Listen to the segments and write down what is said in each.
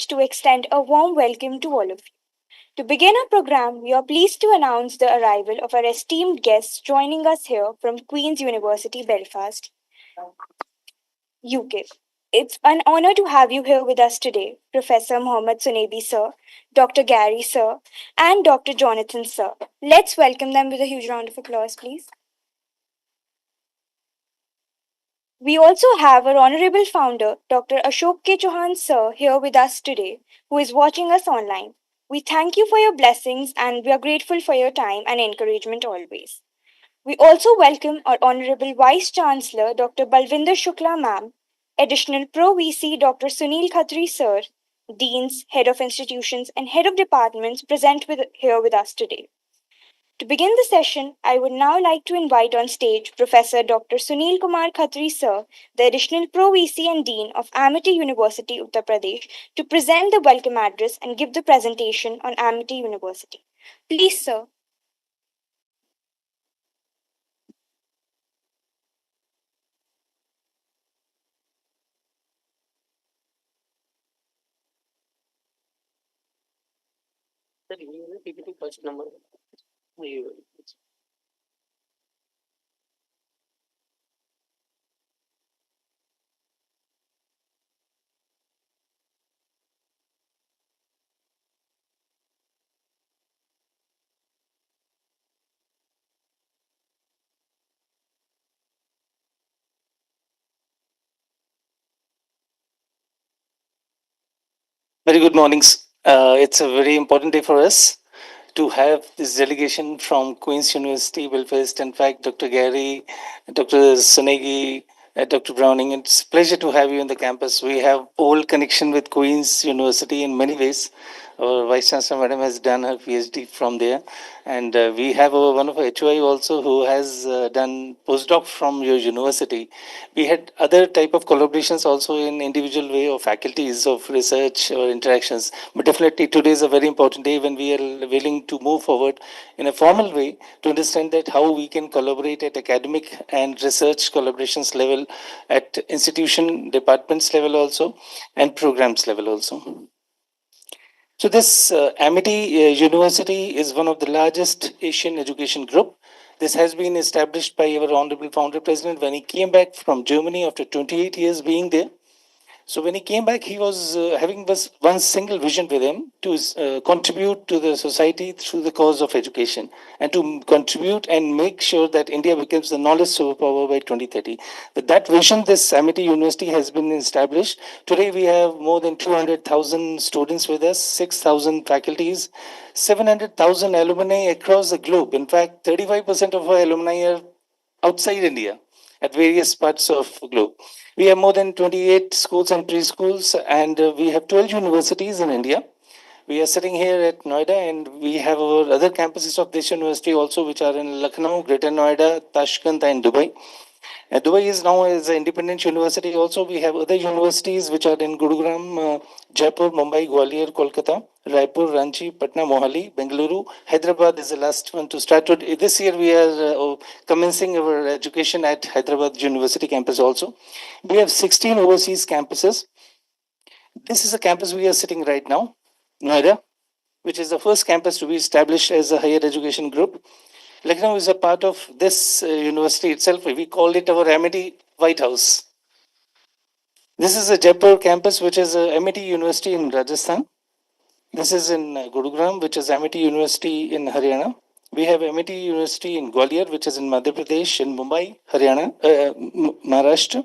privilege to extend a warm welcome to all of you. To begin our program, we are pleased to announce the arrival of our esteemed guests joining us here from Queen's University, Belfast, UK. It's an honor to have you here with us today, Professor Mohammed Sunebi Sir, Dr. Gary Sir, and Dr. Jonathan Sir. Let's welcome them with a huge round of applause, please. We also have our honorable founder, Dr. Ashok K. Chauhan Sir, here with us today, who is watching us online. We thank you for your blessings and we are grateful for your time and encouragement always. We also welcome our Honorable Vice Chancellor, Dr. Balvinder Shukla Ma'am, Additional Pro VC, Dr. Sunil Khatri Sir, Deans, Head of Institutions, and Head of Departments present here with us today. To begin the session, I would now like to invite on stage Professor Dr. Sunil Kumar Khatri Sir, the Additional Pro VC and Dean of Amity University, Uttar Pradesh, to present the welcome address and give the presentation on Amity University. Please, sir. Very good mornings. It's a very important day for us to have this delegation from Queen's University, Belfast. In fact, Dr. Gary, Dr. Sunegi, Dr. Browning, it's a pleasure to have you in the campus. We have old connection with Queen's University in many ways. Our Vice Chancellor Madam has done her PhD from there. And we have one of our HOI also who has done postdoc from your university. We had other type of collaborations also in individual way of faculties of research or interactions. But definitely today is a very important day when we are willing to move forward in a formal way to understand that how we can collaborate at academic and research collaborations level, at institution departments level also, and programs level also. So this Amity University is one of the largest Asian education group. This has been established by our honorable founder president when he came back from Germany after 28 years being there. So when he came back, he was having this one single vision with him to contribute to the society through the cause of education and to contribute and make sure that India becomes the knowledge superpower by 2030. With that vision, this Amity University has been established. Today we have more than 200,000 students with us, 6,000 faculties, 700,000 alumni across the globe. In fact, 35% of our alumni are outside India at various parts of the globe. We have more than 28 schools and preschools, and we have 12 universities in India. We are sitting here at Noida, and we have our other campuses of this university also, which are in Lucknow, Greater Noida, Tashkent, and Dubai. Dubai is now as an independent university. Also, we have other universities which are in Gurugram, Jaipur, Mumbai, Gwalior, Kolkata, Raipur, Ranchi, Patna, Mohali, Bengaluru. Hyderabad is the last one to start. This year, we are commencing our education at Hyderabad University campus also. We have 16 overseas campuses. This is a campus we are sitting right now, Noida, which is the first campus to be established as a higher education group. Lucknow is a part of this university itself. We call it our Amity White House. This is a Jaipur campus, which is Amity University in Rajasthan. This is in Gurugram, which is Amity University in Haryana. We have Amity University in Gwalior, which is in Madhya Pradesh, in Mumbai, Haryana, Maharashtra.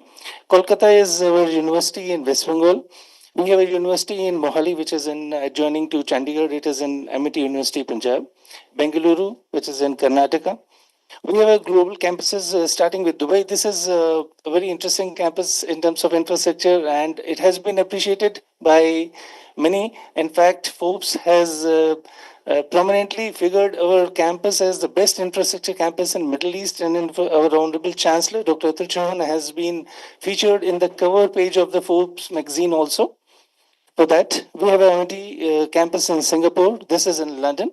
Kolkata is our university in West Bengal. We have a university in Mohali, which is in adjoining to Chandigarh. It is in Amity University, Punjab. Bengaluru, which is in Karnataka. We have a global campuses starting with Dubai. This is a very interesting campus in terms of infrastructure, and it has been appreciated by many. In fact, Forbes has prominently figured our campus as the best infrastructure campus in Middle East, and our honorable chancellor, Dr. Atul Chauhan, has been featured in the cover page of the Forbes magazine also. For that, we have an MIT campus in Singapore. This is in London.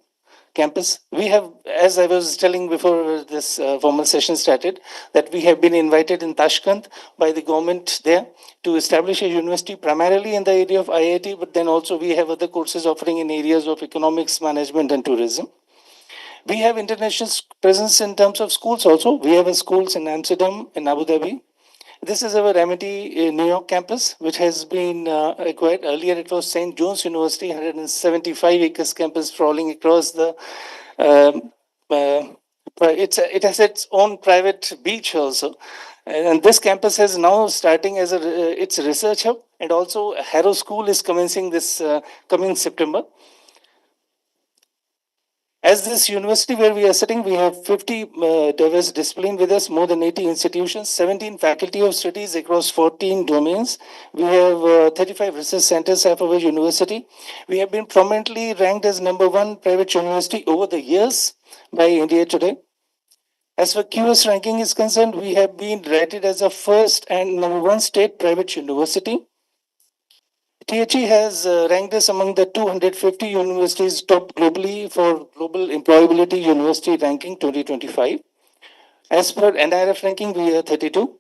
campus. We have, as I was telling before this formal session started, that we have been invited in Tashkent by the government there to establish a university primarily in the area of IIT, but then also we have other courses offering in areas of economics, management, and tourism. We have international presence in terms of schools also. We have schools in Amsterdam, in Abu Dhabi. This is our Amity New York campus, which has been acquired. Earlier, it was St. John's University, 175 acres campus sprawling across the. Um, uh, it has its own private beach also. And this campus is now starting as its research hub, and also Harrow School is commencing this coming September. As this university where we are sitting, we have 50 diverse disciplines with us, more than 80 institutions, 17 faculty of studies across 14 domains. We have 35 research centers at our university. We have been prominently ranked as #1 private university over the years by India Today. As far QS ranking is concerned, we have been rated as a first and #1 state private university. THE has ranked us among the 250 universities top globally for Global Employability University Ranking 2025. As per NIRF ranking, we are 32.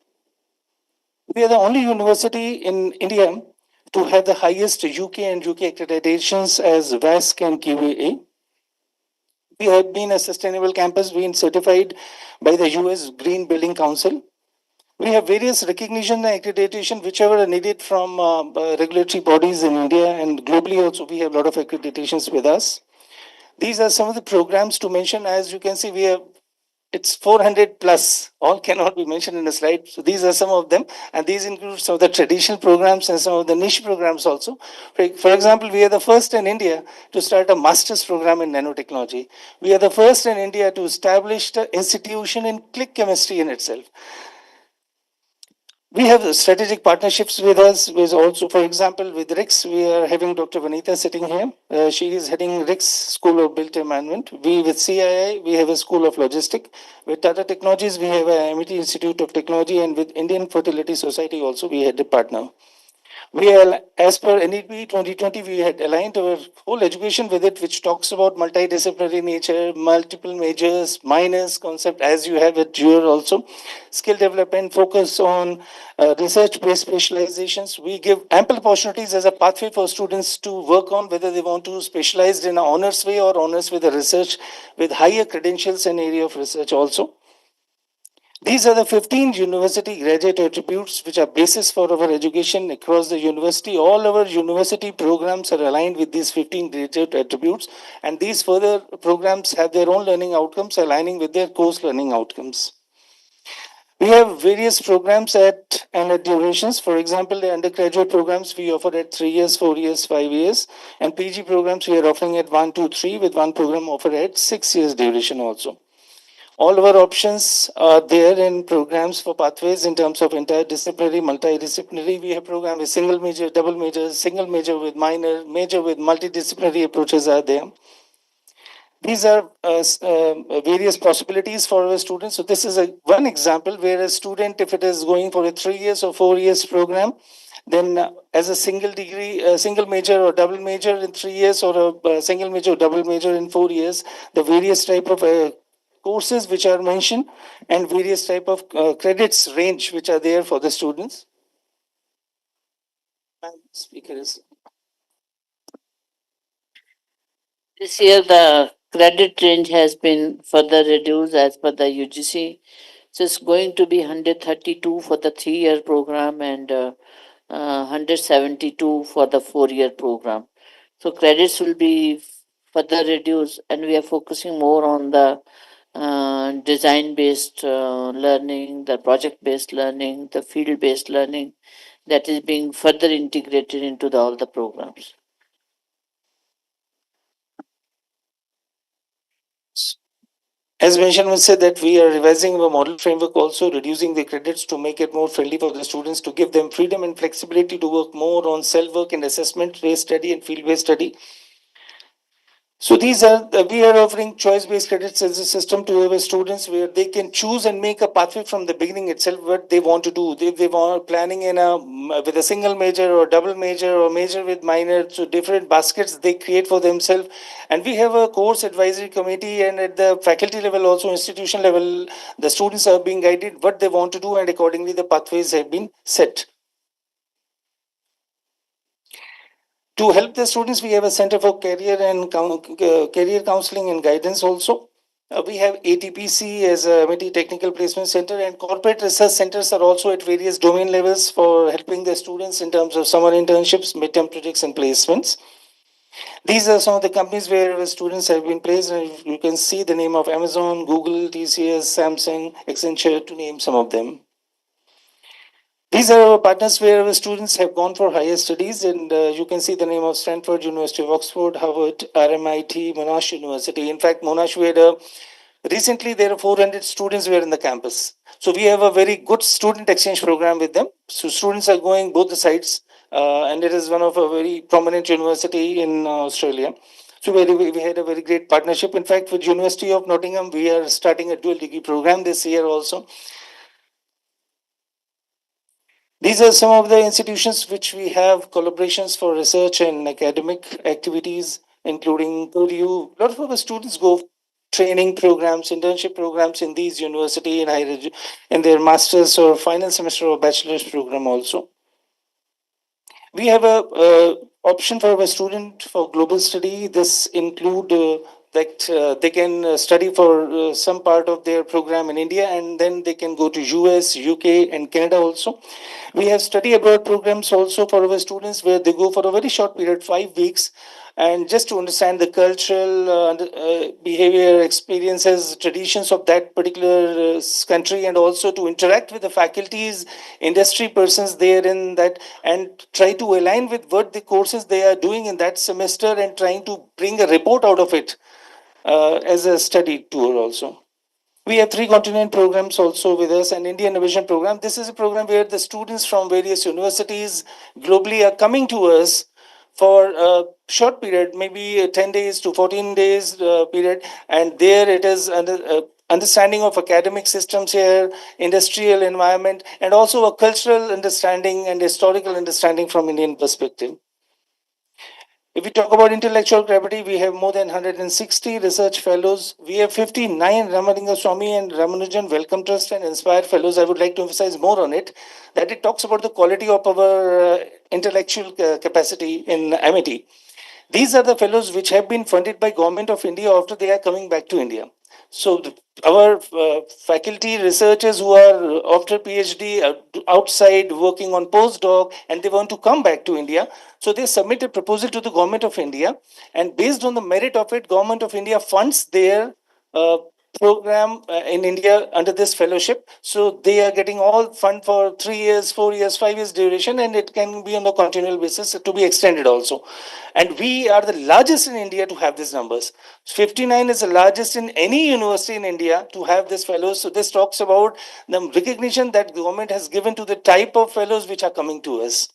We are the only university in India to have the highest UK and UK accreditations as VASC and QAA. We have been a sustainable campus, being certified by the US Green Building Council. We have various recognition and accreditation, whichever are needed from regulatory bodies in India and globally also. We have a lot of accreditations with us. These are some of the programs to mention. As you can see, we have it's 400 plus. All cannot be mentioned in a slide. So these are some of them, and these include some of the traditional programs and some of the niche programs also. For example, we are the first in India to start a master's program in nanotechnology. We are the first in India to establish the institution in click chemistry in itself. We have strategic partnerships with us, with also, for example, with RICS, we are having Dr. Vanita sitting here. She is heading RICS School of Built Environment. We, with CII, we have a School of Logistics. With Tata Technologies, we have a MIT Institute of Technology, and with Indian Fertility Society also, we had a partner. We are, as per NEP 2020, we had aligned our whole education with it, which talks about multidisciplinary nature, multiple majors, minors concept, as you have at your also. Skill development, focus on research-based specializations. We give ample opportunities as a pathway for students to work on whether they want to specialize in an honors way or honors with a research with higher credentials in area of research also. These are the 15 university graduate attributes which are basis for our education across the university. All our university programs are aligned with these 15 graduate attributes, and these further programs have their own learning outcomes aligning with their course learning outcomes. We have various programs at and at durations. For example, the undergraduate programs we offer at 3 years, 4 years, 5 years, and PG programs we are offering at 1, 2, 3, with one program offered at 6 years duration also. All our options are there in programs for pathways in terms of interdisciplinary, multidisciplinary. We have program with single major, double major, single major with minor, major with multidisciplinary approaches are there. These are various possibilities for our students. So this is one example where a student, if it is going for a 3 years or 4 years program, then as a single degree, a single major or double major in 3 years, or a single major or double major in 4 years, the various type of courses which are mentioned and various type of credits range which are there for the students. Speaker is. This year, the credit range has been further reduced as per the UGC. So it's going to be 132 for the 3 year program and 172 for the 4 year program. So credits will be further reduced, and we are focusing more on the design based learning, the project based learning, the field based learning that is being further integrated into all the programs. As mentioned, we said that we are revising our model framework, also reducing the credits to make it more friendly for the students, to give them freedom and flexibility to work more on self work and assessment based study and field based study. So we are offering choice-based credits as a system to our students where they can choose and make a pathway from the beginning itself what they want to do. If they want planning in a with a single major or double major or major with minor, so different baskets they create for themselves. And we have a course advisory committee, and at the faculty level, also institution level, the students are being guided what they want to do, and accordingly the pathways have been set. To help the students, we have a Center for Career and Career Counseling and Guidance also. We have ATPC as a MIT Technical Placement Center, and corporate research centers are also at various domain levels for helping the students in terms of summer internships, midterm projects, and placements. These are some of the companies where the students have been placed, and you can see the name of Amazon, Google, TCS, Samsung, Accenture, to name some of them. These are our partners where our students have gone for higher studies, and you can see the name of Stanford, University of Oxford, Harvard, RMIT, Monash University. In fact, Monash, we had recently there are 400 students were in the campus. So we have a very good student exchange program with them. So students are going both the sides, and it is one of a very prominent university in Australia. So we had a very great partnership. In fact, with University of Nottingham, we are starting a dual degree program this year also. These are some of the institutions which we have collaborations for research and academic activities, including Purdue. A lot of our students go training programs, internship programs in these university in in their master's or final semester or bachelor's program also. We have a option for a student for global study. This include that they can study for some part of their program in India, and then they can go to US, UK, and Canada also. We have study abroad programs also for our students where they go for a very short period, 5 weeks, and just to understand the cultural behavior, experiences, traditions of that particular country, and also to interact with the faculties, industry persons there in that, and try to align with what the courses they are doing in that semester, and trying to bring a report out of it as a study tour also. We have three continent programs also with us, an Indian Innovation program. This is a program where the students from various universities globally are coming to us for a short period, maybe 10 days to 14 days period. And there it is under, understanding of academic systems here, industrial environment, and also a cultural understanding and historical understanding from Indian perspective. If we talk about intellectual property, we have more than 160 research fellows. We have 59 Ramalinga Swami and Ramanujan Welcome Trust and Inspire Fellows. I would like to emphasize more on it, that it talks about the quality of our intellectual capacity in MIT. These are the fellows which have been funded by Government of India after they are coming back to India. So our faculty researchers who are after PhD outside working on postdoc, and they want to come back to India, so they submit a proposal to the Government of India, and based on the merit of it, Government of India funds their uh, program in India under this fellowship. So they are getting all fund for 3 years, 4 years, 5 years duration, and it can be on a continual basis to be extended also. And we are the largest in India to have these numbers. 59 is the largest in any university in India to have this fellows. So this talks about the recognition that government has given to the type of fellows which are coming to us.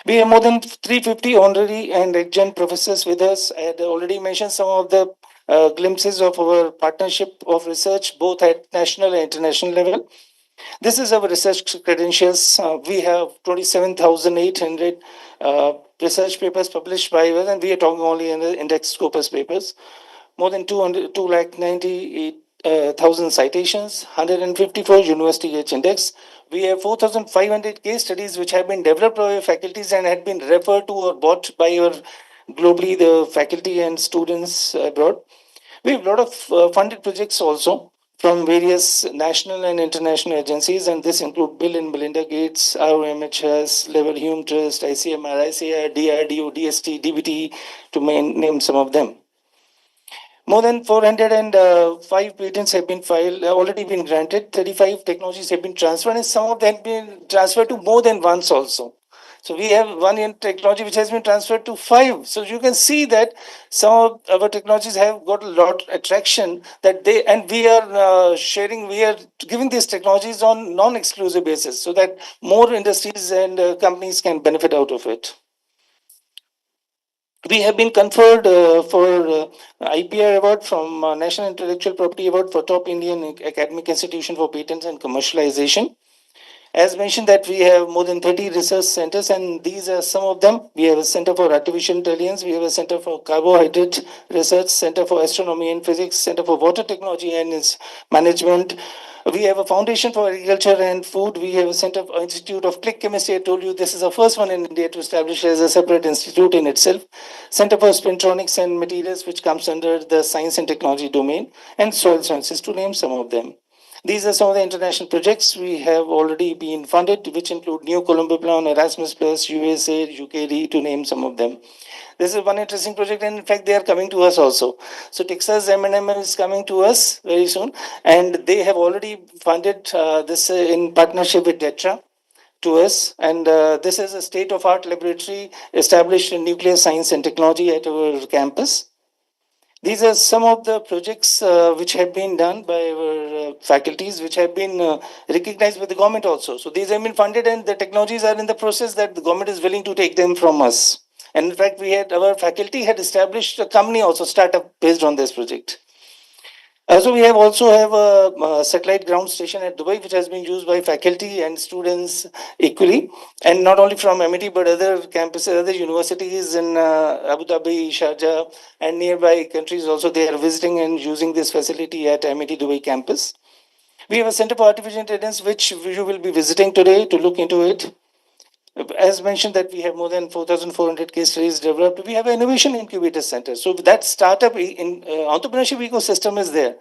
We have more than 350 honorary and adjunct professors with us. I had already mentioned some of the glimpses of our partnership of research, both at national and international level. This is our research credentials. We have 27,800 research papers published by us, and we are talking only in the index scopus papers. More than 298,000 citations, 154 University H index. We have 4,500 case studies which have been developed by our faculties and had been referred to or bought by our globally the faculty and students abroad. We have a lot of funded projects also from various national and international agencies, and this include Bill and Melinda Gates, RMHS, Level Hume Trust, ICMR, ICR, DRDO, DST, DBT, to name some of them. More than 405 patents have been filed, already been granted. 35 technologies have been transferred, and some of them have been transferred to more than once also. So we have one in technology which has been transferred to five. So you can see that some of our technologies have got a lot of attraction that they, and we are sharing, we are giving these technologies on non-exclusive basis so that more industries and companies can benefit out of it. We have been conferred for IPR award from National Intellectual Property Award for top Indian academic institution for patents and commercialization. As mentioned that we have more than 30 research centers, and these are some of them. We have a Center for Artificial Intelligence, we have a Center for Carbohydrate Research, Center for Astronomy and Physics, Center for Water Technology and its Management. We have a Foundation for Agriculture and Food. We have a Center for Institute of Click Chemistry. I told you this is the first one in India to establish as a separate institute in itself. Center for Spintronics and Materials, which comes under the Science and Technology domain, and Soil Sciences, to name some of them. These are some of the international projects we have already been funded, which include New Colombo Plan, Erasmus Plus, USA, UKD, to name some of them. This is one interesting project, and in fact, they are coming to us also. So Texas M&M is coming to us very soon, and they have already funded this in partnership with Tetra to us. And this is a state-of-art laboratory established in nuclear science and technology at our campus. These are some of the projects which have been done by our faculties, which have been recognized by the government also. So these have been funded, and the technologies are in the process that the government is willing to take them from us. And in fact, we had our faculty had established a company also, startup based on this project. So we have also have a satellite ground station at Dubai, which has been used by faculty and students equally, and not only from MIT but other campuses, other universities in Abu Dhabi, Sharjah, and nearby countries also. They are visiting and using this facility at MIT Dubai campus. We have a Center for Artificial Intelligence, which you will be visiting today to look into it. As mentioned that we have more than 4,400 case studies developed. We have an innovation incubator center. So that startup in entrepreneurship ecosystem is there.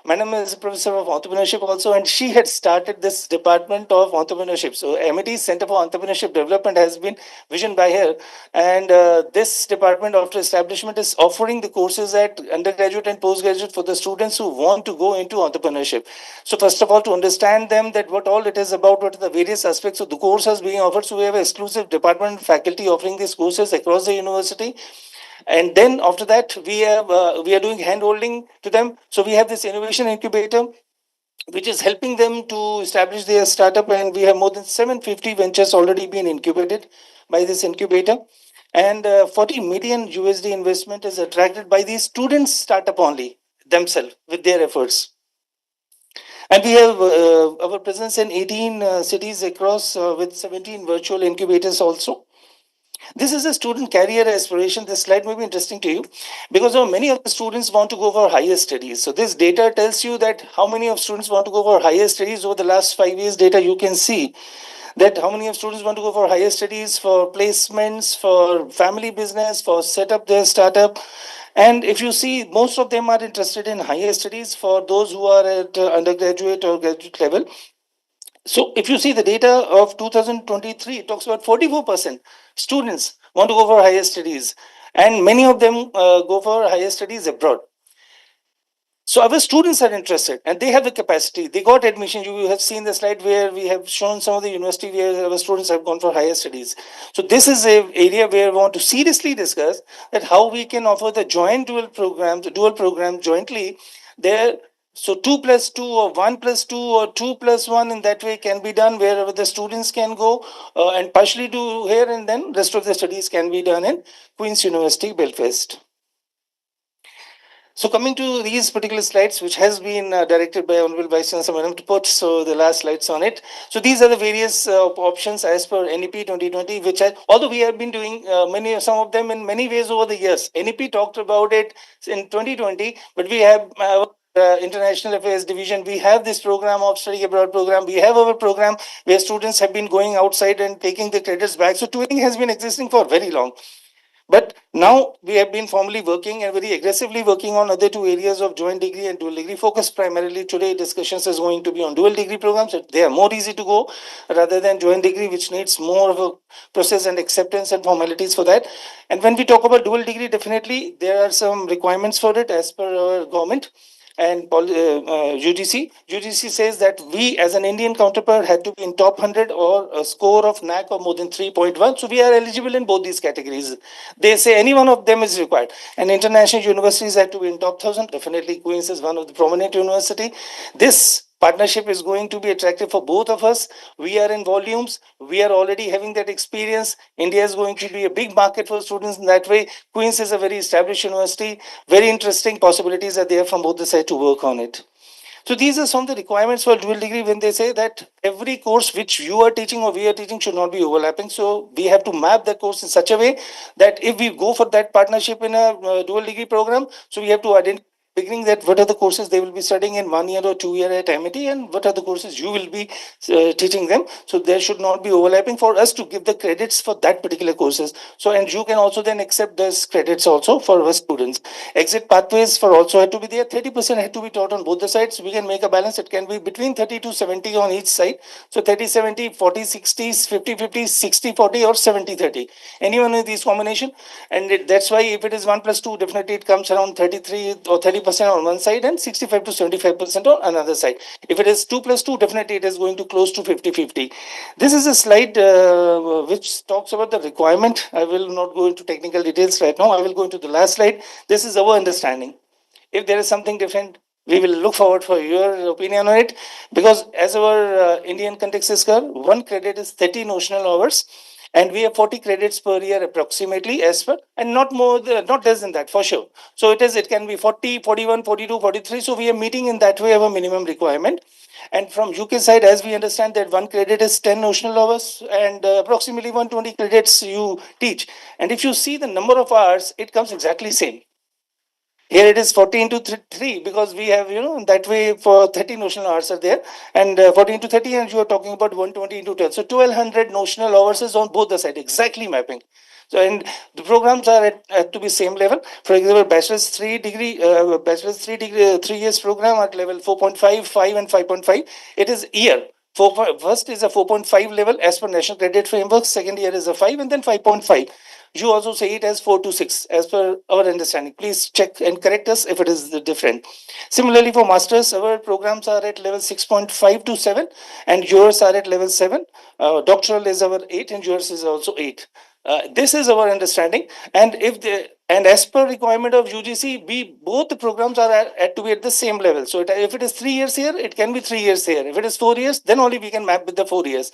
Madam is a professor of entrepreneurship also, and she had started this department of entrepreneurship. So MIT Center for Entrepreneurship Development has been visioned by her, and this department after establishment is offering the courses at undergraduate and postgraduate for the students who want to go into entrepreneurship. So first of all, to understand them that what all it is about, what are the various aspects of the courses being offered. So we have an exclusive department faculty offering these courses across the university, and then after that we are doing hand holding to them. So we have this innovation incubator which is helping them to establish their startup, and we have more than 750 ventures already been incubated by this incubator, and 40 million USD investment is attracted by these students startup only themselves with their efforts. And we have our presence in 18 cities across with 17 virtual incubators also. This is a student career aspiration. This slide may be interesting to you because many of the students want to go for higher studies. So this data tells you that how many of students want to go for higher studies over the last 5 years data. You can see that how many of students want to go for higher studies, for placements, for family business, for set up their startup. And if you see, most of them are interested in higher studies for those who are at undergraduate or graduate level. So if you see the data of 2023, it talks about 44% students want to go for higher studies, and many of them go for higher studies abroad. So our students are interested and they have the capacity. They got admission. You have seen the slide where we have shown some of the university where our students have gone for higher studies. So this is an area where we want to seriously discuss that how we can offer the dual program jointly there. So 2+2 or 1+2 or 2+1 in that way can be done wherever the students can go and partially do here, and then rest of the studies can be done in Queen's University, Belfast. So coming to these particular slides, which has been directed by Honorable Vice Chancellor Madam to put, so the last slides on it. So these are the various options as per NEP 2020, which although we have been doing some of them in many ways over the years. NEP talked about it in 2020, but we have International Affairs Division, we have this program of study abroad program. We have our program where students have been going outside and taking the credits back. So touring has been existing for very long. But now we have been formally working and very aggressively working on other two areas of joint degree and dual degree. Focus primarily today discussions is going to be on dual degree programs. They are more easy to go rather than joint degree, which needs more of a process and acceptance and formalities for that. And when we talk about dual degree, definitely there are some requirements for it as per our government and UGC. UGC says that we as an Indian counterpart had to be in top 100 or a score of NAC of more than 3.1. So we are eligible in both these categories. They say any one of them is required. And international universities had to be in top 1,000. Definitely Queen's is one of the prominent university. This Partnership is going to be attractive for both of us. We are in volumes. We are already having that experience. India is going to be a big market for students in that way. Queen's is a very established university. Very interesting possibilities are there from both the sides to work on it. So these are some of the requirements for dual degree when they say that every course which you are teaching or we are teaching should not be overlapping. So we have to map the course in such a way that if we go for that partnership in a dual degree program, so we have to identify beginning that what are the courses they will be studying in 1 year or 2 year at MIT and what are the courses you will be teaching them. So there should not be overlapping for us to give the credits for that particular courses. So and you can also then accept those credits also for our students. Exit pathways for also had to be there. 30% had to be taught on both the sides. We can make a balance. It can be between 30 to 70 on each side. So 30 70, 40 60, 50 50, 60 40 or 70 30. Any one of these combination. And that's why if it is 1 plus 2, definitely it comes around 33 or 30% on one side and 65 to 75% on another side. If it is 2 plus 2, definitely it is going to close to 50 50. This is a slide which talks about the requirement. I will not go into technical details right now. I will go into the last slide. This is our understanding. If there is something different, we will look forward for your opinion on it, because as our Indian context is clear, one credit is 30 notional hours and we have 40 credits per year approximately as per, and not more not less than that for sure. So it can be 40, 41, 42, 43. So we are meeting in that way our minimum requirement. And from UK side, as we understand that one credit is 10 notional hours and approximately 120 credits you teach. And if you see the number of hours, it comes exactly same. Here it is 40 into 3 because we have, that way for 30 notional hours are there, and 40 into 30, and you are talking about 120 into 12. So 1200 notional hours is on both the side, exactly mapping. So, and the programs are at to be same level. For example, bachelor's 3 degree, 3 years program at level 4.5, 5, and 5.5. It is year. First is a 4.5 level as per National Credit Framework. Second year is a 5, and then 5.5. You also say it as 4 to 6 as per our understanding. Please check and correct us if it is different. Similarly, for masters, our programs are at level 6.5 to 7, and yours are at level 7. Doctoral is our 8, and yours is also 8. This is our understanding, and if the and as per requirement of UGC, we both the programs are at to be at the same level. So if it is 3 years here, it can be 3 years here. If it is 4 years, then only we can map with the 4 years.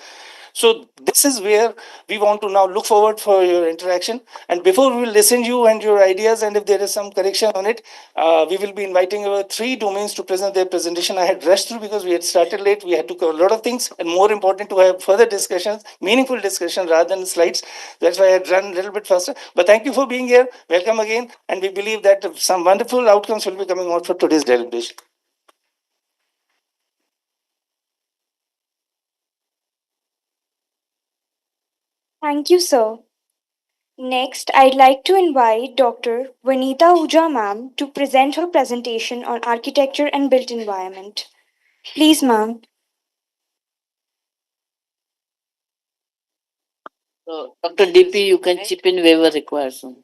So this is where we want to now look forward for your interaction. And before we will listen to you and your ideas, and if there is some correction on it, we will be inviting our three domains to present their presentation. I had rushed through because we had started late. We had to cover a lot of things, and more important to have further discussions, meaningful discussion rather than slides. That's why I had run a little bit faster. But thank you for being here. Welcome again. And we believe that some wonderful outcomes will be coming out for today's deliberation. Thank you, sir. Next, I'd like to invite Dr. Vanita Uja ma'am to present her presentation on architecture and built environment. Please, ma'am. So, Dr. DP, you can chip in wherever required. So.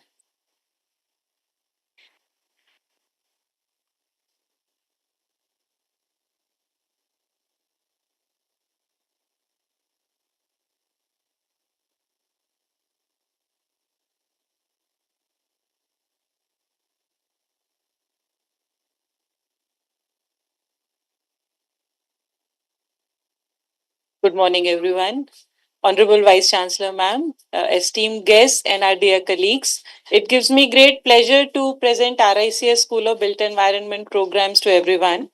Good morning, everyone. Honorable Vice Chancellor, ma'am, esteemed guests, and our dear colleagues. It gives me great pleasure to present RICS School of Built Environment programs to everyone.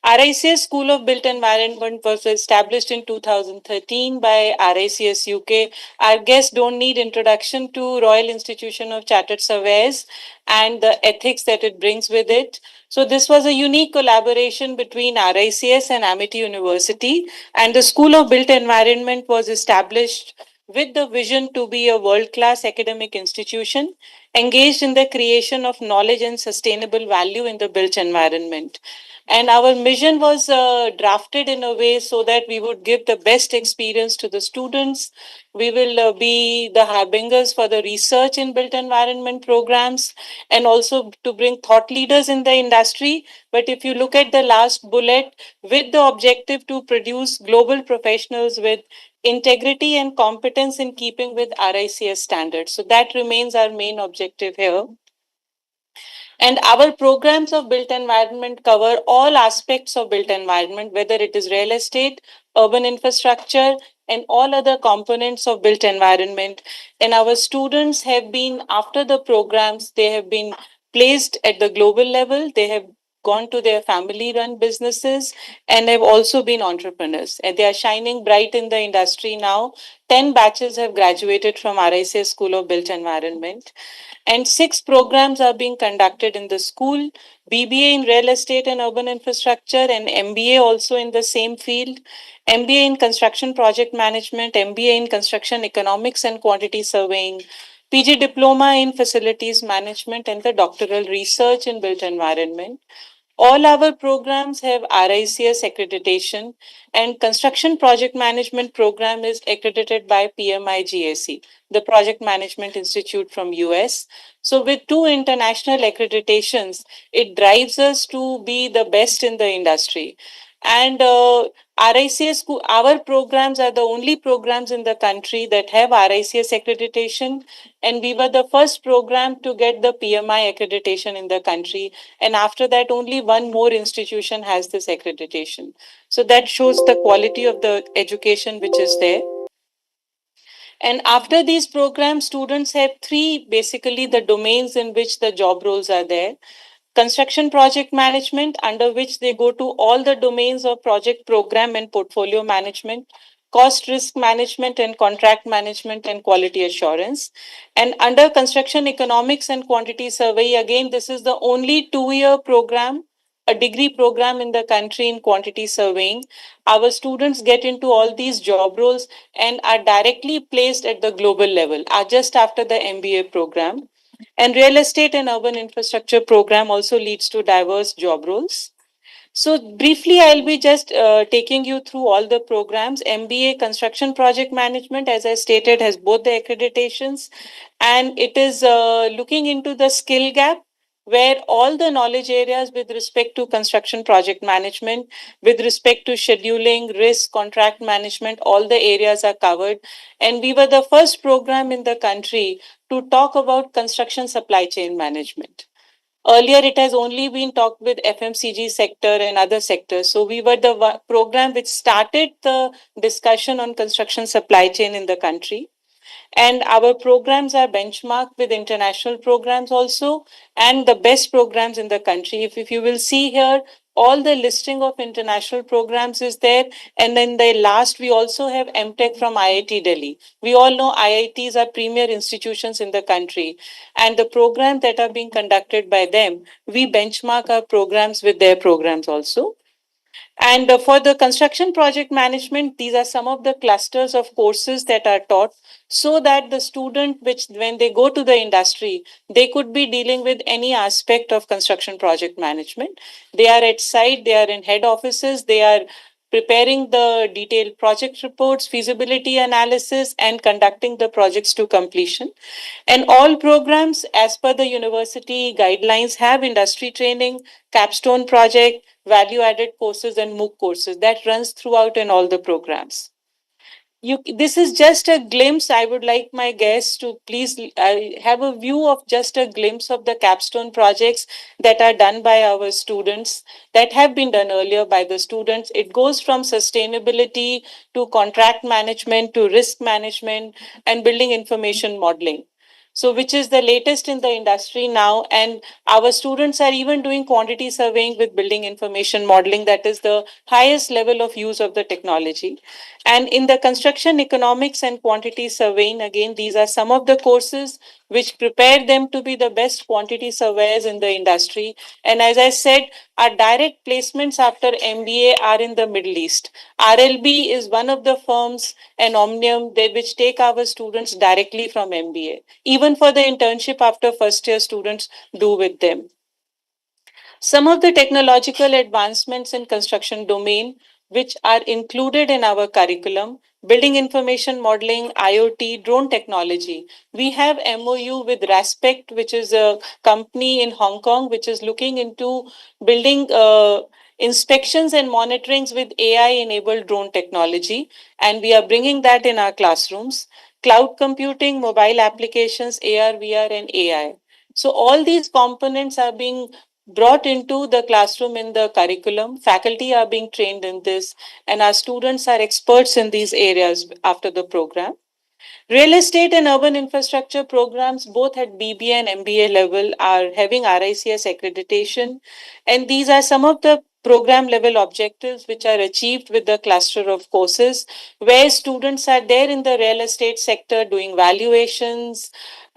RICS School of Built Environment was established in 2013 by RICS UK. Our guests don't need introduction to Royal Institution of Chartered Surveyors and the ethics that it brings with it. So this was a unique collaboration between RICS and Amity University, and the School of Built Environment was established with the vision to be a world-class academic institution engaged in the creation of knowledge and sustainable value in the built environment. And our mission was drafted in a way so that we would give the best experience to the students. We will be the harbingers for the research in built environment programs and also to bring thought leaders in the industry. But if you look at the last bullet, with the objective to produce global professionals with integrity and competence in keeping with RICS standards. So that remains our main objective here. And our programs of built environment cover all aspects of built environment, whether it is real estate, urban infrastructure, and all other components of built environment. And our students have been, after the programs, they have been placed at the global level. They have gone to their family run businesses and have also been entrepreneurs. And they are shining bright in the industry now. 10 batches have graduated from RICS School of Built Environment, and 6 programs are being conducted in the school: BBA in real estate and urban infrastructure, and MBA also in the same field, MBA in construction project management, MBA in construction economics and quantity surveying, PG diploma in facilities management, and the doctoral research in built environment. All our programs have RICS accreditation, and construction project management program is accredited by PMIGAC, the Project Management Institute from US. So with 2 international accreditations, it drives us to be the best in the industry. And RICS, our programs are the only programs in the country that have RICS accreditation. And we were the first program to get the PMI accreditation in the country. And after that, only one more institution has this accreditation. So that shows the quality of the education which is there. And after these programs, students have three basically the domains in which the job roles are there: construction project management, under which they go to all the domains of project program and portfolio management; cost risk management and contract management and quality assurance. And under construction economics and quantity survey, again, this is the only 2 year program, a degree program in the country in quantity surveying. Our students get into all these job roles and are directly placed at the global level, are just after the MBA program. And real estate and urban infrastructure program also leads to diverse job roles. So briefly, I'll be just taking you through all the programs. MBA Construction Project Management, as I stated, has both the accreditations, and it is looking into the skill gap, where all the knowledge areas with respect to construction project management, with respect to scheduling, risk, contract management, all the areas are covered. And we were the first program in the country to talk about construction supply chain management. Earlier, it has only been talked with FMCG sector and other sectors. So we were the program which started the discussion on construction supply chain in the country. And our programs are benchmarked with international programs also, and the best programs in the country. If you will see here, all the listing of international programs is there. And then the last, we also have MTech from IIT Delhi. We all know IITs are premier institutions in the country, and the programs that are being conducted by them, we benchmark our programs with their programs also. And for the construction project management, these are some of the clusters of courses that are taught, so that the student, which when they go to the industry, they could be dealing with any aspect of construction project management. They are at site, they are in head offices, they are preparing the detailed project reports, feasibility analysis, and conducting the projects to completion. And all programs, as per the university guidelines, have industry training, capstone project, value added courses, and MOOC courses that runs throughout in all the programs. This is just a glimpse. I would like my guests to please have a view of just a glimpse of the capstone projects that are done by our students, that have been done earlier by the students. It goes from sustainability to contract management to risk management and building information modeling. So which is the latest in the industry now, and our students are even doing quantity surveying with building information modeling, that is the highest level of use of the technology. And in the construction economics and quantity surveying, again, these are some of the courses which prepare them to be the best quantity surveyors in the industry. And as I said, our direct placements after MBA are in the Middle East. RLB is one of the firms, and Omnium, which take our students directly from MBA. Even for the internship after first year, students do with them. Some of the technological advancements in construction domain which are included in our curriculum: building information modeling, IoT, drone technology. We have MOU with Raspect, which is a company in Hong Kong which is looking into building inspections and monitorings with AI enabled drone technology, and we are bringing that in our classrooms. Cloud computing, mobile applications, AR, VR, and AI. So all these components are being brought into the classroom in the curriculum. Faculty are being trained in this, and our students are experts in these areas after the program. Real estate and urban infrastructure programs, both at BBA and MBA level, are having RICS accreditation. And these are some of the program level objectives which are achieved with the cluster of courses, where students are there in the real estate sector doing valuations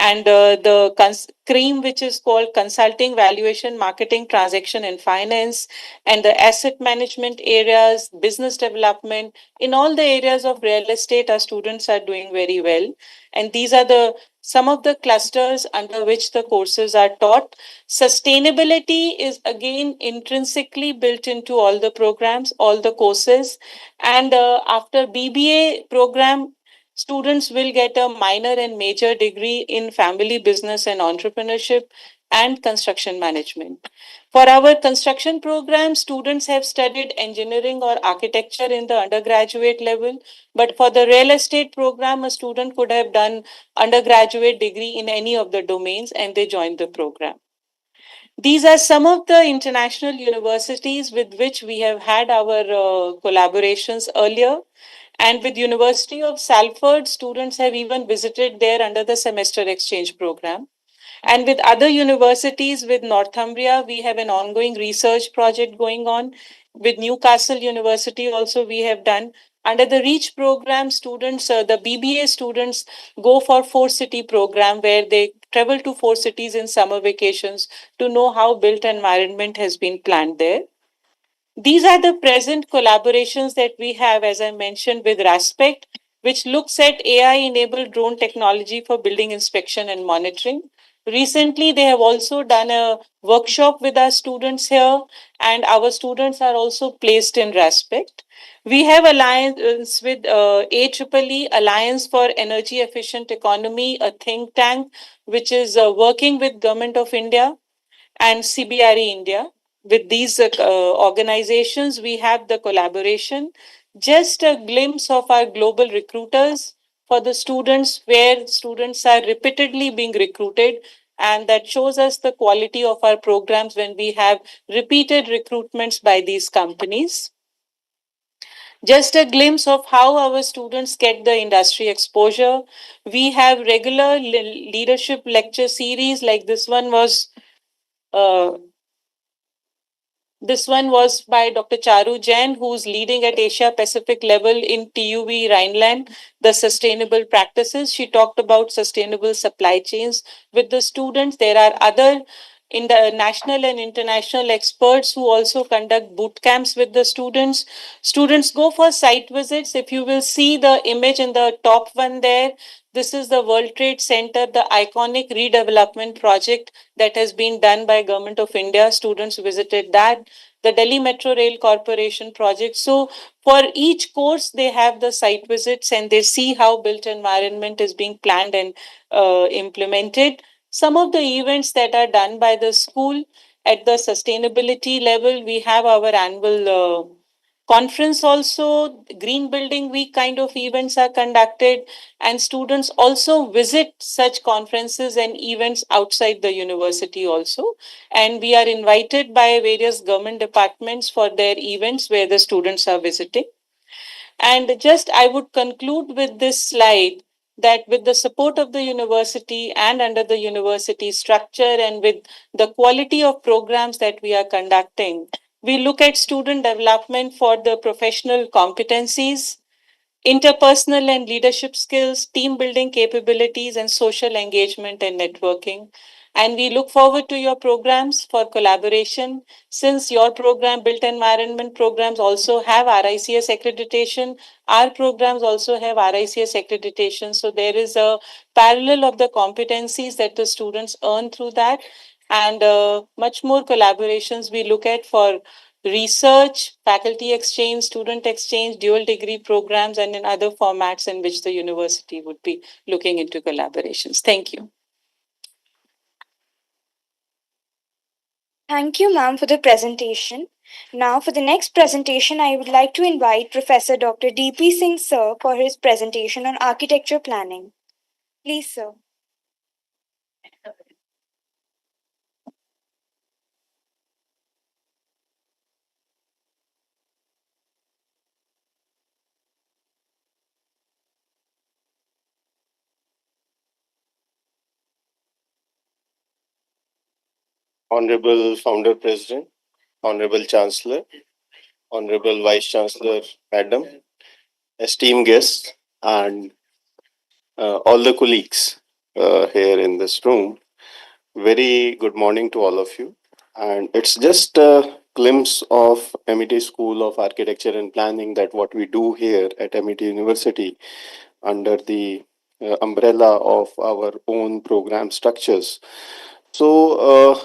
and the cream, which is called consulting, valuation, marketing, transaction, and finance, and the asset management areas, business development. In all the areas of real estate, our students are doing very well. And these are the some of the clusters under which the courses are taught. Sustainability is again intrinsically built into all the programs, all the courses. And after BBA program, students will get a minor and major degree in family business and entrepreneurship and construction management. For our construction program, students have studied engineering or architecture in the undergraduate level, but for the real estate program, a student could have done undergraduate degree in any of the domains and they joined the program. These are some of the international universities with which we have had our collaborations earlier. And with University of Salford, students have even visited there under the semester exchange program. And with other universities, with Northumbria, we have an ongoing research project going on. With Newcastle University, also, we have done. Under the REACH program, students, the BBA students go for four city program where they travel to four cities in summer vacations to know how built environment has been planned there. These are the present collaborations that we have, as I mentioned, with Raspect, which looks at AI enabled drone technology for building inspection and monitoring. Recently, they have also done a workshop with our students here, and our students are also placed in Raspect. We have alliance with AEEE, Alliance for Energy Efficient Economy, a think tank which is working with Government of India and CBRE India. With these organizations, we have the collaboration. Just a glimpse of our global recruiters for the students, where students are repeatedly being recruited. And that shows us the quality of our programs when we have repeated recruitments by these companies. Just a glimpse of how our students get the industry exposure. We have regular leadership lecture series, like uh, this one was by Dr. Charu Jain, who's leading at Asia Pacific level in TUV Rhineland, the sustainable practices. She talked about sustainable supply chains with the students. There are other in the national and international experts who also conduct boot camps with the students. Students go for site visits. If you will see the image in the top one there, this is the World Trade Center, the iconic redevelopment project that has been done by Government of India. Students visited that. The Delhi Metro Rail Corporation project. So for each course, they have the site visits and they see how built environment is being planned and implemented. Some of the events that are done by the school at the sustainability level, we have our annual conference also, green building week kind of events are conducted, and students also visit such conferences and events outside the university also, and we are invited by various government departments for their events where the students are visiting. And just I would conclude with this slide that with the support of the university and under the university structure and with the quality of programs that we are conducting, we look at student development for the professional competencies, interpersonal and leadership skills, team building capabilities, and social engagement and networking. And we look forward to your programs for collaboration. Since your program, Built Environment programs, also have RICS accreditation, our programs also have RICS accreditation. So there is a parallel of the competencies that the students earn through that, and much more collaborations we look at for research, faculty exchange, student exchange, dual degree programs, and in other formats in which the university would be looking into collaborations. Thank you. Thank you, ma'am, for the presentation. Now, for the next presentation, I would like to invite Professor Dr. D.P. Singh, sir, for his presentation on architecture planning. Please, sir. Honorable Founder President, Honorable Chancellor, Honorable Vice Chancellor, Madam, esteemed guests, and all the colleagues here in this room. Very good morning to all of you. And it's just a glimpse of MIT School of Architecture and Planning, that what we do here at MIT University under the umbrella of our own program structures. So,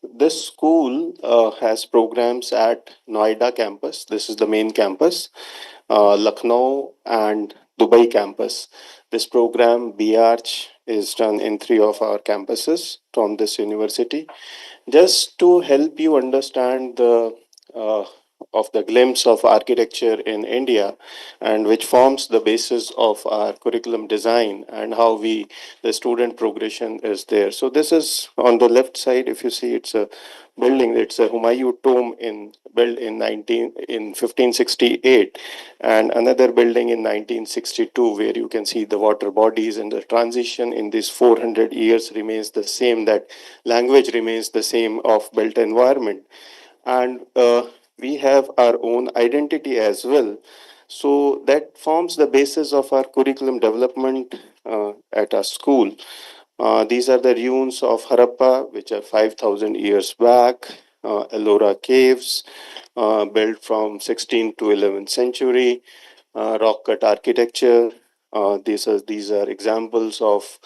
this school has programs at Noida campus. This is the main campus, Lucknow and Dubai campus. This program, BArch, is done in three of our campuses from this university. Just to help you understand the uh, of the glimpse of architecture in India, and which forms the basis of our curriculum design and how we the student progression is there. So this is on the left side. If you see, it's a building. It's a Humayun tomb in built in 1568, and another building in 1962, where you can see the water bodies, and the transition in these 400 years remains the same. That language remains the same of built environment, and we have our own identity as well. So that forms the basis of our curriculum development at our school. These are the ruins of Harappa, which are 5,000 years back, Ellora caves, built from 16th to 11th century, rock cut architecture. These are examples of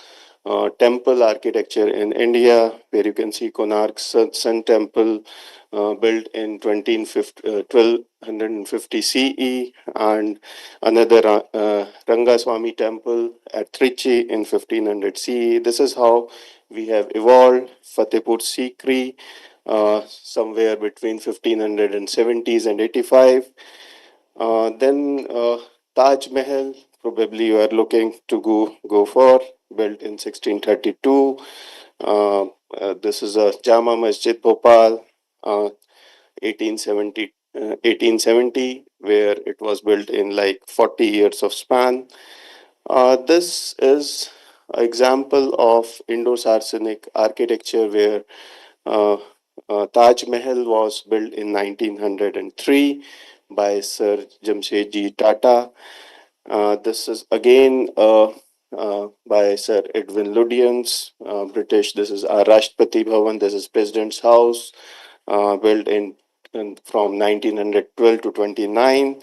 temple architecture in India, where you can see Konark Sun Temple, built in 1250 CE, and another Rangaswamy Temple at Trichy in 1500 CE. This is how we have evolved. Fatehpur Sikri, somewhere between 1570s and 85. Then Taj Mahal, probably you are looking to go for, built in 1632. This is a Jama Masjid Bhopal, 1870, 1870, where it was built in like 40 years of span. This is an example of Indo-Saracenic architecture, where uh, Taj Mahal was built in 1903 by Sir Jamshedji Tata. This is again by Sir Edwin Lutyens, British. This is our Rashtrapati Bhavan. This is President's House, built from 1912 to 29.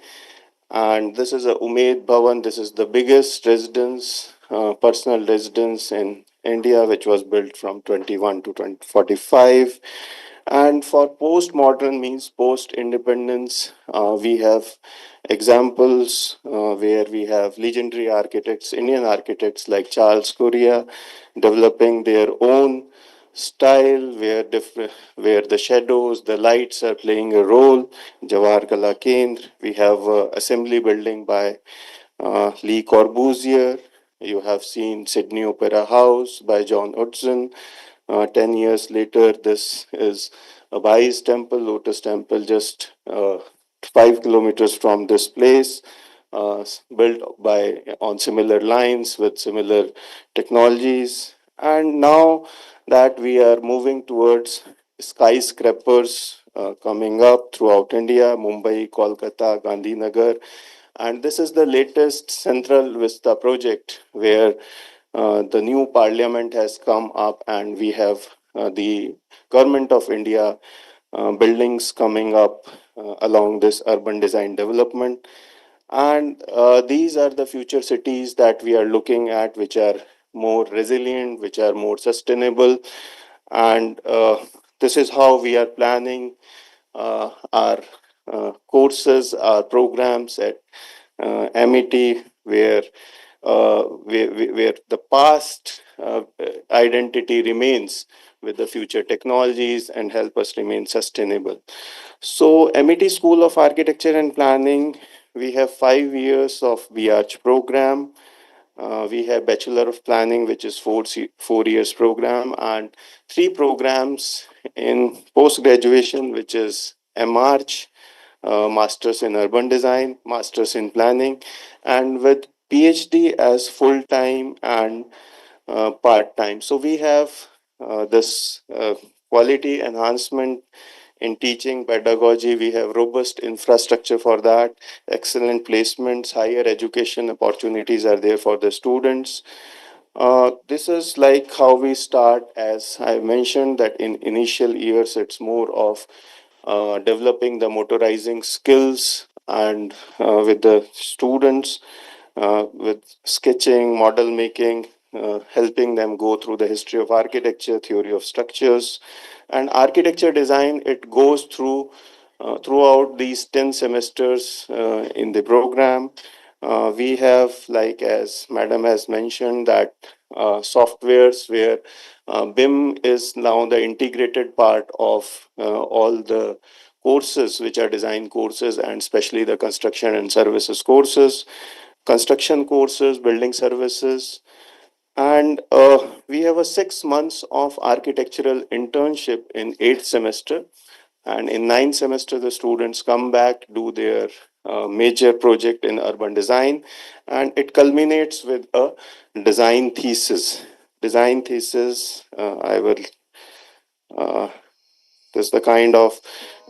And this is a Umaid Bhavan. This is the biggest residence, personal residence in India, which was built from 21 to 2045. And for post-modern means post-independence, we have examples where we have legendary architects, Indian architects like Charles Correa, developing their own style, where the shadows, the lights are playing a role. Jawahar Kala Kendra. We have assembly building by Lee Corbusier. You have seen Sydney Opera House by John Utzon. 10 years later, this is a Bai's temple, Lotus Temple, just 5 kilometers from this place, built by on similar lines with similar technologies. And now that we are moving towards skyscrapers coming up throughout India, Mumbai, Kolkata, Gandhinagar, and this is the latest Central Vista project, where the new parliament has come up, and we have the government of India buildings coming up along this urban design development. And these are the future cities that we are looking at, which are more resilient, which are more sustainable. And this is how we are planning our courses, our programs at MET, where the past identity remains with the future technologies and help us remain sustainable. So, MET School of Architecture and Planning, we have 5 years of BArch program. We have Bachelor of Planning, which is 4 years program, and three programs in post graduation, which is MArch, Masters in Urban Design, Masters in Planning, and with PhD as full time and part time. So we have this quality enhancement in teaching pedagogy. We have robust infrastructure for that, excellent placements, higher education opportunities are there for the students. This is like how we start. As I mentioned, that in initial years it's more of developing the motorizing skills and with the students, with sketching, model making, helping them go through the history of architecture, theory of structures, and architecture design. It goes through throughout these 10 semesters in the program. We have, like as Madam has mentioned, that softwares where BIM is now the integrated part of all the courses, which are design courses, and especially the construction and services courses, construction courses, building services. And we have a 6 months of architectural internship in eighth semester. And in ninth semester, the students come back, do their major project in urban design, and it culminates with a design thesis. Design thesis, I will, uh, this is the kind of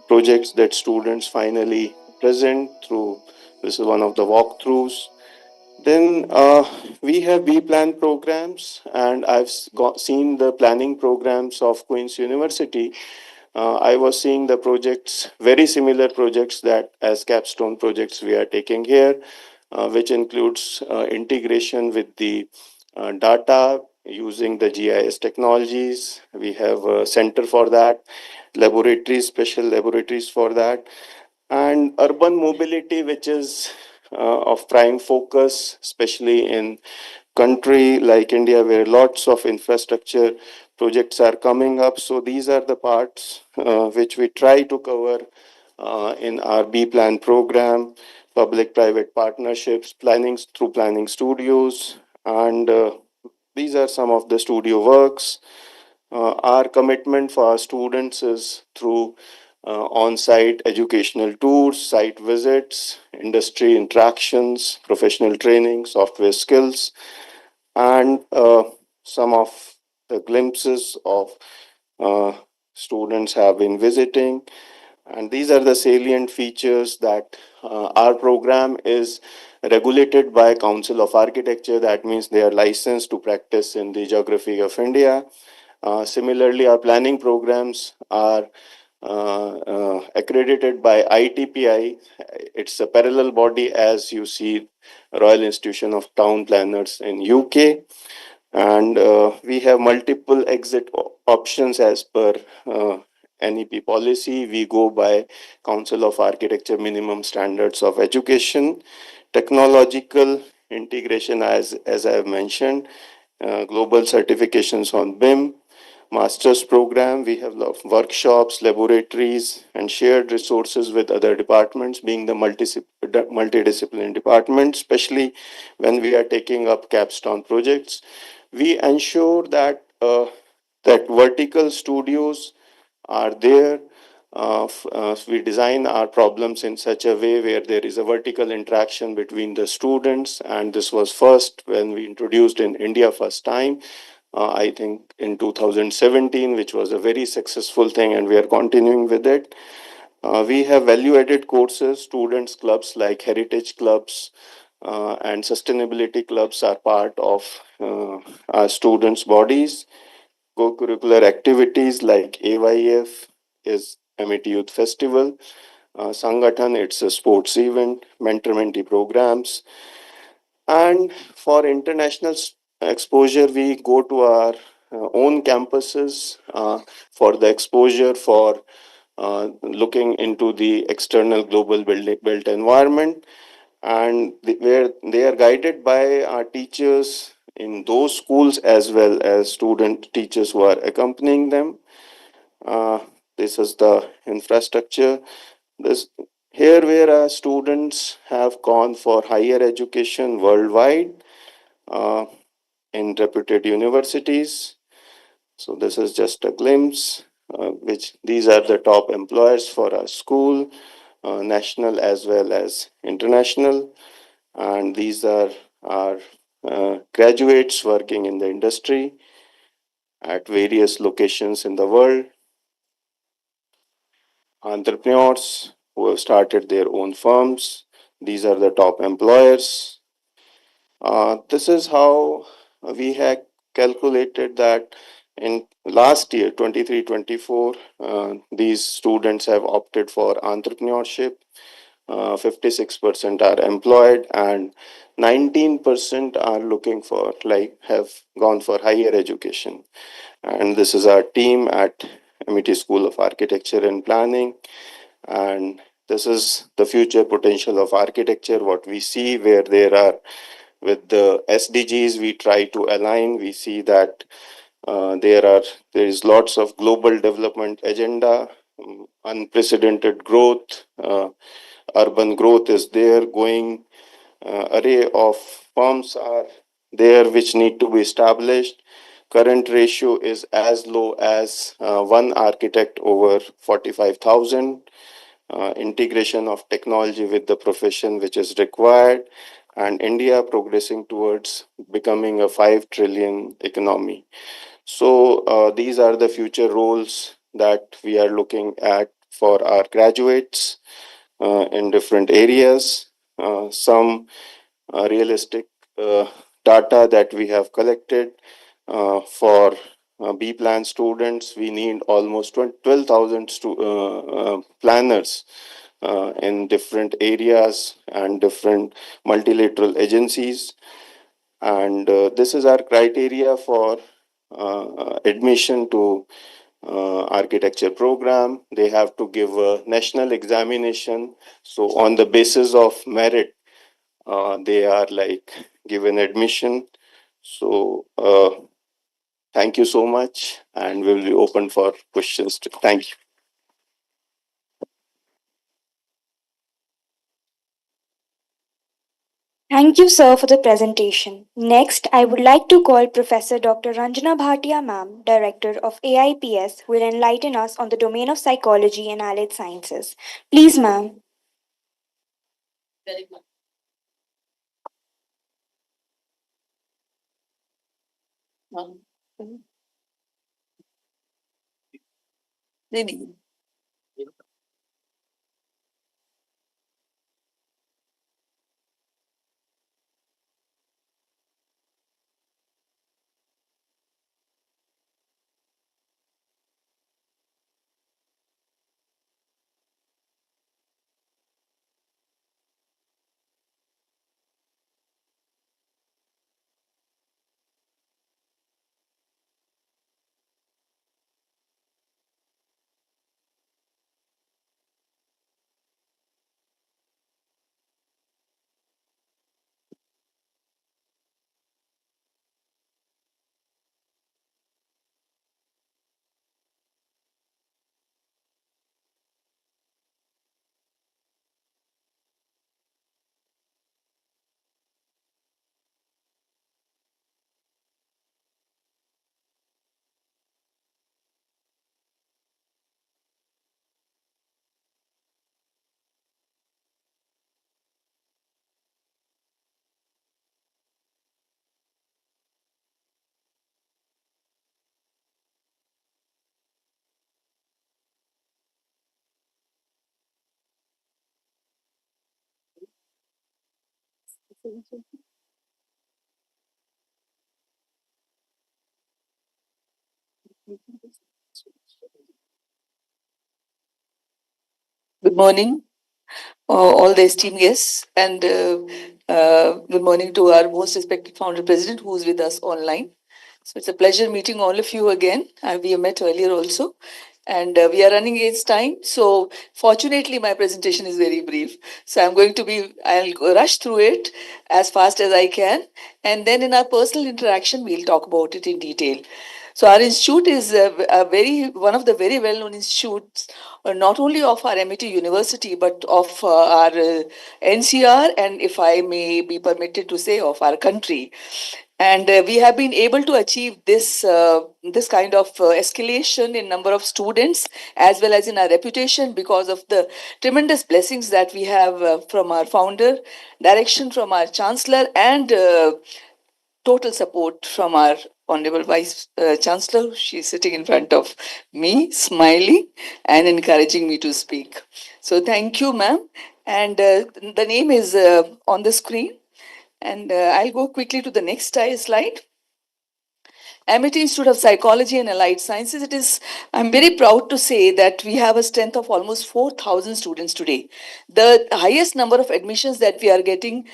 projects that students finally present through. This is one of the walkthroughs. Then we have B plan programs, and seen the planning programs of Queen's University. I was seeing the projects, very similar projects that as capstone projects we are taking here, which includes integration with the data using the GIS technologies. We have a center for that, laboratories, special laboratories for that, and urban mobility, which is of prime focus, especially in country like India, where lots of infrastructure projects are coming up. So these are the parts which we try to cover in our B Plan program, public-private partnerships, planning through planning studios, and these are some of the studio works. Our commitment for our students is through on-site educational tours, site visits, industry interactions, professional training, software skills, and some of the glimpses of uh, students have been visiting. And these are the salient features that our program is regulated by Council of Architecture. That means they are licensed to practice in the geography of India. Similarly, our planning programs are accredited by ITPI. It's a parallel body, as you see, Royal Institution of Town Planners in UK. And we have multiple exit options as per NEP policy. We go by Council of Architecture minimum standards of education, technological integration, as I have mentioned, global certifications on BIM, master's program. We have lot of workshops, laboratories, and shared resources with other departments, being the multidisciplinary department, especially when we are taking up capstone projects. We ensure that that vertical studios are there. We design our problems in such a way where there is a vertical interaction between the students, and this was first when we introduced in India first time. I think in 2017, which was a very successful thing, and we are continuing with it. We have value added courses, students' clubs like heritage clubs and sustainability clubs are part of our students' bodies. Co curricular activities like AYF is Amity Youth Festival. Sangathan, it's a sports event, mentor mentee programs. And for international exposure, we go to our own campuses for the exposure, for looking into the external global built environment, and where they are guided by our teachers in those schools as well as student teachers who are accompanying them. Uh, this is the infrastructure. This here where our students have gone for higher education worldwide uh, in reputed universities. So this is just a glimpse. Which these are the top employers for our school, national as well as international, and these are our graduates working in the industry at various locations in the world. entrepreneurs who have started their own firms. These are the top employers. This is how we had calculated that in last year, 23-24, these students have opted for entrepreneurship. 56% are employed and 19% are looking for, like, have gone for higher education. And this is our team at MIT School of Architecture and Planning. And this is the future potential of architecture, what we see, where there are, with the SDGs we try to align. We see that there is lots of global development agenda, unprecedented growth, urban growth is there going, array of firms are there which need to be established. Current ratio is as low as one architect over 45,000. Integration of technology with the profession which is required, and India progressing towards becoming a 5 trillion economy. So these are the future roles that we are looking at for our graduates in different areas. Some realistic uh, data that we have collected for B plan students, we need almost 12,000 planners in different areas and different multilateral agencies. And this is our criteria for admission to architecture program. They have to give a national examination. So on the basis of merit, they are like given admission. So thank you so much, and we will be open for questions. Thank you. Thank you, sir, for the presentation. Next, I would like to call Professor Dr. Ranjana Bhatia, ma'am, Director of AIPS, who will enlighten us on the domain of psychology and allied sciences. Please, ma'am. Very good. नहीं नहीं Good morning, all the esteemed guests, and good morning to our most respected founder president who is with us online. So it's a pleasure meeting all of you again. We have met earlier also. And we are running against time. So fortunately, my presentation is very brief. So I'll rush through it as fast as I can. And then in our personal interaction, we'll talk about it in detail. So our institute is one of the very well-known institutes, not only of our MIT University, but of our NCR, and if I may be permitted to say, of our country. And we have been able to achieve this kind of escalation in number of students as well as in our reputation because of the tremendous blessings that we have from our founder, direction from our chancellor, and total support from our Honorable Vice Chancellor. She's sitting in front of me, smiling and encouraging me to speak. So thank you, ma'am. And the name is on the screen. And I'll go quickly to the next slide. Amity Institute of Psychology and Allied Sciences. I'm very proud to say that we have a strength of almost 4,000 students today. The highest number of admissions that we are getting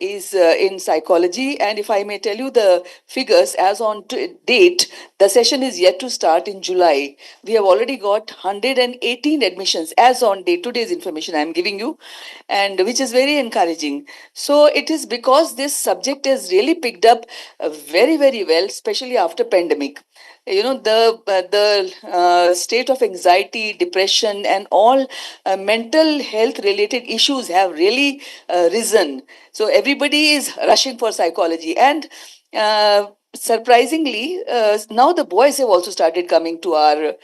is in psychology. And if I may tell you the figures, as on date, the session is yet to start in July. We have already got 118 admissions as on date. Today's information I am giving you, and which is very encouraging. So it is because this subject has really picked up very, very well, especially after pandemic. You know, the state of anxiety, depression, and all mental health related issues have really risen. So everybody is rushing for psychology, and surprisingly, now the boys have also started coming to our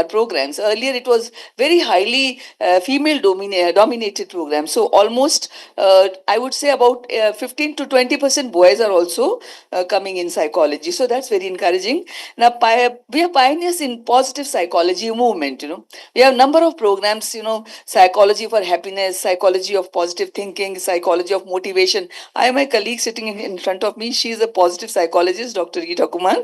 programs. Earlier, it was very highly female dominated programs. So almost, I would say about 15 to 20% boys are also coming in psychology. So that's very encouraging. Now, we are pioneers in positive psychology movement. You know, we have a number of programs. You know, psychology for happiness, psychology of positive thinking, psychology of motivation. I have my colleague sitting in front of me. She is a positive psychologist, Dr. Geeta Kumar.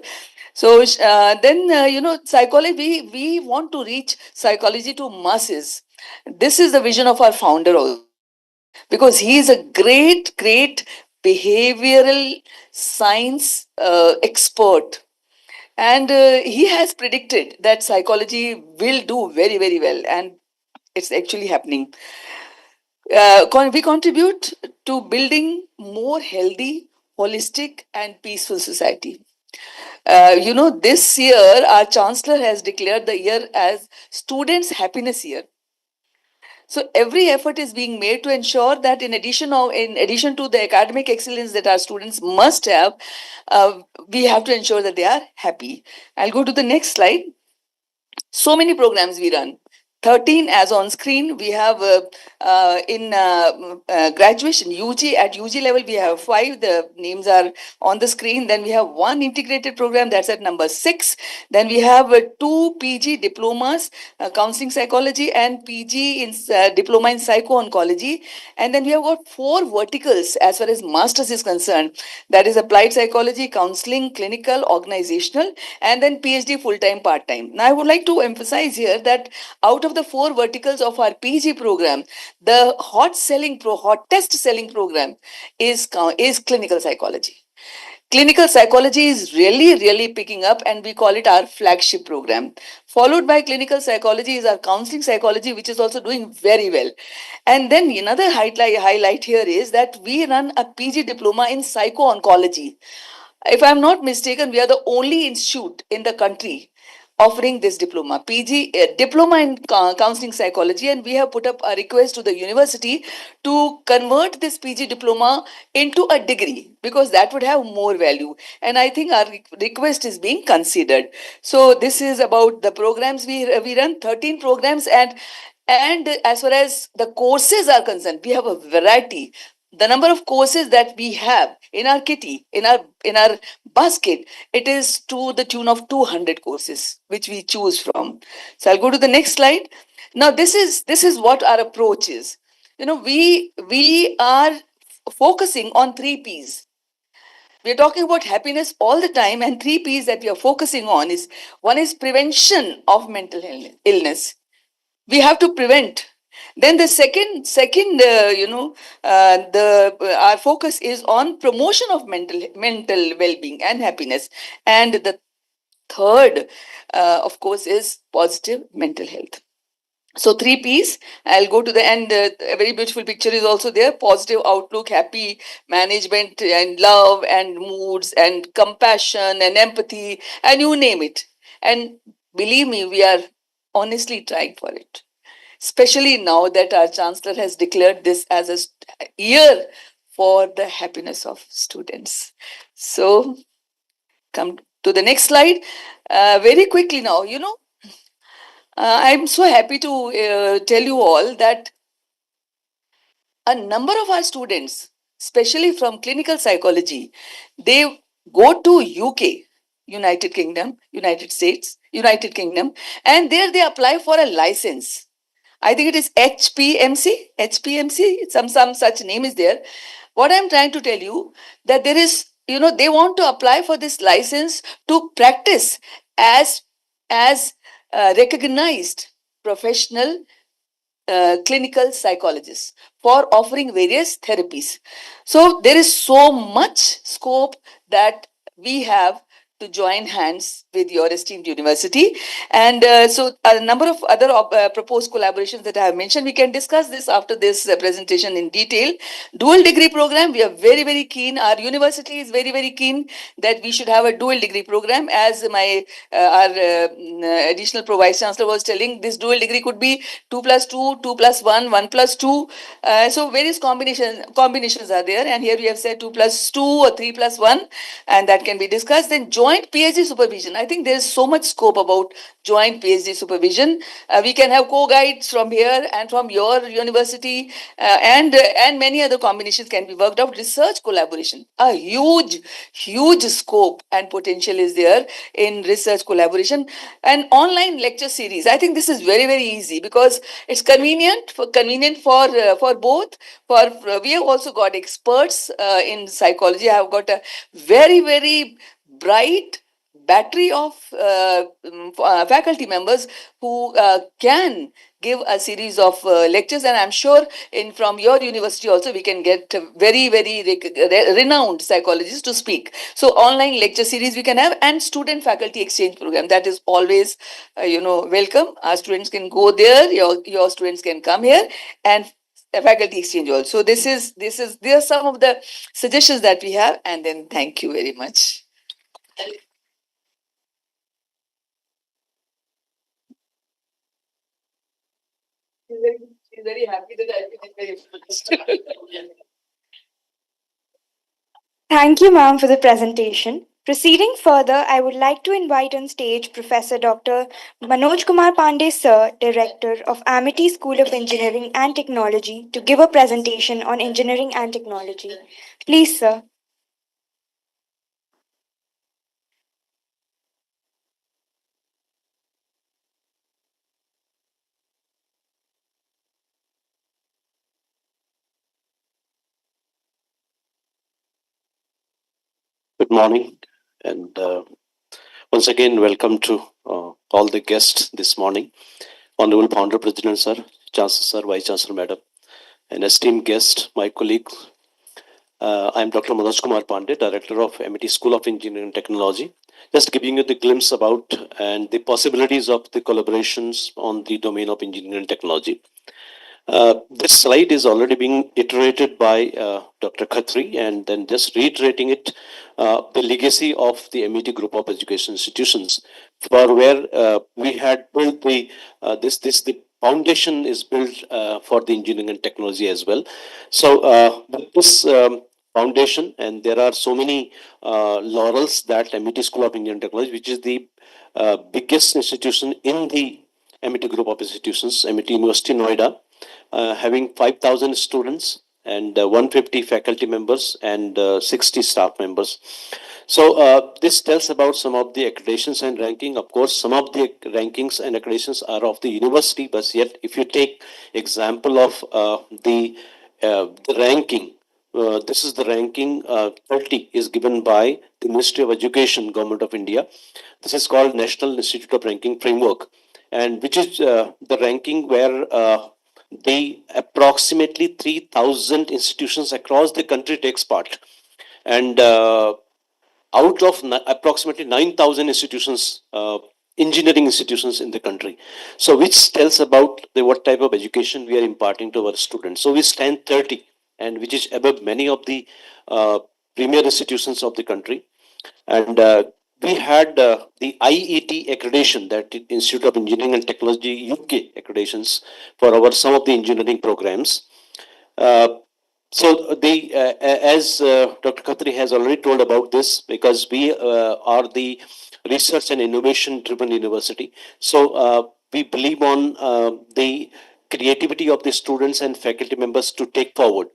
So then, psychology, we want to reach psychology to masses. This is the vision of our founder also, because he is a great, great behavioral science expert. And he has predicted that psychology will do very, very well. And it's actually happening. We contribute to building more healthy, holistic, and peaceful society. This year our chancellor has declared the year as Students' Happiness Year. So every effort is being made to ensure that in addition to the academic excellence that our students must have, we have to ensure that they are happy. I'll go to the next slide. So many programs we run. 13 as on screen. We have in graduation, UG, at UG level, we have 5. The names are on the screen. Then we have 1 integrated program, that's at number 6. Then we have 2 PG diplomas, counseling psychology, and PG in diploma in psycho-oncology. And then we have got 4 verticals as far as masters is concerned. That is applied psychology, counseling, clinical, organizational, and then PhD full-time, part-time. Now, I would like to emphasize here that out of the 4 verticals of our PG program, the hottest selling program is clinical psychology. Clinical psychology is really, really picking up, and we call it our flagship program. Followed by clinical psychology is our counseling psychology, which is also doing very well. And then another highlight here is that we run a PG diploma in psycho-oncology. If I'm not mistaken, we are the only institute in the country offering this diploma, PG diploma in counseling psychology, and we have put up a request to the university to convert this PG diploma into a degree, because that would have more value. And I think our request is being considered. So this is about the programs we run. 13 programs, and as far as the courses are concerned, we have a variety. The number of courses that we have in our kitty, in our basket, it is to the tune of 200 courses which we choose from. So I'll go to the next slide. Now this is what our approach is. You know, we are focusing on 3 P's. We are talking about happiness all the time, and 3 P's that we are focusing on is: one is prevention of mental illness. We have to prevent. Then the second the our focus is on promotion of mental well-being and happiness. And the third, of course, is positive mental health. So 3 P's. I'll go to the end. A very beautiful picture is also there: positive outlook, happy management, and love, and moods, and compassion, and empathy, and you name it. And believe me, we are honestly trying for it, especially now that our chancellor has declared this as a year for the happiness of students. So come to the next slide. Very quickly now, I'm so happy to tell you all that a number of our students, especially from clinical psychology, they go to UK, United States, United Kingdom, and there they apply for a license. I think it is HPMC, some such name is there. What I'm trying to tell you, that there is, they want to apply for this license to practice as recognized professional clinical psychologists for offering various therapies. So there is so much scope that we have to join hands with your esteemed university. And so a number of other proposed collaborations that I have mentioned, we can discuss this after this presentation in detail. Dual degree program, we are very, very keen. Our university is very, very keen that we should have a dual degree program. As our additional pro vice chancellor was telling, this dual degree could be 2 plus 2, 2 plus 1, 1 plus 2. So various combinations are there. And here we have said 2 plus 2 or 3 plus 1, and that can be discussed. Then joint PhD supervision. I think there is so much scope about joint PhD supervision. We can have co-guides from here and from your university, and many other combinations can be worked out. Research collaboration, a huge scope and potential is there in research collaboration. And online lecture series, I think this is very, very easy because it's convenient for both. We have also got experts in psychology. I have got a very, very bright battery of faculty members who can give a series of lectures, and I'm sure in from your university also we can get very, very renowned psychologists to speak. So online lecture series we can have, and student faculty exchange program, that is always welcome. Our students can go there, your students can come here, and a faculty exchange also. These are some of the suggestions that we have, and then thank you very much. She's very happy that I finished very fast. Thank you, ma'am, for the presentation. Proceeding further, I would like to invite on stage Professor Dr. Manoj Kumar Pandey, Sir, Director of Amity School of Engineering and Technology, to give a presentation on engineering and technology. Please, sir. Good morning, and once again, welcome to all the guests this morning. Honorable Founder, President Sir, Chancellor Sir, Vice Chancellor Madam, and esteemed guest, my colleague. I am Dr. Manoj Kumar Pandey, Director of MIT School of Engineering and Technology. Just giving you the glimpse about and the possibilities of the collaborations on the domain of engineering and technology. This slide is already being iterated by Dr. Khatri, and then just reiterating it, the legacy of the MET group of education institutions, for where we had built the foundation is built for the engineering and technology as well. So with this foundation, and there are so many laurels that MET School of Engineering and Technology, which is the biggest institution in the MET group of institutions, MET University Noida, having 5,000 students and 150 faculty members and 60 staff members. So this tells about some of the accreditations and ranking. Of course, some of the rankings and accreditations are of the university, but yet if you take example of the ranking, this is the ranking 30 is given by the Ministry of Education, Government of India. This is called National Institute of Ranking Framework, and which is the ranking where the approximately 3,000 institutions across the country takes part, and out of approximately 9,000 institutions, engineering institutions in the country. So which tells about what type of education we are imparting to our students. So we stand 30, and which is above many of the premier institutions of the country. And we had the IET accreditation, that Institute of Engineering and Technology UK accreditations for our some of the engineering programs. Uh, so as Dr. Khatri has already told about this, because we are the research and innovation driven university. So we believe on the creativity of the students and faculty members to take forward.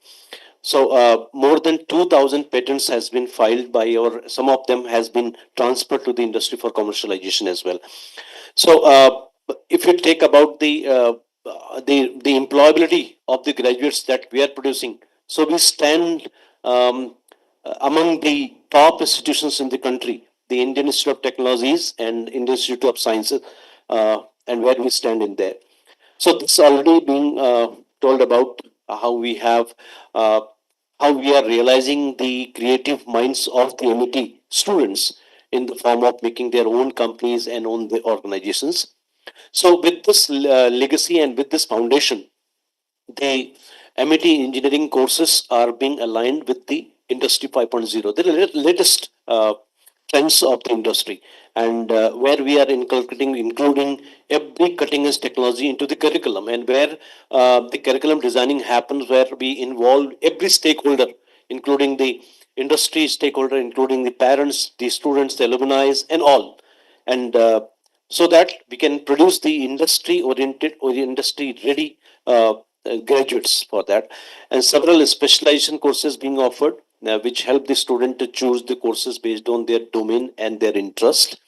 So more than 2,000 patents has been filed by, or some of them has been transferred to the industry for commercialization as well. So if you take about the employability of the graduates that we are producing, so we stand among the top institutions in the country, the Indian Institute of Technologies and Indian Institute of Sciences, and where we stand in there. So this already being told about how we have how we are realizing the creative minds of the MIT students in the form of making their own companies and own the organizations. So with this legacy and with this foundation, the MIT engineering courses are being aligned with the Industry 5.0, the latest trends of the industry, and where we are inculcating, including every cutting edge technology into the curriculum, and where the curriculum designing happens, where we involve every stakeholder, including the industry stakeholder, including the parents, the students, the alumni, and all. And so that we can produce the industry oriented or industry ready graduates for that, and several specialization courses being offered which help the student to choose the courses based on their domain and their interest.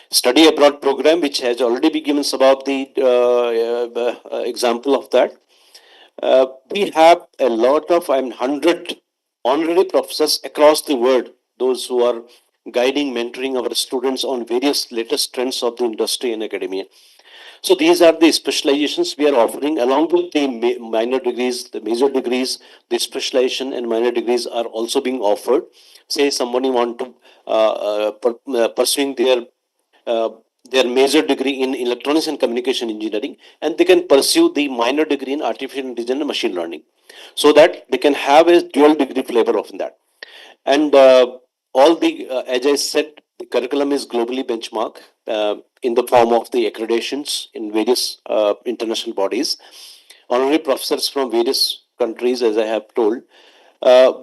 Study abroad program, which has already been given some of the example of that. We have a lot of, 100 honorary professors across the world, those who are guiding, mentoring our students on various latest trends of the industry and academia. So these are the specializations we are offering, along with the minor degrees, the major degrees. The specialization and minor degrees are also being offered. Say somebody want to pursuing uh, their major degree in electronics and communication engineering, and they can pursue the minor degree in artificial intelligence and machine learning, so that they can have a dual degree flavor of that. And all the, as I said, the curriculum is globally benchmarked in the form of the accreditations in various international bodies. Honorary professors from various countries, as I have told.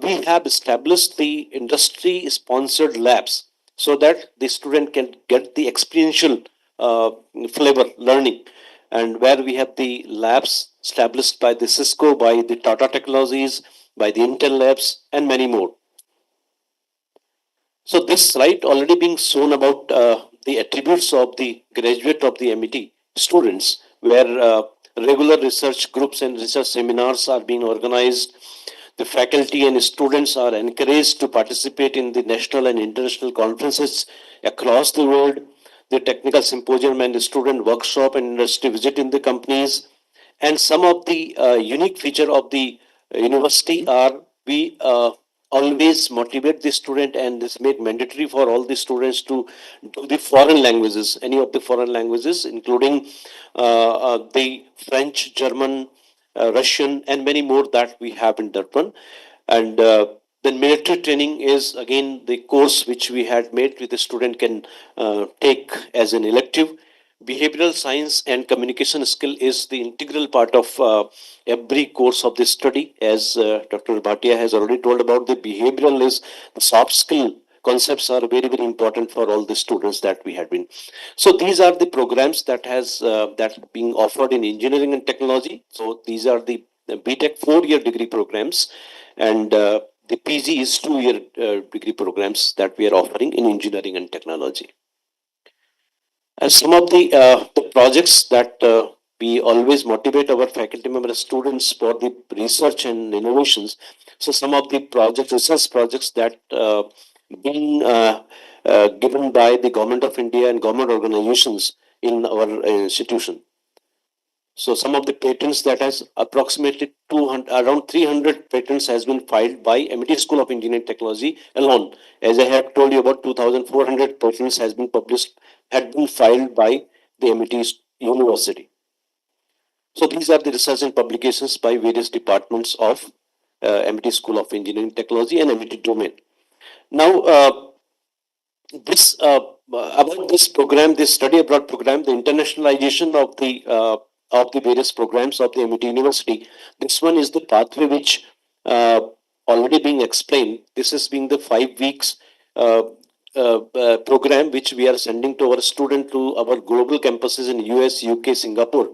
We have established the industry sponsored labs so that the student can get the experiential flavor learning, and where we have the labs established by the Cisco, by the Tata Technologies, by the Intel Labs, and many more. So this slide already being shown about the attributes of the graduate of the MIT students, where regular research groups and research seminars are being organized. The faculty and students are encouraged to participate in the national and international conferences across the world. The technical symposium and student workshop and industry visit in the companies. And some of the unique feature of the university are, we always motivate the student, and this made mandatory for all the students to do the foreign languages, any of the foreign languages, including the French, German, Russian, and many more that we have in Durban. And then military training is again the course which we had made with the student can take as an elective. Behavioral science and communication skill is the integral part of every course of this study. As Dr. Bhatia has already told about, the behavioral is the soft skill concepts are very very important for all the students that we had been. So these are the programs that has that being offered in engineering and technology. So these are the BTech 4-year degree programs, and the PG is 2-year degree programs that we are offering in engineering and technology. As some of the projects that we always motivate our faculty members, students for the research and innovations. So some of the projects, research projects that being given by the government of India and government organizations in our institution. So some of the patents that has approximately 200, around 300 patents has been filed by MIT School of Engineering Technology alone. As I have told you, about 2,400 patents has been published, had been filed by the MIT University. So these are the research and publications by various departments of MIT School of Engineering Technology and MIT domain. Now, this about this program, this study abroad program, the internationalization of the various programs of the MIT University. This one is the pathway which already being explained. This is being the 5 weeks program which we are sending to our student to our global campuses in US, UK, Singapore,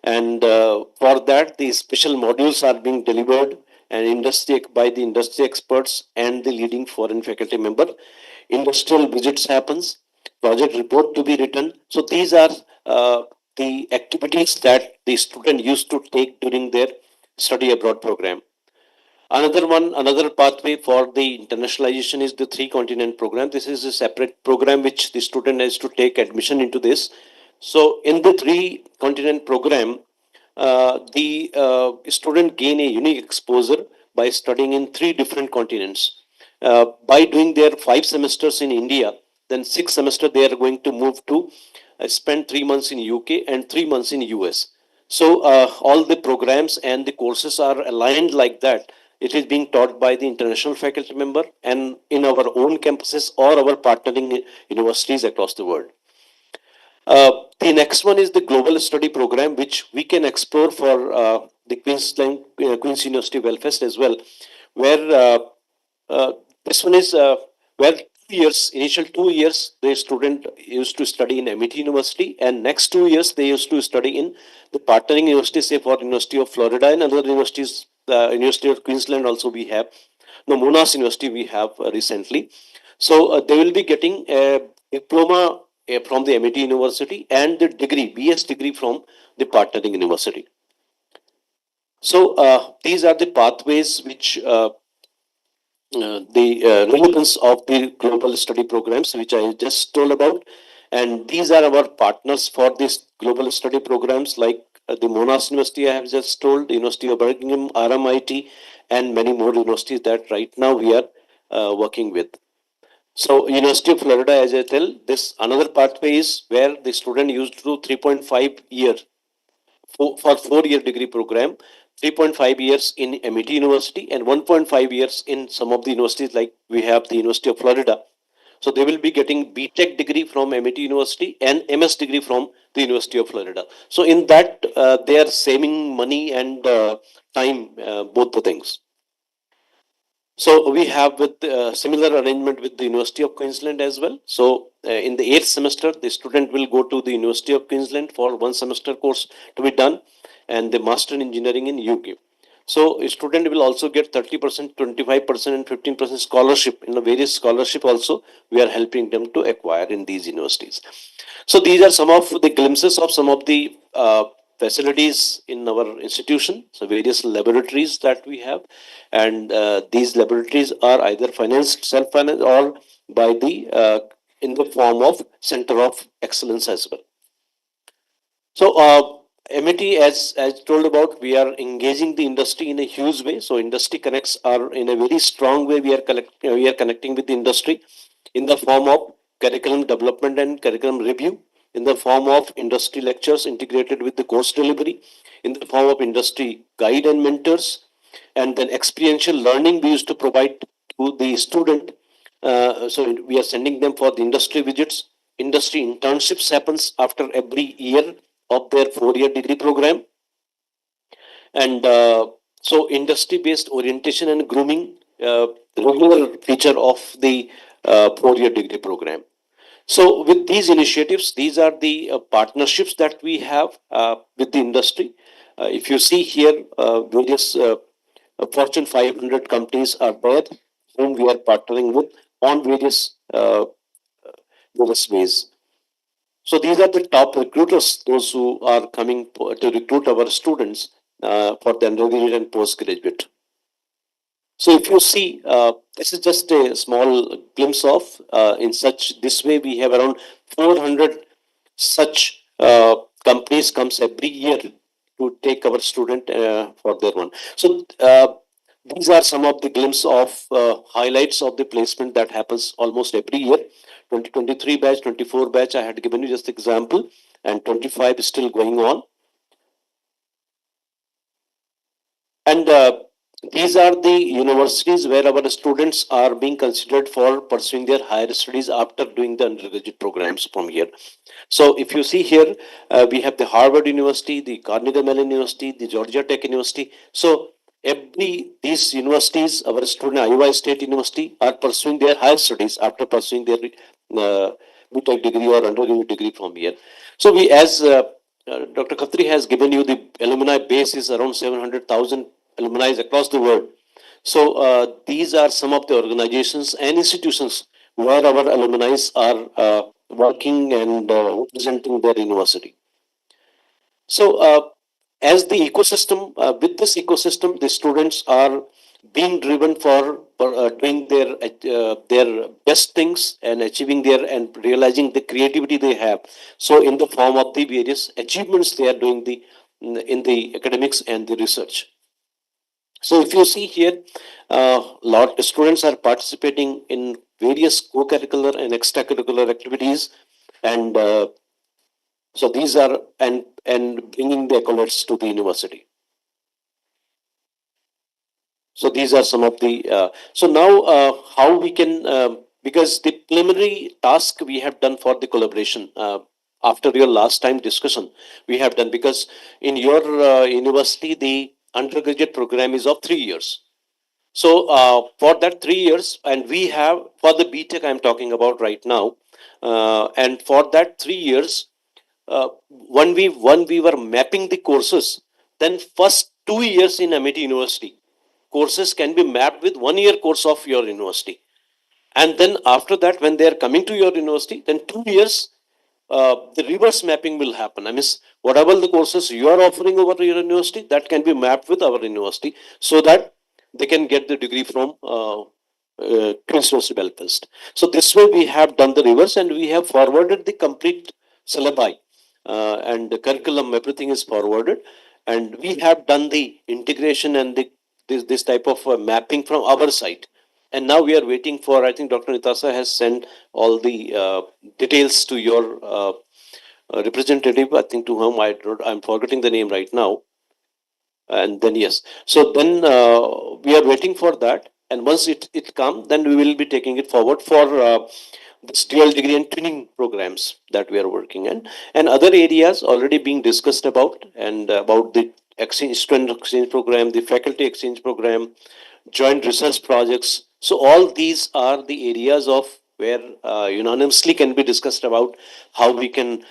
and for that the special modules are being delivered and industry by the industry experts and the leading foreign faculty member. Industrial visits happens, project report to be written. So these are the activities that the student used to take during their study abroad program. Another pathway for the internationalization is the three continent program. This is a separate program which the student has to take admission into this. So in the three continent program, the student gain a unique exposure by studying in three different continents. By doing their 5 semesters in India, then 6 semester they are going to move to spend 3 months in UK and 3 months in US. So all the programs and the courses are aligned like that. It is being taught by the international faculty member and in our own campuses or our partnering universities across the world. The next one is the global study program, which we can explore for the Queen's University Belfast as well, where uh, this one is where 2 years, initial 2 years, the student used to study in MIT University, and next 2 years they used to study in the partnering university, say for University of Florida and other universities, University of Queensland also we have. No, Monash University we have recently. So they will be getting a diploma from the MIT University and the degree, BS degree from the partnering university. So these are the pathways which the relevance of the global study programs, which I just told about. And these are our partners for these global study programs, like the Monash University, I have just told, the University of Birmingham, RMIT, and many more universities that right now we are working with. So, University of Florida, as I tell, this another pathway is where the student used to do 3.5 year for 4 year degree program, 3.5 years in MIT University and 1.5 years in some of the universities like we have the University of Florida. So they will be getting BTech degree from MIT University and MS degree from the University of Florida. So in that, they are saving money and time, both the things. So we have with similar arrangement with the University of Queensland as well. So in the 8th semester, the student will go to the University of Queensland for 1 semester course to be done, and the Master in Engineering in UK. So a student will also get 30%, 25%, and 15% scholarship in the various scholarship also we are helping them to acquire in these universities. So these are some of the glimpses of some of the facilities in our institution. So various laboratories that we have, and these laboratories are either financed, self-financed, or by the in the form of Center of Excellence as well. So, MIT, as told about, we are engaging the industry in a huge way. So, industry connects are in a very strong way. We are connecting with the industry in the form of curriculum development and curriculum review, in the form of industry lectures integrated with the course delivery, in the form of industry guide and mentors, and then experiential learning we used to provide to the student. So we are sending them for the industry visits. Industry internships happens after every year of their 4 year degree program, and so industry based orientation and grooming, regular feature of the 4 year degree program. So with these initiatives, these are the partnerships that we have with the industry. If you see here, various Fortune 500 companies are there whom we are partnering with on various ways. So these are the top recruiters, those who are coming to recruit our students for the undergraduate and postgraduate. So if you see, this is just a small glimpse of in such this way we have around 400 such companies comes every year to take our student for their one. So these are some of the glimpse of highlights of the placement that happens almost every year. 2023 batch, 24 batch, I had given you just example, and 25 is still going on. And these are the universities where our students are being considered for pursuing their higher studies after doing the undergraduate programs from here. So if you see here, we have the Harvard University, the Carnegie Mellon University, the Georgia Tech University. So every these universities, our student Iowa State University, are pursuing their higher studies after pursuing their BTech degree or undergraduate degree from here. So we, as Dr. Khatri has given you, the alumni base is around 700,000 alumni across the world. So these are some of the organizations and institutions where our alumni are working and representing their university. So as the ecosystem, with this ecosystem, the students are being driven for doing their best things and achieving their and realizing the creativity they have. So in the form of the various achievements they are doing in the academics and the research. So if you see here, lot students are participating in various co-curricular and extracurricular activities, and so these are and bringing the accolades to the university. So these are some of the. So now how we can because the preliminary task we have done for the collaboration. After your last time discussion, we have done because in your university the undergraduate program is of 3 years. So for that 3 years, and we have for the BTech I'm talking about right now, and for that 3 years, when we were mapping the courses, then first 2 years in Amity University, courses can be mapped with 1 year course of your university, and then after that, when they are coming to your university, then 2 years the reverse mapping will happen. I mean, whatever the courses you are offering over your university, that can be mapped with our university so that they can get the degree from Queen's University Belfast. So this way we have done the reverse and we have forwarded the complete syllabi and the curriculum, everything is forwarded. And we have done the integration and this type of mapping from our side. And now we are waiting for, I think Dr. Nitasa has sent all the details to your representative, I think to whom I'm forgetting the name right now. And then, yes. So then we are waiting for that. And once it comes, then we will be taking it forward for this dual degree and training programs that we are working in. And other areas already being discussed about, and about the exchange, student exchange program, the faculty exchange program, joint research projects. So all these are the areas of where unanimously can be discussed about how we can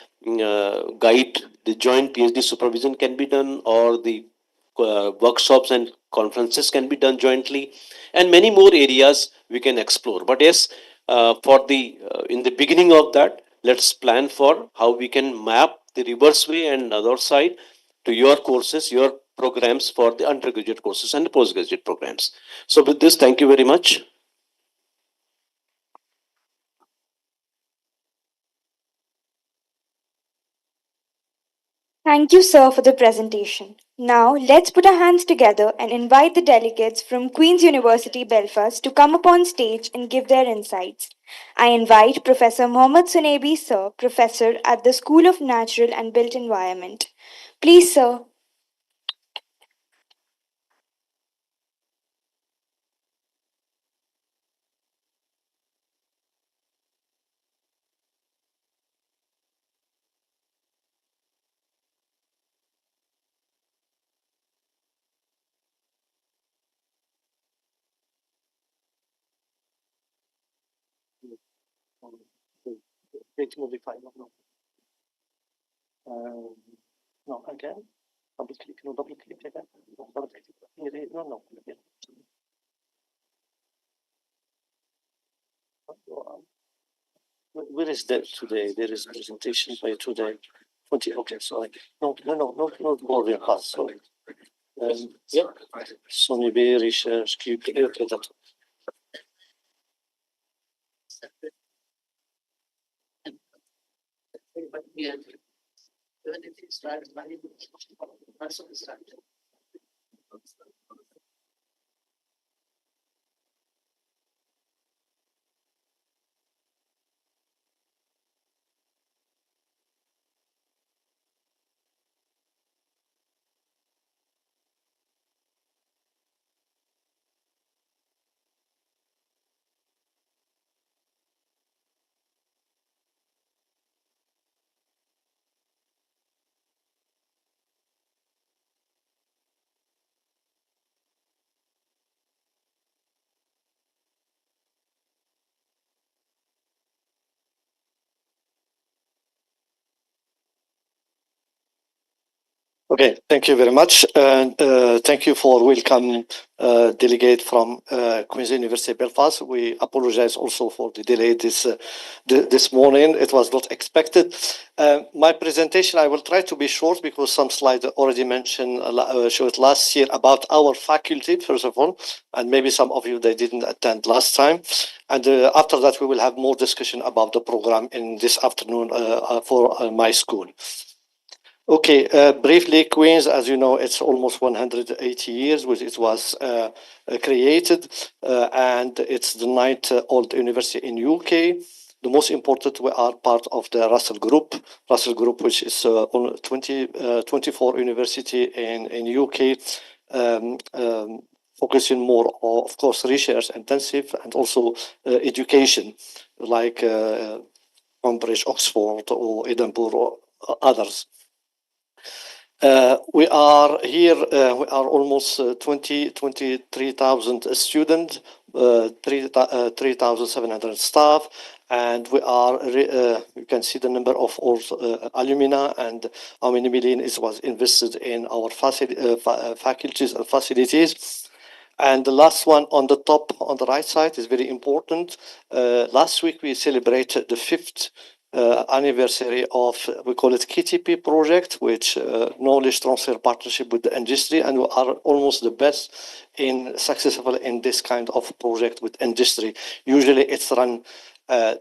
guide the joint PhD supervision can be done, or the workshops and conferences can be done jointly, and many more areas we can explore. But yes, for the in the beginning of that, let's plan for how we can map the reverse way and other side to your courses, your programs for the undergraduate courses and the postgraduate programs. So with this, thank you very much. Thank you, sir, for the presentation. Now, let's put our hands together and invite the delegates from Queen's University Belfast to come up on stage and give their insights. I invite Professor Mohammad Sunebi, sir, professor at the School of Natural and Built Environment. Please, sir. No, again, double click, no, double click again, no, double click, no, no, again. Where is that today? There is a presentation by today. 20, okay, sorry. No, more real pass, sorry. Yeah. So maybe research, okay, that. Okay, thank you very much. And thank you for welcome delegate from Queen's University Belfast. We apologize also for the delay this morning. It was not expected. My presentation, I will try to be short because some slides already mentioned, showed last year about our faculty, first of all, and maybe some of you, they didn't attend last time. And after that, we will have more discussion about the program in this afternoon for my school. Okay, briefly, Queens, as you know, it's almost 180 years which it was created, and it's the ninth old university in UK. The most important, we are part of the Russell Group, which is 24 university in UK, focusing more, of course, research intensive and also education, like Cambridge, Oxford, or Edinburgh, or others. We are here, we are almost 23,000 students, 3,700 staff, and we are, you can see the number of all alumni and how many million was invested in our faculties and facilities. And the last one on the top, on the right side, is very important. Last week, we celebrated the fifth anniversary of, we call it KTP project, which knowledge transfer partnership with the industry, and we are almost the best successful in this kind of project with industry. Usually it's run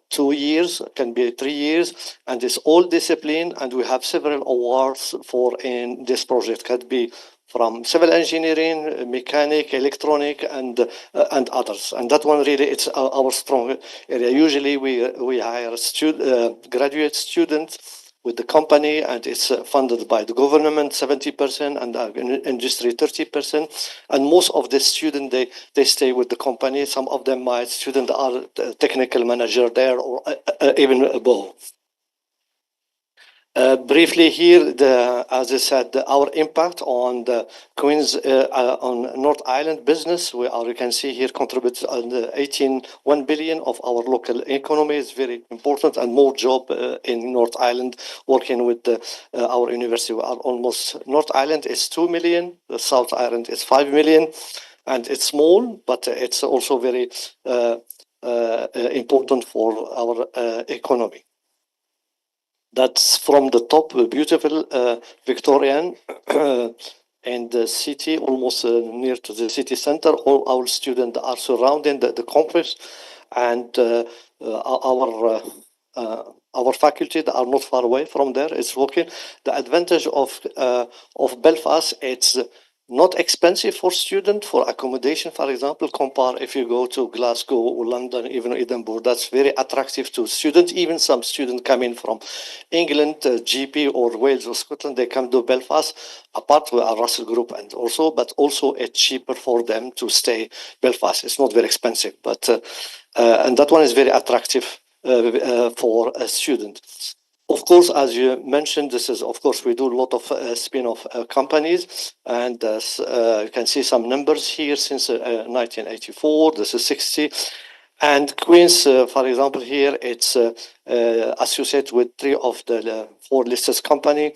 2 years, can be 3 years, and it's all discipline, and we have several awards for in this project. Could be from civil engineering, mechanic, electronic, and others. And that one really, it's our strong area. Usually we hire graduate students with the company, and it's funded by the government 70% and industry 30%. And most of the students, they stay with the company. Some of them, my students are technical manager there or even above. Briefly here, as I said, our impact on the Queens, on North Island business, you can see here contributes on the 1 billion of our local economy is very important, and more job in North Island working with our university. We are almost, North Island is 2 million, the South Island is 5 million, and it's small, but it's also very important for our economy. That's from the top, beautiful Victorian and the city, almost near to the city center. All our students are surrounding the campus, and our faculty that are not far away from there. It's working. The advantage of Belfast, it's not expensive for students for accommodation, for example, compare if you go to Glasgow or London, even Edinburgh, that's very attractive to students. Even some students coming from England, GP or Wales or Scotland, they come to Belfast, apart with our Russell Group, and also, but also it's cheaper for them to stay Belfast. It's not very expensive, but and that one is very attractive for a student. Of course, as you mentioned, this is, of course, we do a lot of spin-off companies, and you can see some numbers here since 1984. This is 60. And Queens, for example, here, it's associated with 3 of the 4 listed company.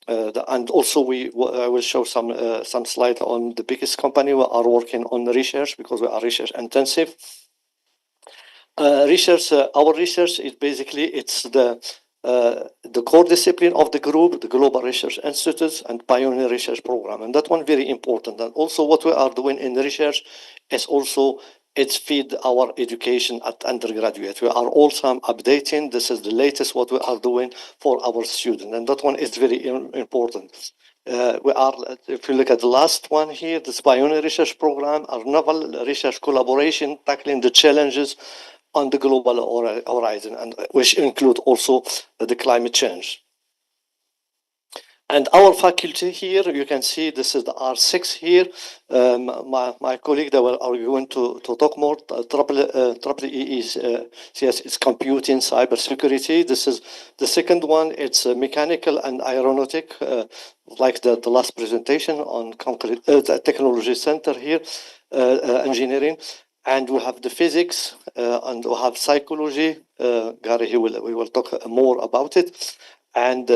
And also, I will show some slide on the biggest company. We are working on research because we are research intensive. Our research is basically, it's the core discipline of the group, the Global Research Institutes and Pioneer Research Program. And that one very important. And also what we are doing in research is also, it's feed our education at undergraduate. We are also updating. This is the latest what we are doing for our students. And that one is very important. We are, if you look at the last one here, this Pioneer Research Program, our novel research collaboration, tackling the challenges on the global horizon, and which include also the climate change. And our faculty here, you can see this is the R6 here. My colleague, they are going to talk more. CS is computing, cybersecurity. This is the second one. It's mechanical and aeronautic, like the last presentation on the technology center here, engineering. And we have the physics, and we have psychology. Gary, we will talk more about it. And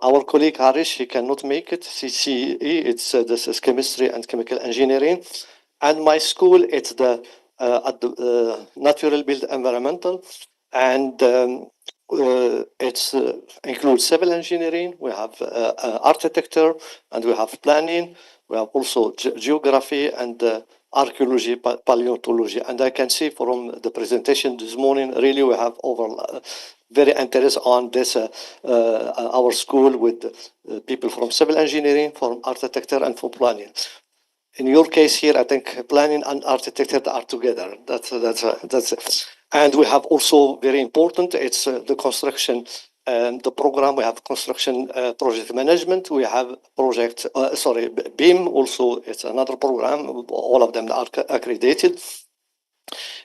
our colleague Harish, he cannot make it. CCE, this is chemistry and chemical engineering, and my school, it's the at the natural built environmental, and it's includes civil engineering. We have architecture, and we have planning. We have also geography and archaeology, paleontology, and I can see from the presentation this morning, really we have very interest on this our school with people from civil engineering, from architecture, and from planning. In your case here, I think planning and architecture are together. That's it. And we have also very important. It's the construction. The program, we have construction project management. We have project, BIM also. It's another program. All of them are accredited.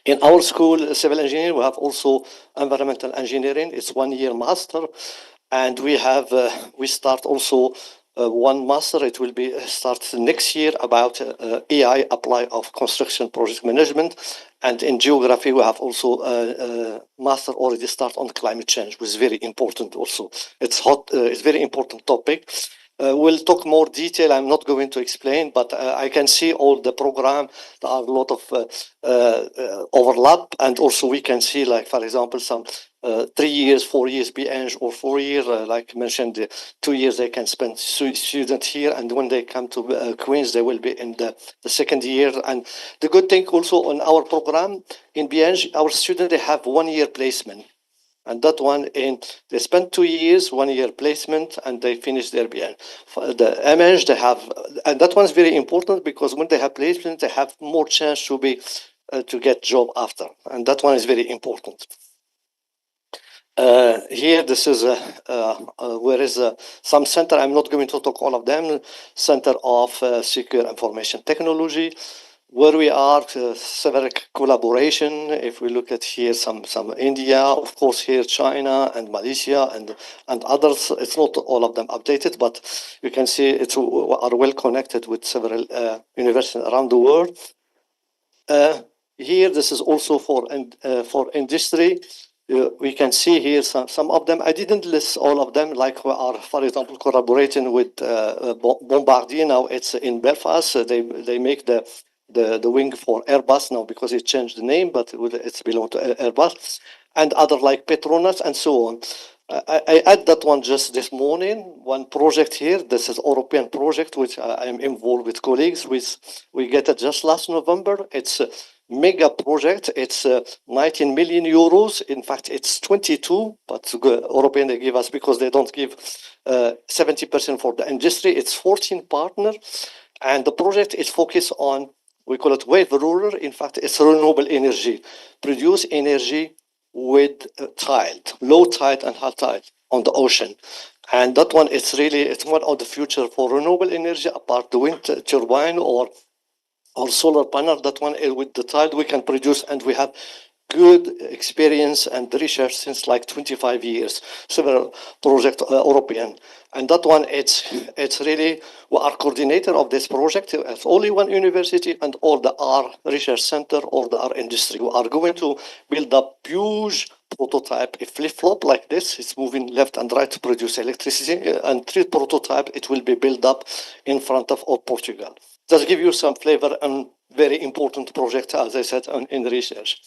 In our school, civil engineering, we have also environmental engineering. It's 1 year master, and we start also one master. It will be start next year about AI apply of construction project management, and in geography we have also a master already start on climate change, which is very important. Also, it's hot. It's very important topic. We'll talk more detail. I'm not going to explain, but I can see all the program. There are a lot of overlap, and also we can see, like for example, some 3 years, 4 years BEng, or 4 years, like mentioned, 2 years they can spend student here, and when they come to Queens, they will be in the second year. And the good thing also on our program in BEng, our students they have 1 year placement. And that one, they spend 2 years, 1 year placement, and they finish their BN. For the MH, they have, and that one is very important because when they have placement, they have more chance to get job after, and that one is very important. Here, this is where is some center. I'm not going to talk all of them. Center of Secure Information Technology, where we are, several collaboration. If we look at here, some India, of course, here China and Malaysia and others. It's not all of them updated, but you can see it's are well connected with several universities around the world. Here, this is also for industry. We can see here some of them. I didn't list all of them, like we are, for example, collaborating with Bombardier. Now it's in Belfast. They make the wing for Airbus now because it changed the name, but it's belong to Airbus, and other like Petronas and so on. I add that one just this morning. One project here. This is European project which I am involved with colleagues. We get it just last November. It's a mega project. It's 19 million euros. In fact, it's 22, but European they give us because they don't give 70% for the industry. It's 14 partners, and the project is focused on, we call it wave ruler. In fact, it's renewable energy, produce energy with tide, low tide and high tide on the ocean. And that one, it's one of the future for renewable energy, apart the wind turbine or solar panel. That one with the tide we can produce, and we have good experience and research since like 25 years, several project European. And that one, it's really, we are coordinator of this project. It's only one university and all the R research center or the R industry. We are going to build up huge prototype, a flip-flop like this. It's moving left and right to produce electricity, and 3 prototype, it will be built up in front of Portugal. Just give you some flavor and very important project, as I said, in research.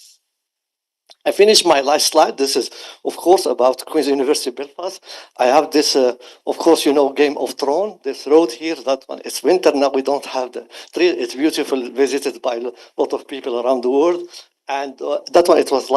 I finished my last slide. This is, of course, about Queen's University Belfast. I have this, of course, you know, Game of Thrones. This road here, that one. It's winter now. We don't have the tree. It's beautiful, visited by a lot of people around the world. And that one, it was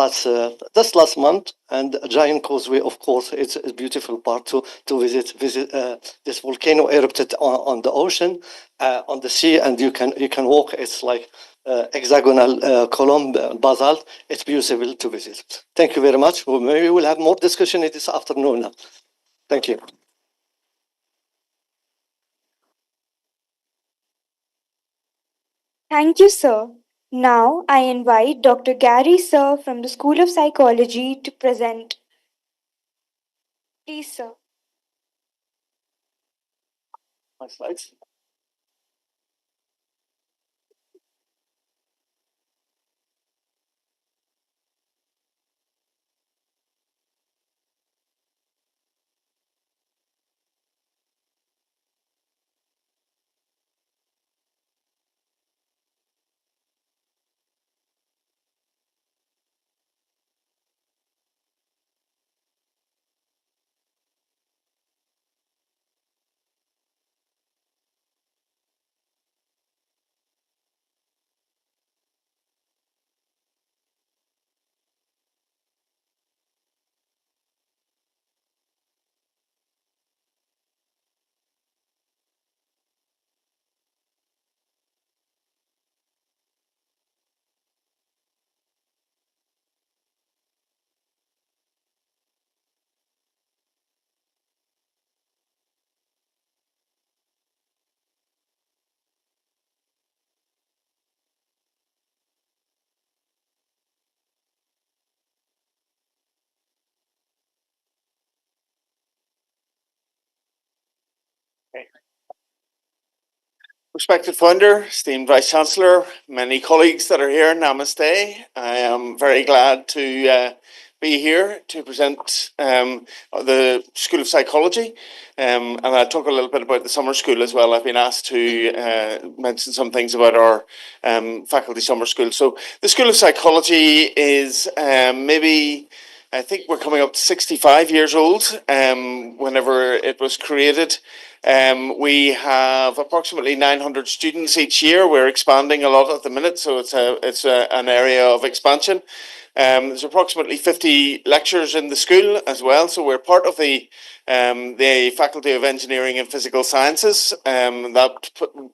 just last month. And Giant Causeway, of course, it's a beautiful part to visit. This volcano erupted on the ocean, on the sea, and you can walk. It's like hexagonal column basalt. It's beautiful to visit. Thank you very much. Well, maybe we'll have more discussion this afternoon. Thank you. Thank you, sir. Now I invite Dr. Gary, sir, from the School of Psychology to present. Please, sir. My slides. Respected founder, esteemed vice chancellor, many colleagues that are here, namaste. I am very glad to be here to present the School of Psychology, and I'll talk a little bit about the summer school as well. I've been asked to mention some things about our faculty summer school. So the School of Psychology is maybe, I think we're coming up to 65 years old whenever it was created. We have approximately 900 students each year. We're expanding a lot at the minute, so it's an area of expansion. There's approximately 50 lectures in the school as well, so we're part of the Faculty of Engineering and Physical Sciences.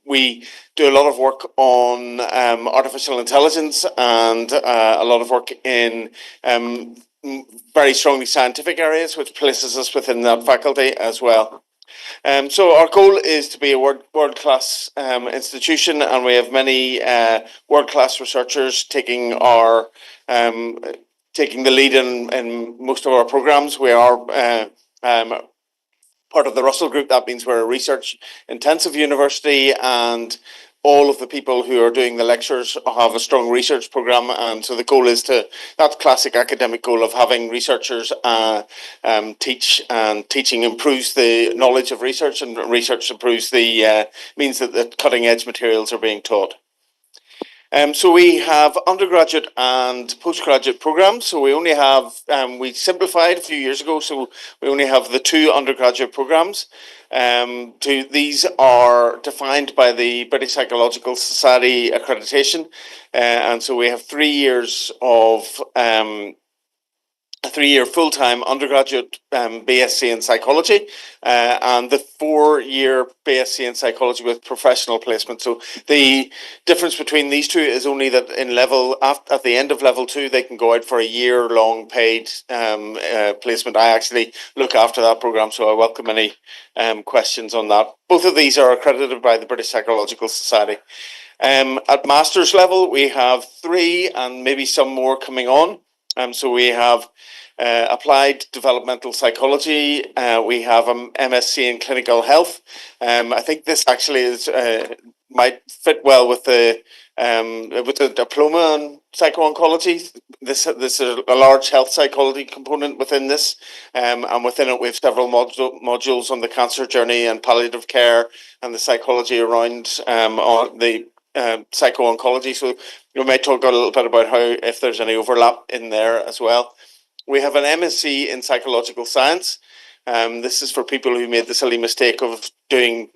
We do a lot of work on artificial intelligence and a lot of work in very strongly scientific areas, which places us within that faculty as well. So our goal is to be a world-class institution, and we have many world-class researchers taking the lead in most of our programs. We are part of the Russell Group. That means we're a research-intensive university, and all of the people who are doing the lectures have a strong research program, and so the goal is that classic academic goal of having researchers teach, and teaching improves the knowledge of research, and research improves means that the cutting edge materials are being taught. So we have undergraduate and postgraduate programs. So we only have, we simplified a few years ago, so we only have the 2 undergraduate programs. These are defined by the British Psychological Society accreditation. And so we have 3 years of a 3-year full-time undergraduate BSc in psychology, and the 4-year BSc in psychology with professional placement. So the difference between these two is only that at the end of level 2, they can go out for a year-long paid placement. I actually look after that program, so I welcome any questions on that. Both of these are accredited by the British Psychological Society. At master's level, we have 3 and maybe some more coming on. So we have applied developmental psychology. We have an MSc in clinical health. I think this actually might fit well with the diploma in psycho-oncology. This is a large health psychology component within this, and within it we have several modules on the cancer journey and palliative care and the psychology around the psycho-oncology. So we might talk a little bit about if there's any overlap in there as well. We have an MSc in psychological science. This is for people who made the silly mistake of doing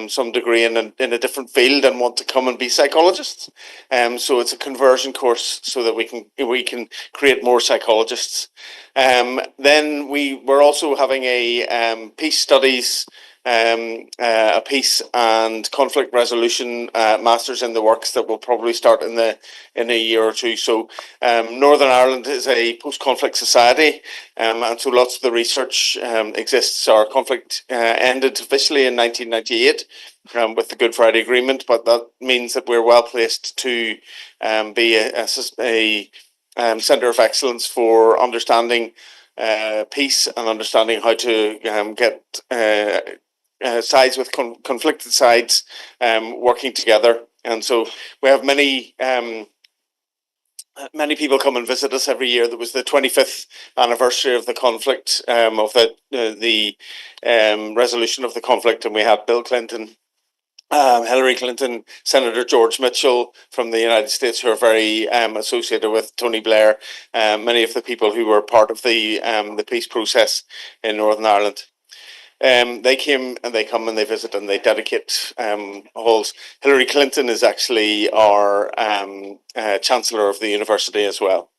some degree in a different field and want to come and be psychologists. So it's a conversion course so that we can create more psychologists. Then we're also having a peace studies, a peace and conflict resolution masters in the works that will probably start in a year or 2. So Northern Ireland is a post-conflict society, and so lots of the research exists. Our conflict ended officially in 1998 with the Good Friday Agreement, but that means that we're well placed to be a centre of excellence for understanding peace and understanding how to get sides with conflicted sides working together. And so we have many people come and visit us every year. There was the 25th anniversary of the conflict, of the resolution of the conflict, and we had Bill Clinton, Hillary Clinton, Senator George Mitchell from the United States, who are very associated with Tony Blair, many of the people who were part of the peace process in Northern Ireland. They come and they visit and they dedicate halls. Hillary Clinton is actually our Chancellor of the university as well.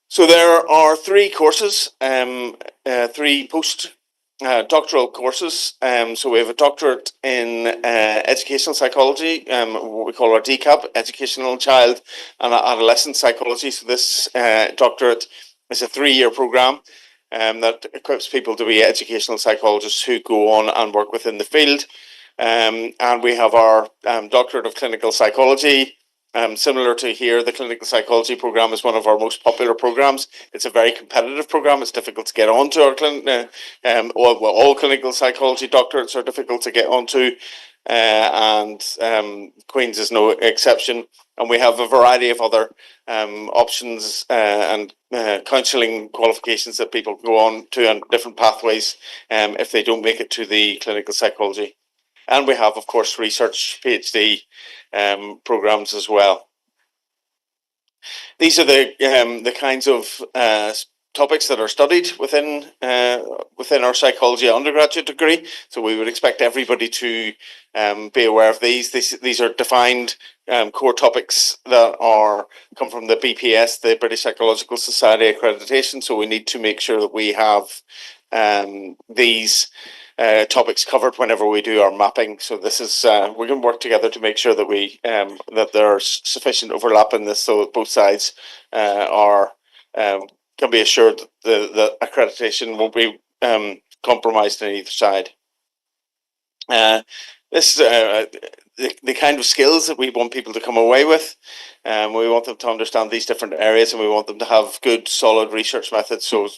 So there are 3 courses, 3 post-doctoral courses. So we have a doctorate in educational psychology, what we call our DCAP, Educational Child and Adolescent Psychology. So this doctorate is a 3-year program that equips people to be educational psychologists who go on and work within the field. And we have our doctorate of clinical psychology, Similar to here, the clinical psychology program is one of our most popular programs. It's a very competitive program. It's difficult to get onto our clinic. All clinical psychology doctorates are difficult to get onto, and Queen's is no exception. And we have a variety of other options and counselling qualifications that people go on to on different pathways if they don't make it to the clinical psychology. And we have, of course, research PhD programs as well. These are the kinds of topics that are studied within our psychology undergraduate degree. So we would expect everybody to be aware of these. These are defined core topics that come from the BPS, the British Psychological Society accreditation. So we need to make sure that we have these topics covered whenever we do our mapping. So this is we're going to work together to make sure that we that there's sufficient overlap in this, so that both sides are can be assured that the accreditation won't be compromised on either side. This the kind of skills that we want people to come away with. We want them to understand these different areas, and we want them to have good, solid research methods. So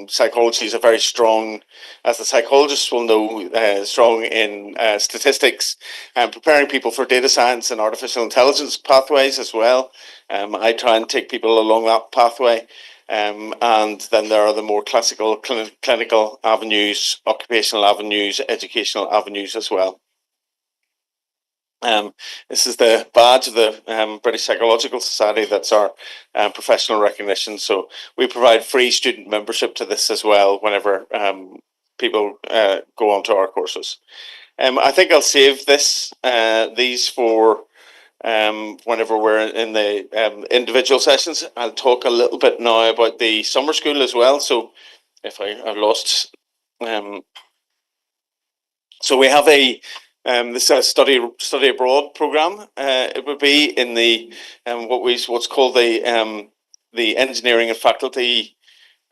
psychology is a very strong, as the psychologists will know, strong in statistics and preparing people for data science and artificial intelligence pathways as well. I try and take people along that pathway. And then there are the more classical clinical avenues, occupational avenues, educational avenues as well. This is the badge of the British Psychological Society. That's our professional recognition. So we provide free student membership to this as well whenever people go onto our courses. I think I'll save these for whenever we're in the individual sessions. I'll talk a little bit now about the summer school as well. So if I've lost, so we have this study abroad program. It would be in the what's called the engineering and faculty,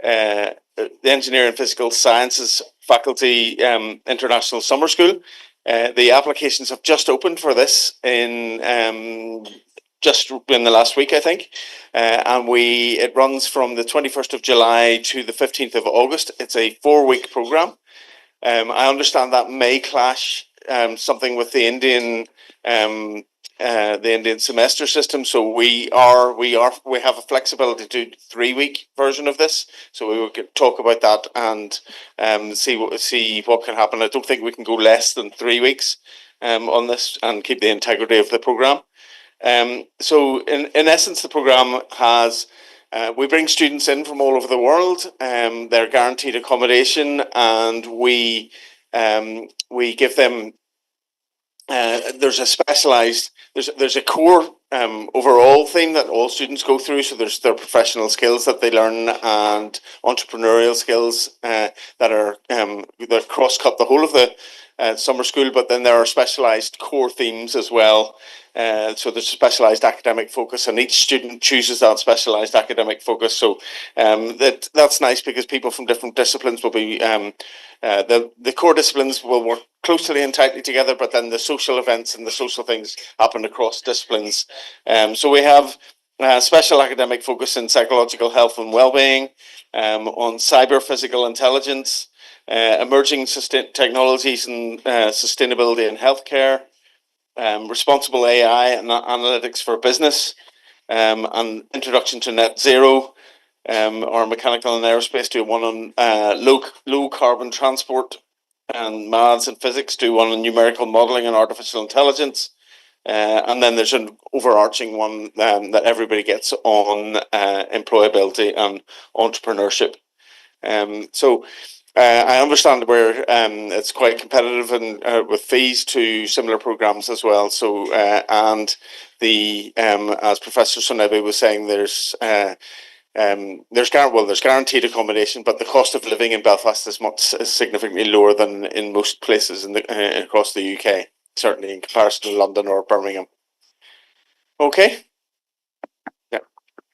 the engineering and physical sciences faculty international summer school. The applications have just opened for this just in the last week, I think, and it runs from the 21st of July to the 15th of August. It's a 4-week program. I understand that may clash something with the Indian semester system. So we have a flexibility to do 3-week version of this. So we will talk about that and see what can happen. I don't think we can go less than 3 weeks on this and keep the integrity of the program. So in essence, the program has we bring students in from all over the world. They're guaranteed accommodation, and we give them. There's a core overall theme that all students go through. So there's their professional skills that they learn and entrepreneurial skills that cross cut the whole of the summer school. But then there are specialised core themes as well. So there's a specialised academic focus, and each student chooses that specialised academic focus. So that's nice because people from different disciplines will be the core disciplines will work closely and tightly together, but then the social events and the social things happen across disciplines. So we have special academic focus in psychological health and well-being, on cyber physical intelligence, emerging technologies and sustainability in healthcare, responsible AI and analytics for business, and introduction to net zero. Our mechanical and aerospace do one on low carbon transport, and maths and physics do one on numerical modelling and artificial intelligence. And then there's an overarching one that everybody gets on employability and entrepreneurship. So I understand where it's quite competitive and with fees to similar programs as well. So and the as Professor Sonebi was saying, there's guaranteed accommodation, but the cost of living in Belfast is significantly lower than in most places across the UK, certainly in comparison to London or Birmingham. Okay.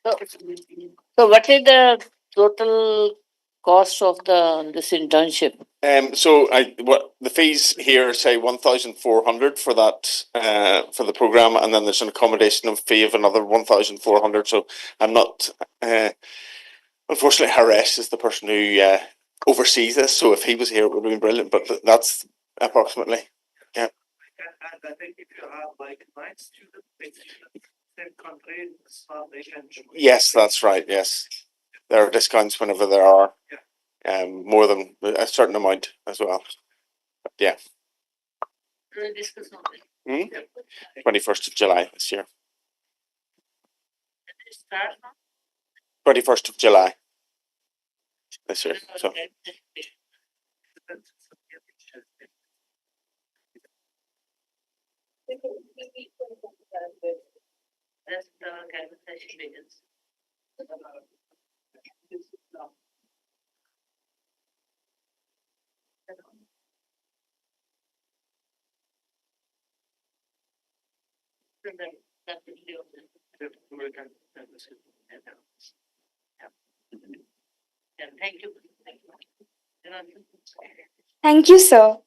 So what is the total cost of this internship? So what the fees here say 1,400 for that for the program, and then there's an accommodation fee of another 1,400. So I'm not unfortunately Haresh is the person who oversees this. So if he was here, it would have been brilliant. But that's approximately. Yeah. And I think if you have like 9 students, same country, they can. Yes, that's right. Yes, there are discounts whenever there are more than a certain amount as well. But yeah. 21st of July this year. 21st of July this year. So. Thank you, sir.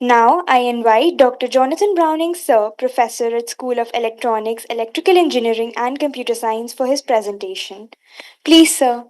Now I invite Dr. Jonathan Browning, sir, professor at School of Electronics, Electrical Engineering and Computer Science for his presentation. Please, sir.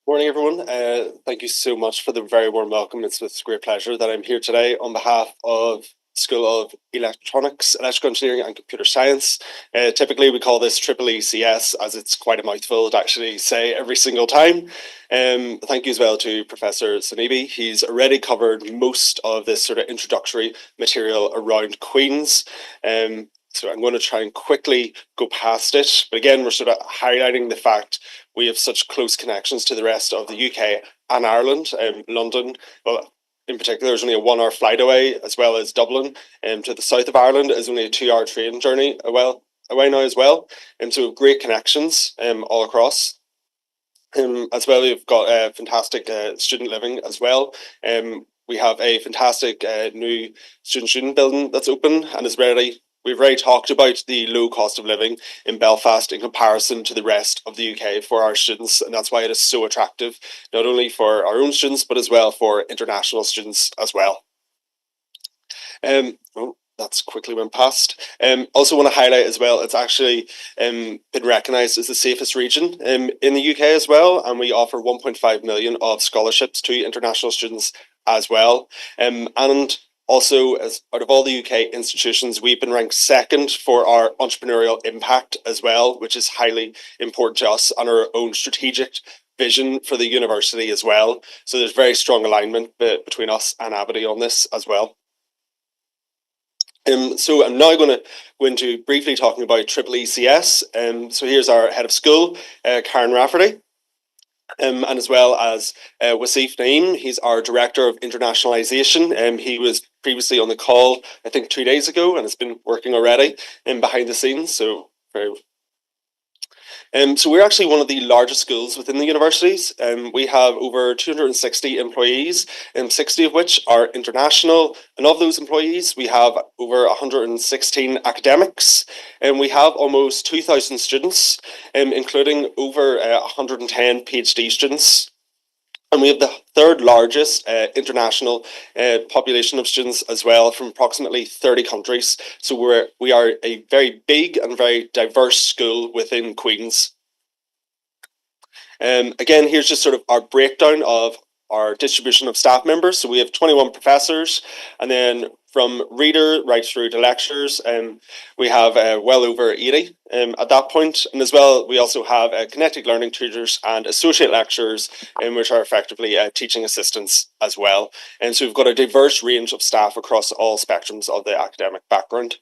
Morning, everyone. Thank you so much for the very warm welcome. It's with great pleasure that I'm here today on behalf of School of Electronics, Electrical Engineering and Computer Science. Typically, we call this Triple ECS, as it's quite a mouthful to actually say every single time. Thank you as well to Professor Sanibi. He's already covered most of this sort of introductory material around Queen's. So I'm going to try and quickly go past it. But again, we're sort of highlighting the fact we have such close connections to the rest of the UK and Ireland. London, well, in particular, there's only a 1 hour flight away, as well as Dublin. To the south of Ireland is only a 2 hour train journey away now as well. And so great connections all across. As well, we've got fantastic student living as well. We have a fantastic new student building that's open and is ready. We've already talked about the low cost of living in Belfast in comparison to the rest of the UK for our students, and that's why it is so attractive, not only for our own students, but as well for international students as well. That's quickly went past. Also want to highlight as well, it's actually been recognised as the safest region in the UK as well, and we offer 1.5 million of scholarships to international students as well. And also, as out of all the UK institutions, we've been ranked second for our entrepreneurial impact as well, which is highly important to us and our own strategic vision for the university as well. So there's very strong alignment between us and Aberdeen on this as well. So I'm now going to go into briefly talking about Triple ECS. So here's our head of school, Karen Rafferty. And as well as Wasif Naeem, he's our Director of Internationalisation. He was previously on the call, I think 2 days ago, and has been working already behind the scenes. So very. So we're actually one of the largest schools within the universities. We have over 260 employees, 60 of which are international. And of those employees, we have over 116 academics, and we have almost 2,000 students, including over 110 PhD students. And we have the third largest international population of students as well, from approximately 30 countries. So we are a very big and very diverse school within Queen's. Again, here's just sort of our breakdown of our distribution of staff members. So we have 21 professors, and then from reader right through to lecturers, we have well over 80 at that point. And as well, we also have kinetic learning tutors and associate lecturers, which are effectively teaching assistants as well. And so we've got a diverse range of staff across all spectrums of the academic background.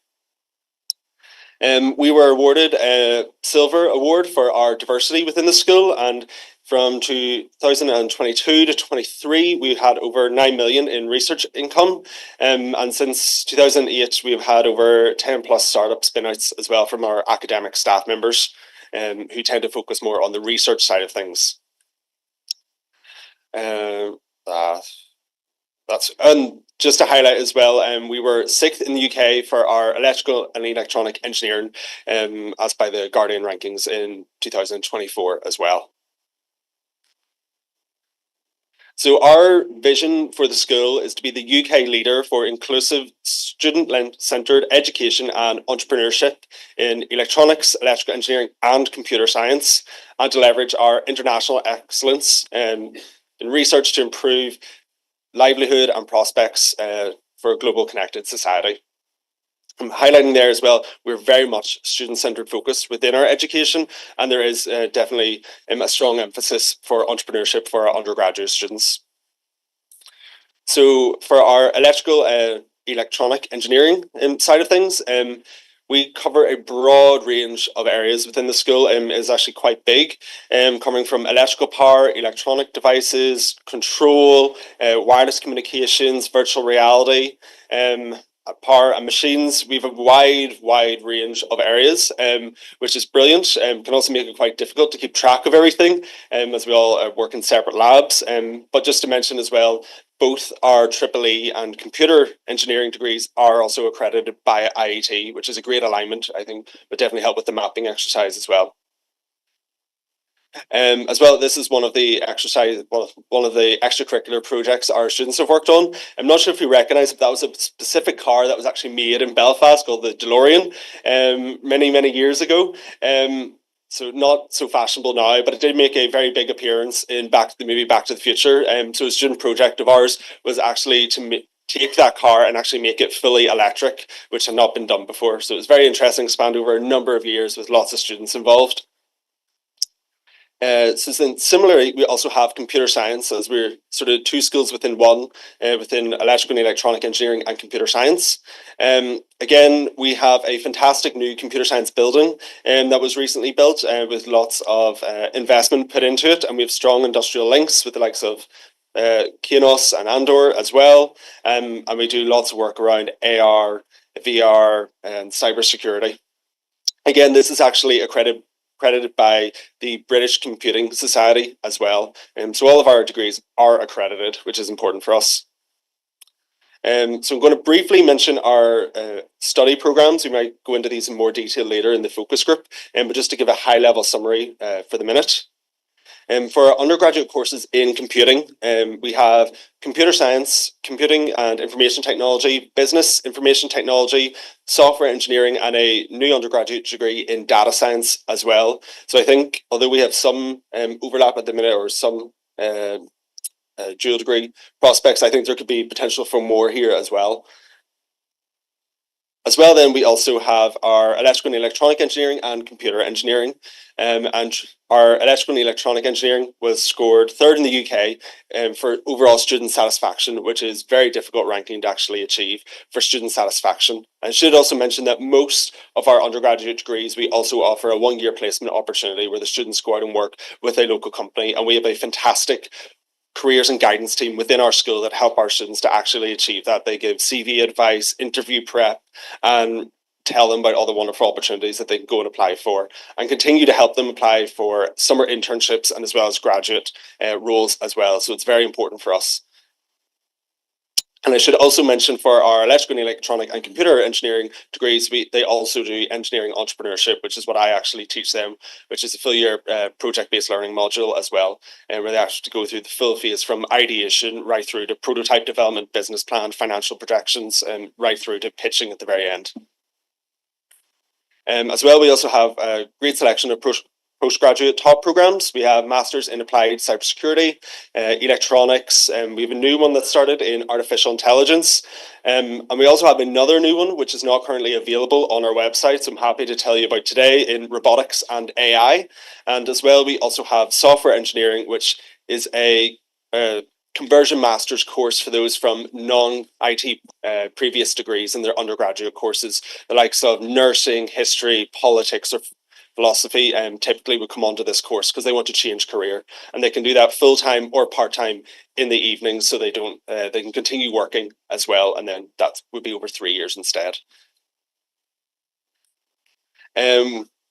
We were awarded a silver award for our diversity within the school, and from 2022 to 23, we had over 9 million in research income. And since 2008, we've had over 10 plus startup spin-outs as well from our academic staff members, who tend to focus more on the research side of things. And just to highlight as well, we were 6th in the UK for our electrical and electronic engineering, as by the Guardian rankings in 2024 as well. So our vision for the school is to be the UK leader for inclusive, student-centred education and entrepreneurship in electronics, electrical engineering and computer science, and to leverage our international excellence in research to improve livelihood and prospects for a global connected society. I'm highlighting there as well, we're very much student-centred focused within our education, and there is definitely a strong emphasis for entrepreneurship for our undergraduate students. So for our electrical electronic engineering side of things, we cover a broad range of areas within the school. Is actually quite big, coming from electrical power, electronic devices, control, wireless communications, virtual reality, power and machines. We have a wide range of areas, which is brilliant. Can also make it quite difficult to keep track of everything, as we all work in separate labs. But just to mention as well, both our EEE and computer engineering degrees are also accredited by IET, which is a great alignment. I think would definitely help with the mapping exercise as well. As well, this is one of the extracurricular projects our students have worked on. I'm not sure if you recognise if that was a specific car that was actually made in Belfast called the DeLorean many years ago. So not so fashionable now, but it did make a very big appearance in Back to the Future. So a student project of ours was actually to take that car and actually make it fully electric, which had not been done before. So it was very interesting, spanned over a number of years with lots of students involved. So then similarly, we also have computer science, as we're sort of two schools within one, within electrical and electronic engineering and computer science. Again, we have a fantastic new computer science building that was recently built with lots of investment put into it, and we have strong industrial links with the likes of Kainos and Andor as well, and we do lots of work around AR, VR, and cybersecurity. Again, this is actually accredited by the British Computing Society as well. So all of our degrees are accredited, which is important for us. So I'm going to briefly mention our study programs. We might go into these in more detail later in the focus group, but just to give a high-level summary for the minute. For our undergraduate courses in computing, we have computer science, computing and information technology, business information technology, software engineering, and a new undergraduate degree in data science as well. So I think, although we have some overlap at the minute, or some dual degree prospects, I think there could be potential for more here as well. As well, then we also have our electrical and electronic engineering and computer engineering. And our electrical and electronic engineering was scored 3rd in the UK for overall student satisfaction, which is very difficult ranking to actually achieve for student satisfaction. I should also mention that most of our undergraduate degrees, we also offer a 1-year placement opportunity where the students go out and work with a local company, and we have a fantastic careers and guidance team within our school that help our students to actually achieve that. They give CV advice, interview prep, and tell them about all the wonderful opportunities that they can go and apply for, and continue to help them apply for summer internships and as well as graduate roles as well. So it's very important for us. And I should also mention for our electrical and electronic and computer engineering degrees, they also do engineering entrepreneurship, which is what I actually teach them, which is a full year project-based learning module as well, where they actually go through the full phase from ideation right through to prototype development, business plan, financial projections, and right through to pitching at the very end. As well, we also have a great selection of postgraduate top programs. We have masters in applied cybersecurity, electronics, and we have a new one that started in artificial intelligence. And we also have another new one, which is not currently available on our website. So I'm happy to tell you about today in robotics and AI. And as well, we also have software engineering, which is a conversion master's course for those from non-IT previous degrees in their undergraduate courses, the likes of nursing, history, politics, or philosophy, typically would come onto this course because they want to change career, and they can do that full-time or part-time in the evenings, so they can continue working as well, and then that would be over 3 years instead.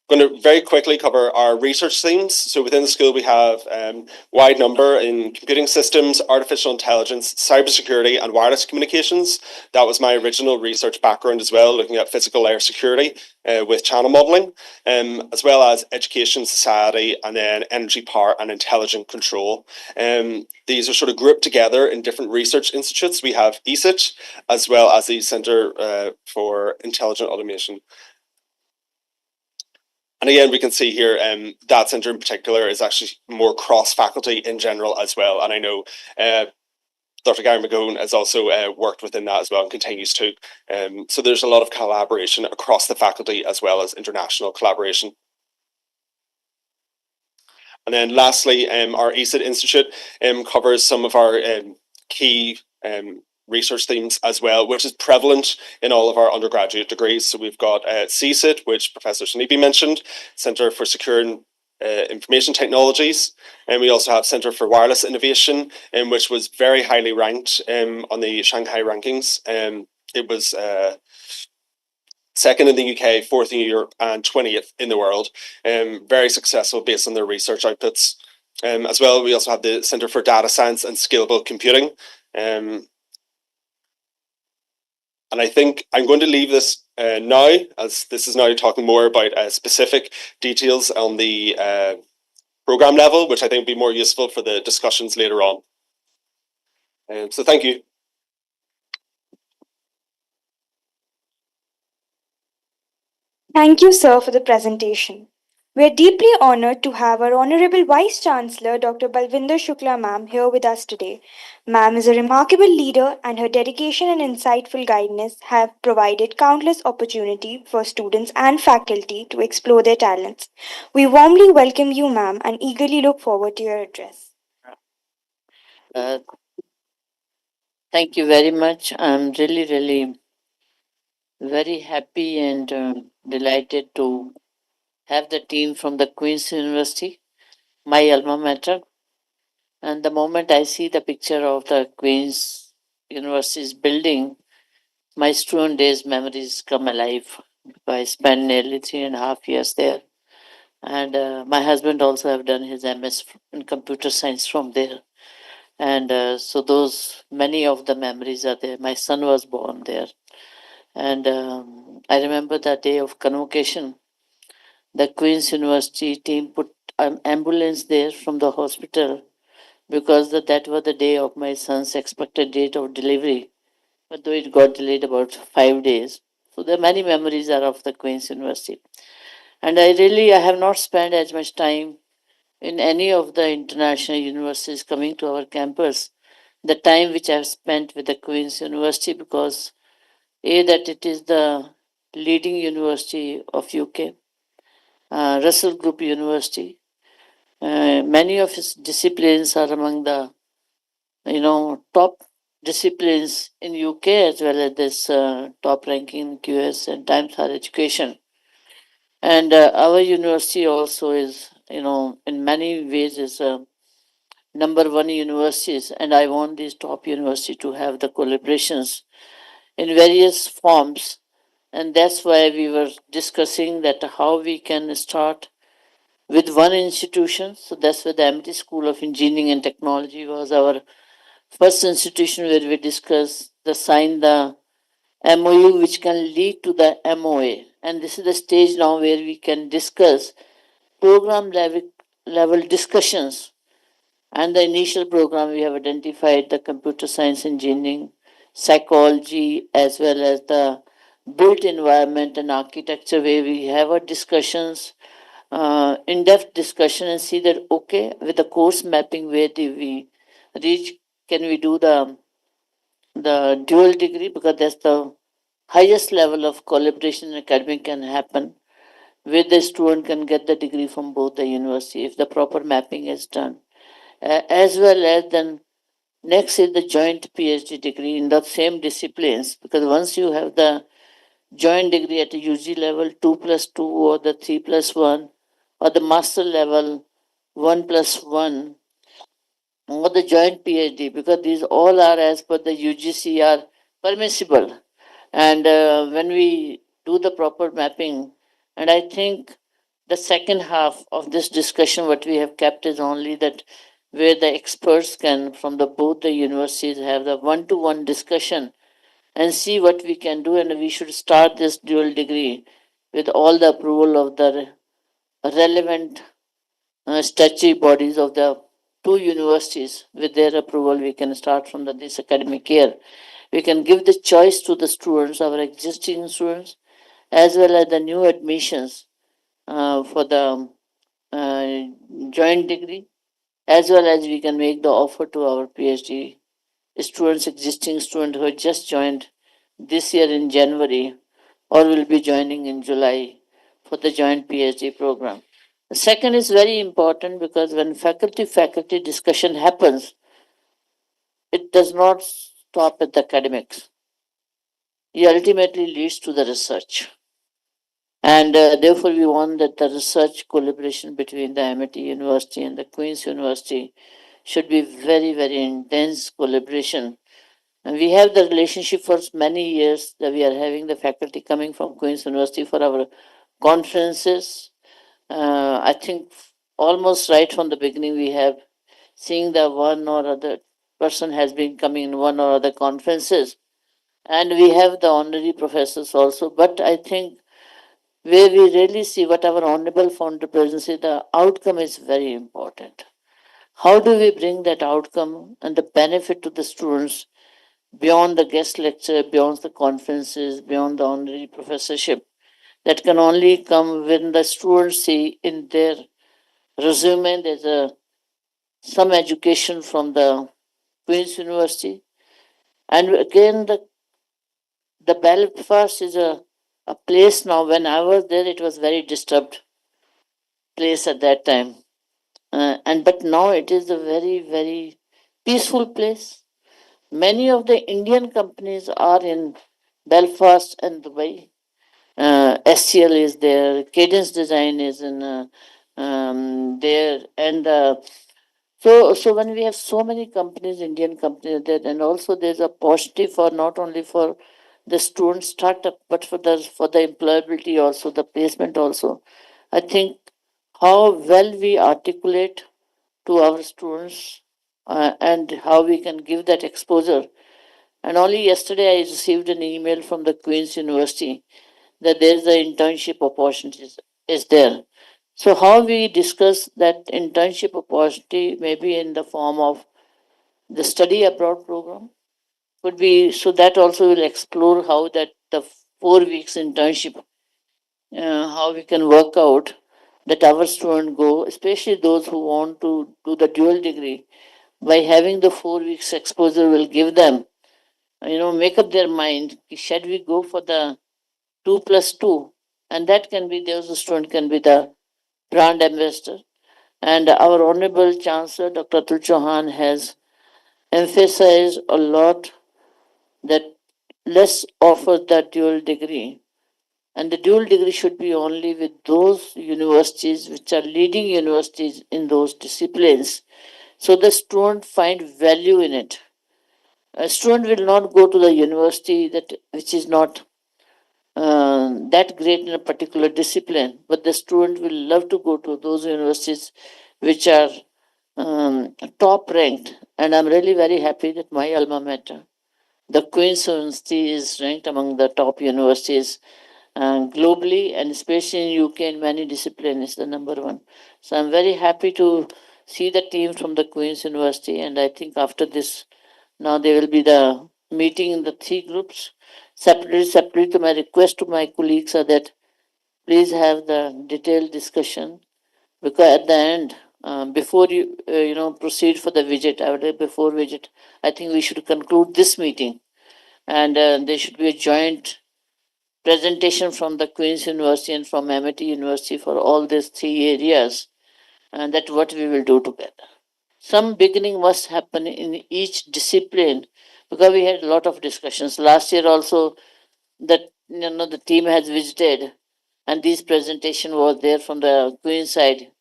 Going to very quickly cover our research themes. So within the school, we have wide number in computing systems, artificial intelligence, cybersecurity, and wireless communications. That was my original research background as well, looking at physical layer security with channel modeling, as well as education, society, and then energy, power, and intelligent control. These are sort of grouped together in different research institutes. We have ESIT, as well as the Centre for Intelligent Automation. And again, we can see here that centre in particular is actually more cross-faculty in general as well. And I know Dr. Gary McGowan has also worked within that as well and continues to. So there's a lot of collaboration across the faculty as well as international collaboration. And then lastly, our ESIT Institute covers some of our key research themes as well, which is prevalent in all of our undergraduate degrees. So we've got CSIT, which Professor Sunibi mentioned, Centre for Secure Information Technologies, and we also have Centre for Wireless Innovation, which was very highly ranked on the Shanghai rankings. It was second in the UK, fourth in Europe, and 20th in the world. Very successful based on their research outputs. As well, we also have the Centre for Data Science and Scalable Computing. And I think I'm going to leave this now, as this is now talking more about specific details on the program level, which I think will be more useful for the discussions later on. So thank you. Thank you, sir, for the presentation. We are deeply honored to have our Honorable Vice Chancellor, Dr. Balvinder Shukla ma'am, here with us today. Ma'am is a remarkable leader, and her dedication and insightful guidance have provided countless opportunity for students and faculty to explore their talents. We warmly welcome you, ma'am, and eagerly look forward to your address. Uh, Thank you very much. I'm really very happy and delighted to have the team from the Queen's University, my alma mater. And the moment I see the picture of the Queen's University's building, my student days memories come alive. I spent nearly 3.5 years there. And my husband also have done his MS in computer science from there. And so those many of the memories are there. My son was born there. And I remember the day of convocation. The Queen's University team put an ambulance there from the hospital because that was the day of my son's expected date of delivery. But though it got delayed about 5 days. So there are many memories are of the Queen's University. And I have not spent as much time in any of the international universities coming to our campus. The time which I've spent with the Queen's University, because that it is the leading university of UK, Russell Group University. Many of its disciplines are among the top disciplines in UK, as well as this top ranking in QS and Times Higher Education. And our university also is, in many ways is number one universities, and I want these top university to have the collaborations in various forms And that's why we were discussing that how we can start with one institution. So that's why the MIT School of Engineering and Technology was our first institution where we discussed the sign the MOU which can lead to the MOA. And this is the stage now where we can discuss program level discussions. And the initial program we have identified the computer science engineering, psychology, as well as the built environment and architecture, where we have our discussions, in-depth discussion, and see that okay, with the course mapping, where do we reach? Can we do the dual degree, because that's the highest level of collaboration in academic can happen, where the student can get the degree from both the university if the proper mapping is done. As well as then next is the joint PhD degree in the same disciplines, because once you have the joint degree at a UG level 2 plus 2 or the 3 plus 1 or the master level 1 plus 1 or the joint PhD, because these all are as per the UGC are permissible. And when we do the proper mapping, and I think the second half of this discussion, what we have kept is only that where the experts can from the both the universities have the one-to-one discussion and see what we can do, and we should start this dual degree with all the approval of the relevant statutory bodies of the two universities. With their approval, we can start from this academic year. We can give the choice to the students, our existing students, as well as the new admissions for the uh, joint degree, as well as we can make the offer to our PhD students, existing students who have just joined this year in January or will be joining in July for the joint PhD program. The second is very important because when faculty discussion happens, it does not stop at the academics. It ultimately leads to the research. And therefore, we want that the research collaboration between the MIT University and the Queen's University should be very, very intense collaboration. And we have the relationship for many years that we are having the faculty coming from Queen's University for our conferences. I think almost right from the beginning, we have seen the one or other person has been coming in one or other conferences. And we have the honorary professors also. But I think where we really see what our honorable founder presidency, the outcome is very important. How do we bring that outcome and the benefit to the students beyond the guest lecture, beyond the conferences, beyond the honorary professorship? That can only come when the students see in their resume there's some education from the Queen's University. And again, the Belfast is a place now. When I was there, it was very disturbed place at that time. And but now it is a very, very peaceful place. Many of the Indian companies are in Belfast and Dubai. SCL is there, Cadence Design is in there, and so when we have so many companies, Indian companies there, and also there's a positive for not only for the student startup, but for the employability also, the placement also. I think how well we articulate to our students and how we can give that exposure. And only yesterday I received an email from the Queen's University that there's the internship opportunities is there. So how we discuss that internship opportunity maybe in the form of the study abroad program could be, so that also will explore how that the 4 weeks internship, how we can work out that our student go, especially those who want to do the dual degree, by having the 4 weeks exposure will give them, make up their mind, should we go for the 2 plus 2? And that can be, there's a student can be the brand ambassador. And our Honorable Chancellor, Dr. Atul Chauhan, has emphasized a lot that let's offer the dual degree. And the dual degree should be only with those universities which are leading universities in those disciplines. So the student find value in it. A student will not go to the university that which is not that great in a particular discipline, but the student will love to go to those universities which are top ranked. And I'm really very happy that my alma mater, the Queen's University, is ranked among the top universities globally, and especially in UK in many disciplines is the number one. So I'm very happy to see the team from the Queen's University, and I think after this, now there will be the meeting in the three groups. Separately to my request to my colleagues are that please have the detailed discussion, because at the end, before you proceed for the visit, I would say before visit, I think we should conclude this meeting, and there should be a joint presentation from the Queen's University and from Amity University for all these three areas, and that what we will do together. Some beginning must happen in each discipline, because we had a lot of discussions last year also, that the team has visited and this presentation was there from the Queen side.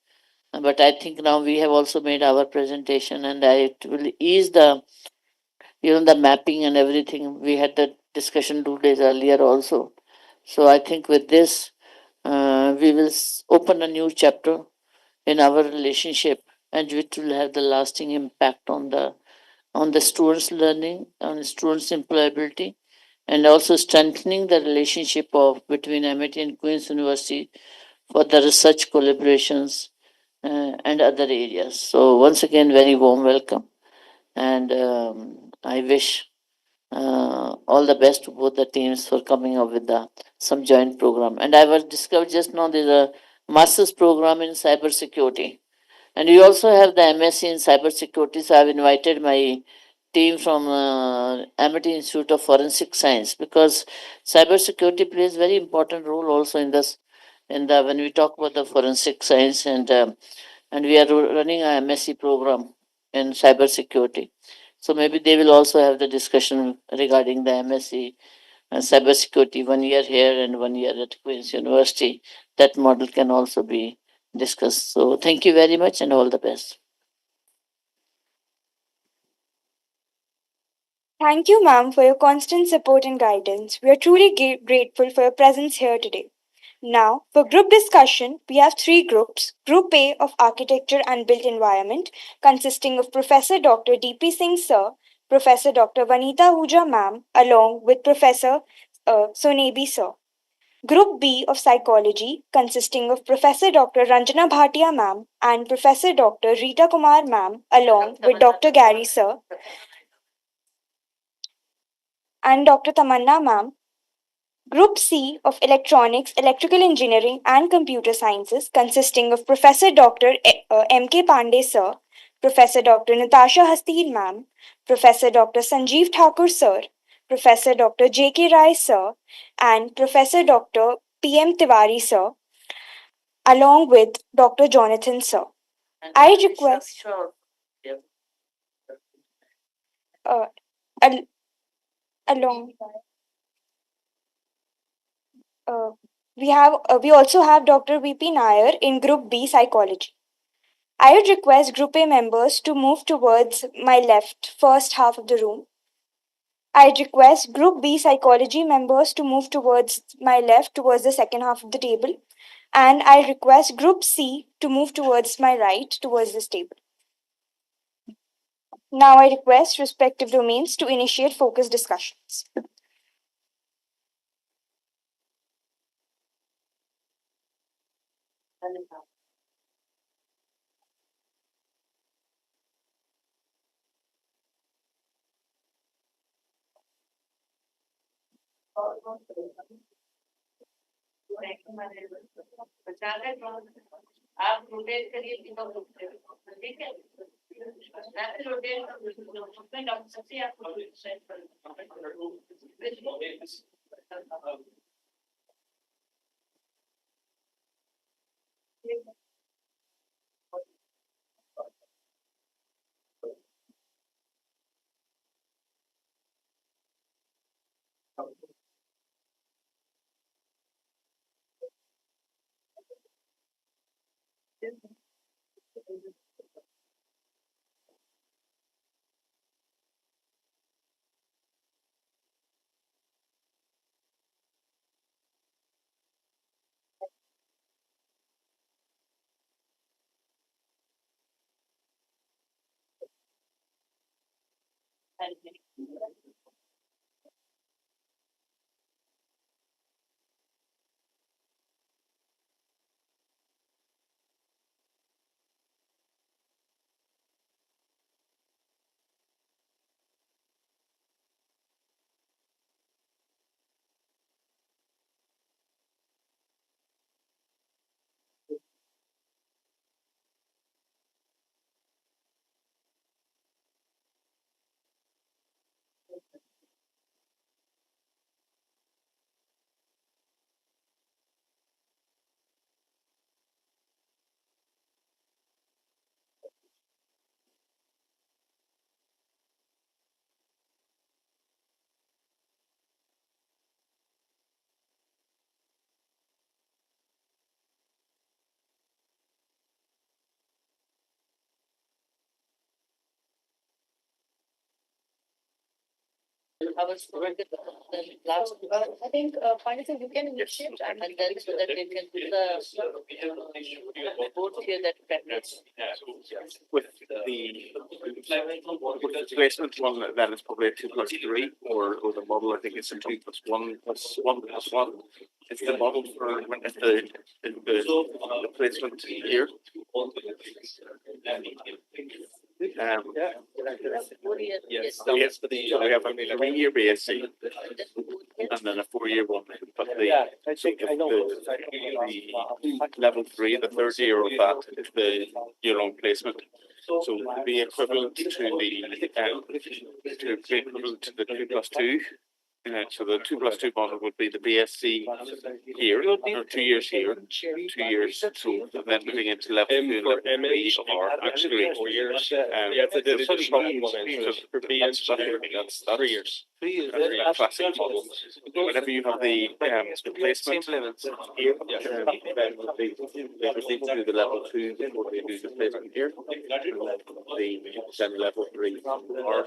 But I think now we have also made our presentation, and it will ease the the mapping and everything. We had that discussion 2 days earlier also. So I think with this, we will open a new chapter in our relationship, and which will have the lasting impact on the students' learning, on students' employability, and also strengthening the relationship of between MIT and Queen's University for the research collaborations and other areas. So once again, very warm welcome, and I wish all the best to both the teams for coming up with some joint program. And I was discovered just now there's a master's program in cybersecurity, and we also have the MSc in cybersecurity. So I've invited my team from Amity Institute of Forensic Science, because cybersecurity plays very important role also in this, in the when we talk about the forensic science, and we are running a MSc program in cybersecurity. So maybe they will also have the discussion regarding the MSc and cybersecurity 1 year here and 1 year at Queen's University. That model can also be discussed. So thank you very much and all the best. Thank you, ma'am, for your constant support and guidance. We are truly grateful for your presence here today. Now, for group discussion, we have three groups. Group A of Architecture and Built Environment, consisting of Professor Dr. D.P. Singh Sir, Professor Dr. Vanita Huja ma'am, along with Professor Sonebi Sir. Group B of Psychology, consisting of Professor Dr. Ranjana Bhatia ma'am and Professor Dr. Rita Kumar ma'am, along with Dr. Gary Sir and Dr. Tamanna ma'am. Group C of Electronics, Electrical Engineering and Computer Sciences, consisting of Professor Dr. M.K. Pandey Sir, Professor Dr. Natasha Hasteen ma'am, Professor Dr. Sanjeev Thakur Sir, Professor Dr. J.K. Rai Sir, and Professor Dr. P.M. Tiwari Sir, along with Dr. Jonathan Sir. I request uh, al- along uh, we also have Dr. V.P. Nair in Group B Psychology. I would request Group A members to move towards my left, first half of the room. I request Group B Psychology members to move towards my left, towards the second half of the table. And I request Group C to move towards my right, towards this table. Now I request respective domains to initiate focused discussions. I think finally you can initiate and then so that they can do the report here that practice. With the placement one, that is probably a 2+3, or the model, I think it's a 2+1+1+1. It's the model for when it's the placement here. Yes. So we have a 3-year BSc and then a 4-year one. But the level 3, the third year of that is the year-long placement. So it would be equivalent to the 2+2. So the 2+2 model would be the BSc here, or 2 years here, 2 years. So then moving into level 2 and level 3 are actually 4 years. the additional one for BSc, that's 3 years. 3 years. A classic model. Whenever you have the placement here, then they would need to do the level 2 before they do the placement here. Then level 3 our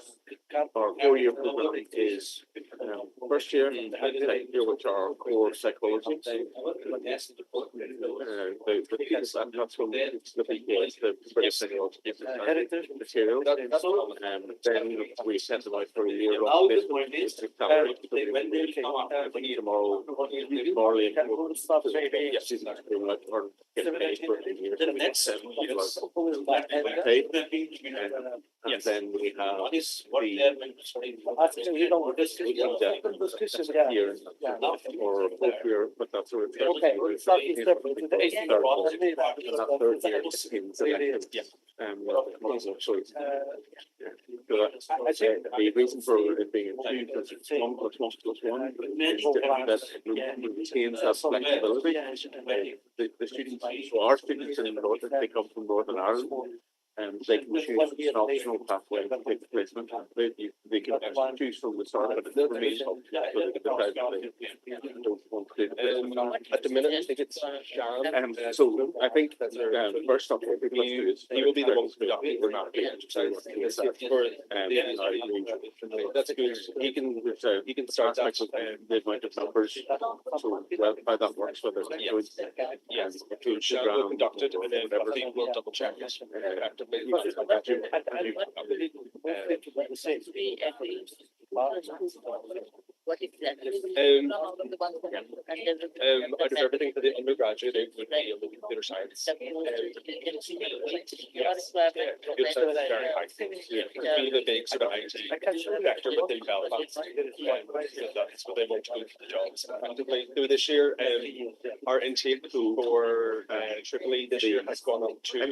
4-year program is first year and second year, which are core psychology. The that's when the British psychology material. Then we sent them out for a year long tomorrow morally or get paid for a year. And then we have here or year, but that's where it's the reason for it being a 2 because it's 1+1+1 is that it retains that flexibility. The students who are students in Northern, they come from Northern Ireland. They can choose an optional pathway to take the placement. They can choose from the start, but it remains up so they can decide if they don't want to do the placement. At the minute, I think it's so I think first up, what people do is you will be the ones who got it. we're not That's good. he can start the amount of numbers. So how that works, whether it's Conducted, and then I think we'll double check it. What exactly? Out of everything for the undergraduate, it would be on the computer science. Computer science is very high. It's really the big sort of IT sector within Belfast. That's what they want to do for the jobs. Effectively, through this year, our intake for Triple E this year has gone up to.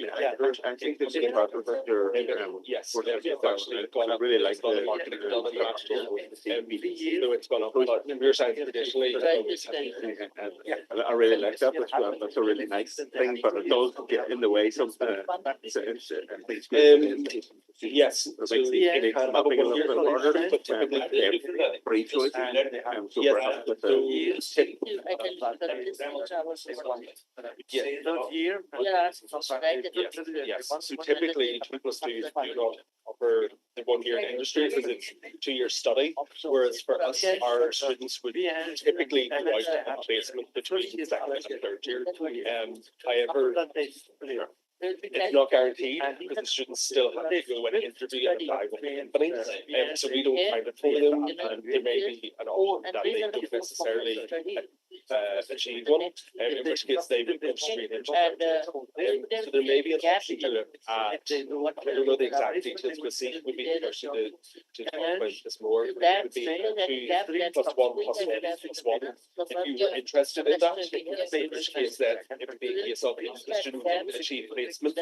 I think this is part of your yes, it's actually gone up. I really like the marketing done in the last year. So it's gone up. But computer science traditionally has always had. I really like that as well. That's a really nice thing, but it does get in the way sometimes. Yes, so it kind of mapping a little bit harder, but typically free choice. I'm super happy with the yes. So typically 2+2 do not offer the 1 year in industry because it's 2 year study, whereas for us, our students would typically go out to a placement between second and third year. However, It's not guaranteed because the students still have to go and interview and apply with the company. So we don't find it for them, and there may be an option that they don't necessarily achieve one, in which case they would go straight into it. So there may be an option to look at, I don't know the exact details, but see, would be the person to talk about this more. It would be 2, 3 plus 1 plus 1 plus 1. If you were interested in that, in which case then it would be a case of if the student didn't achieve placement.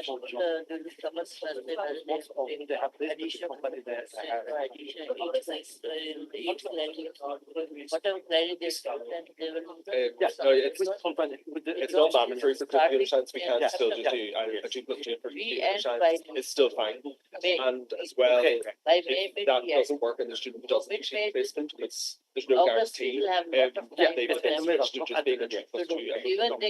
Whatever credit is got, then they will. No, it's not mandatory for computer science. We can still just do a 2 plus 2 for computer science. It's still fine. And as well, if that doesn't work and the student doesn't achieve placement, there's no guarantee. They would then switch to just being a 2 plus 2 and not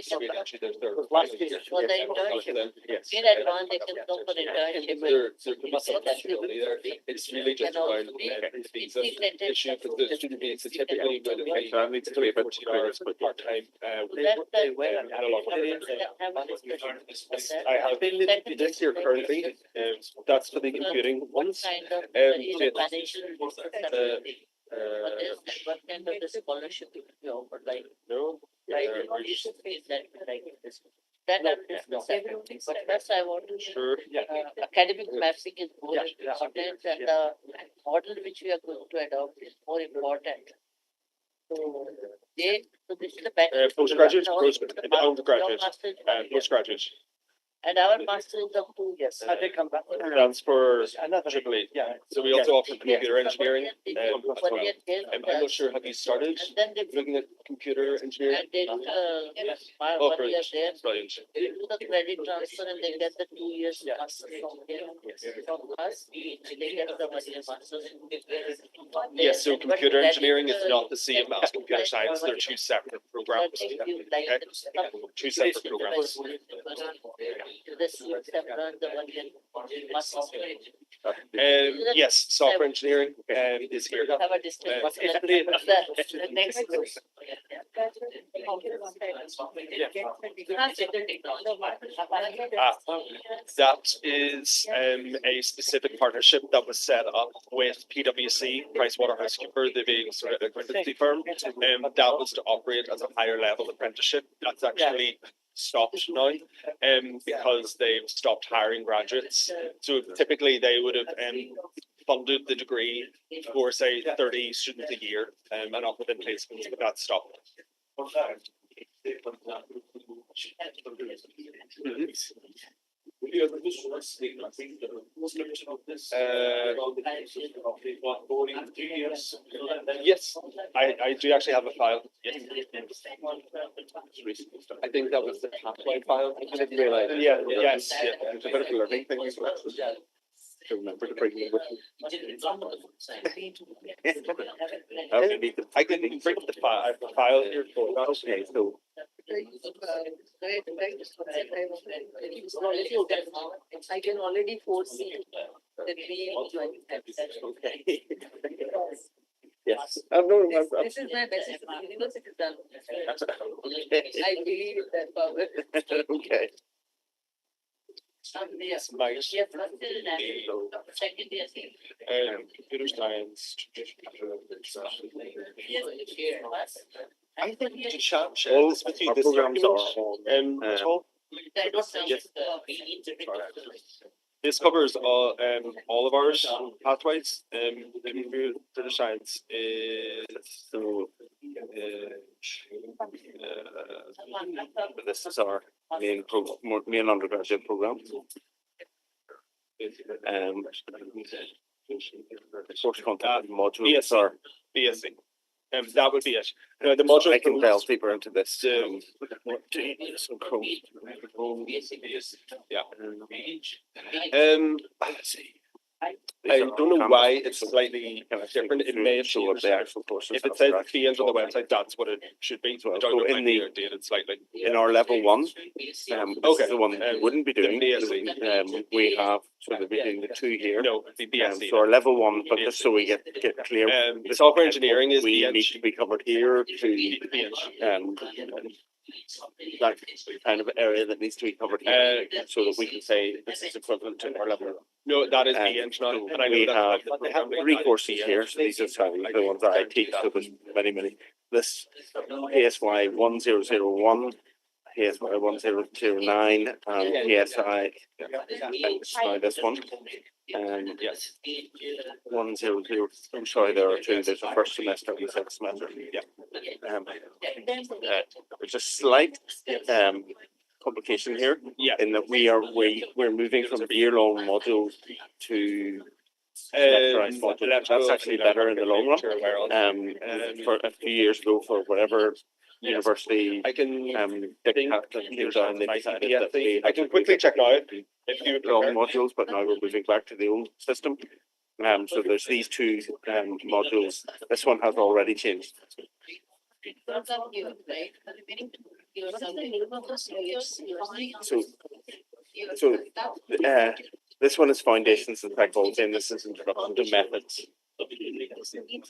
straight into their final year. For the internship, Yes. in advance, they can go for internship. There could be some flexibility there. It's really just around the visa issue for the student visa. Typically, when it's a bit part-time, and a lot of I have this year currently. That's for the computing ones. What kind of the scholarship you offer, like, No, what you should face that, like this. That I'm discussing, but first I want to sure. academic mapping is more important, and the model which we are going to adopt is more important. So this is the bachelor. Postgraduate, Your undergraduate, master's postgraduate. and our master is of 2 years. That's for triple E. So we also offer computer engineering. As well. I'm not sure, have you started And then they looking at computer engineering? and they do Oh, 1 year brilliant. there. Brilliant. They do the credit transfer and they get the 2 years master from here. From us, they get the 1 year master. Yes, so computer engineering is not the same as computer science. They're 2 separate programs. Okay? 2 separate programs. The students have learned the 1 year master. Yes, software engineering is here. Have a distance. The next group. That is a specific partnership that was set up with PwC, PricewaterhouseCoopers, the big sort of accountancy firm, that was to operate as a higher level apprenticeship. That's actually stopped now, because they've stopped hiring graduates. So typically they would have funded the degree for say 30 students a year, and offered them placements, but that's stopped. Yes, I do actually have a file. Yes. I think that was the pathway file. I didn't realize. Yeah, yes, yeah. It's a bit of a learning thing as well. To remember to bring it with me. I can bring the file. I have the file here for that. Okay, so. I can already foresee that we join. Okay. Yes. No, This is my message. The university is done. I believe in that power. Okay. Yes, My first year national, second year. computer science. I think we should share this with you. This programs are document, on, Paul. Yes. This covers all of ours pathways. Computer science is so. this is our main undergraduate program. Course content modules are. BSc. That would be it. The module. I can delve deeper into this. Yeah. Let's see. I don't know why it's slightly different. It may have show up changed. the actual courses. If it says field on the website, that's what it should be. I don't know if in the- it dated slightly. In our level 1, this Okay. is the one that we wouldn't be doing. BSc. We have, so we'll be doing the 2 here. No, the BSc. So our level 1, but just so we get clear. Software engineering is we the need to be covered here to, that kind of area that needs to be covered so that we can say this is equivalent to our level? No, that is the So and I know we that have three courses here, so these are the ones that I teach. So there's many. This PSY 1001, PSY 1009, and PSI. This one. yes. 100. I'm sorry, there are two. There's a first semester and a second semester. Yeah. There's a slight complication here. Yeah. In that we're moving from year-long modules to semesterized modules. That's actually better in the long run. For a few years ago, for whatever university I can came down, they decided that they I can quickly check now if you long modules, but now we're moving back to the old system. So there's these two modules. This one has already changed. So this one is foundations in psychology, and this is introduction to methods.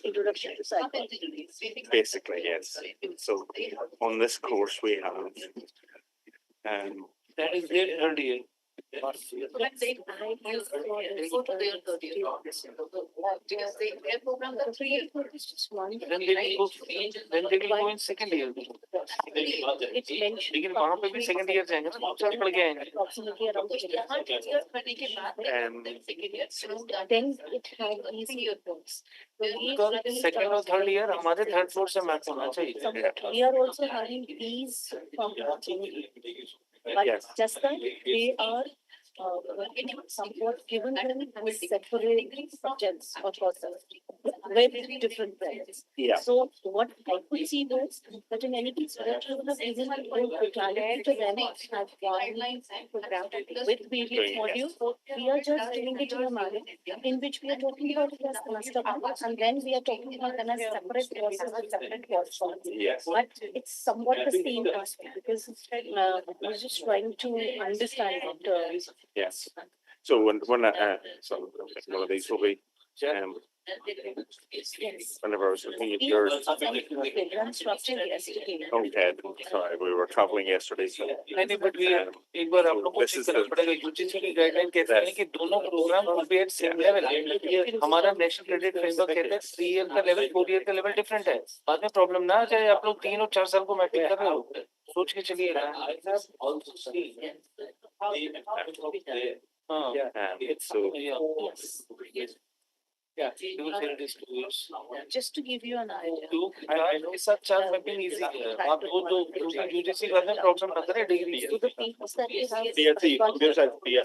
Introduction to psychology. Basically, yes. So on this course we have That is their third year. Because their program, the 3 year course is just one. Then they will go in second year. It's mentioned. लेकिन वहाँ पे भी second year जाएंगे ना, 2 साल पढ़ के आएंगे. Approximately around 2 years. Then it had easier course. Because second और third year हमारे third fourth से math होना चाहिए. We are also having these from but just that they are somewhat given them as separate subjects or courses with different credits. Yeah. So what I could see was that in any case, what you have given totality to them as one program with various modules. We are just doing it in a manner in which we are talking about it as semester plans, and then we are talking about them as separate courses with separate course forms. Yes. But it's somewhat the same aspect because I was just trying to understand it. Yes. So when so one of these will be Yes. whenever I was looking at We yours. also sent you the program structure yesterday. Okay, sorry, we were traveling yesterday, so नहीं but we एक बार आप लोग को check करना पड़ेगा. UGC की guideline कहते हैं कि दोनों program will be at same level. हमारा national credit framework कहता है 3 year का level 4 year का level different है. बाद में problem ना आ जाए आप लोग 3 और 4 साल को मैट्रिक कर रहे हो. सोच के चलिए. Yeah. Just to give you an idea. के साथ 4 mapping easy है. आप दो UGC करने problem ना करें degree. So the papers that we have BSc.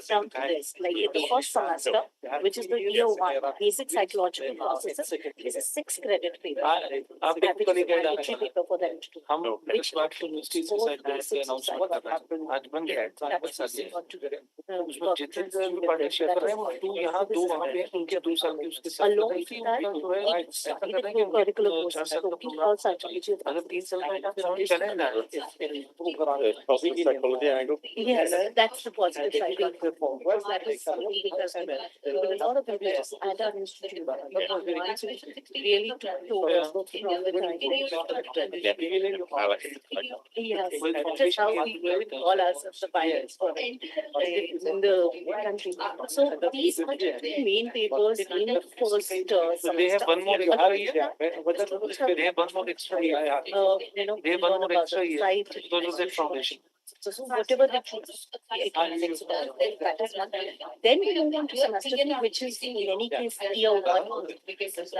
down to this, like in the first semester, which is the year 1, basic psychological processes, is a 6 credit paper. आप Which is a mandatory paper for them to do. हम Which बात तो university से four side basics of announce हुआ था. आज बन गया है. that is what to do. उसमें जितने भी पार्टनरशिप कर रहे हैं वो 2 यहाँ 2 वहाँ पे उनके 2 साल की उसके साथ Along with that, the curricular courses, so all psychology. अगर 3 साल का फिर हम चलें ना. Positive psychology angle. Yes, that's the positive side. That is because a lot of people at our institute really try to go through the time. Yes, just how we call ourselves the pioneers for in the country. So these are the three main papers in the first So they have one more extra year. They have one more extra year. They have one more extra year because of that foundation. So whatever they choose, that is one. Then we move on to semester 3, which is in any case year 1.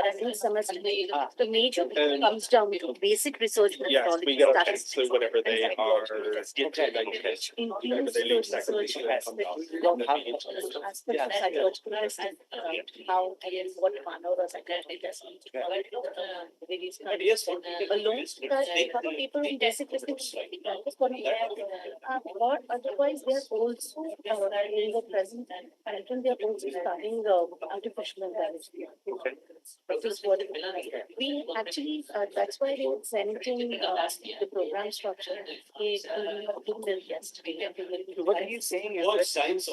And in semester 3, the major comes down to basic research Yes, we methodology, get our kids statistics, through whatever and they are psychology. Includes the research aspect of psychological testing, how and what manner the psychological testing is along with that, other people in basic practice or otherwise they are also in the present and they are also studying artificial intelligence. That is what we actually, that's why they sent in the program structure is yesterday. What are you saying is science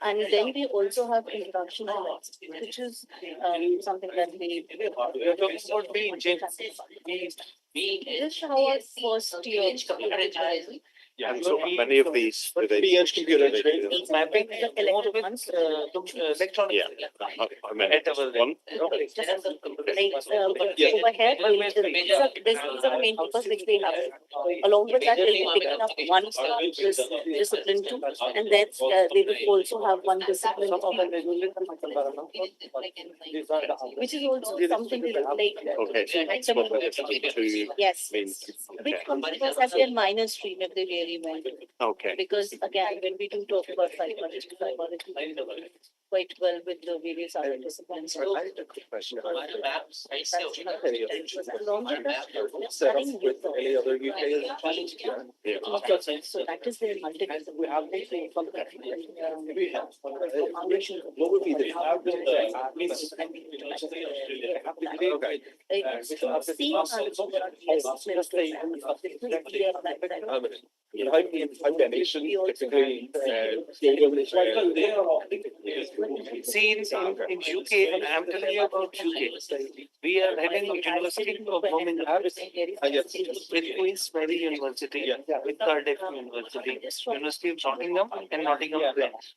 And then we also have introduction to maths, which is something that we you're talking about being changed. This is how our first year. Yeah, so many of these, PH computer engineering. Mapping the electronics. Yeah, I meant one. Like over here, these are the main purpose which we have. Along with that, we'll be picking up one discipline too, and then they will also have one discipline of which is also something like Okay, so yes, which okay. considers as their minor stream if they really want to. Okay. Because again, when we do talk about psychology quite well with the various other disciplines. Along with that, studying with Any other UK? so that is their multidisciplinary What would be the? Typically, See, in UK, I'm telling you about UK. We are having University of Birmingham with Queensberry University, with Cardiff University, University of Nottingham and Nottingham Branch.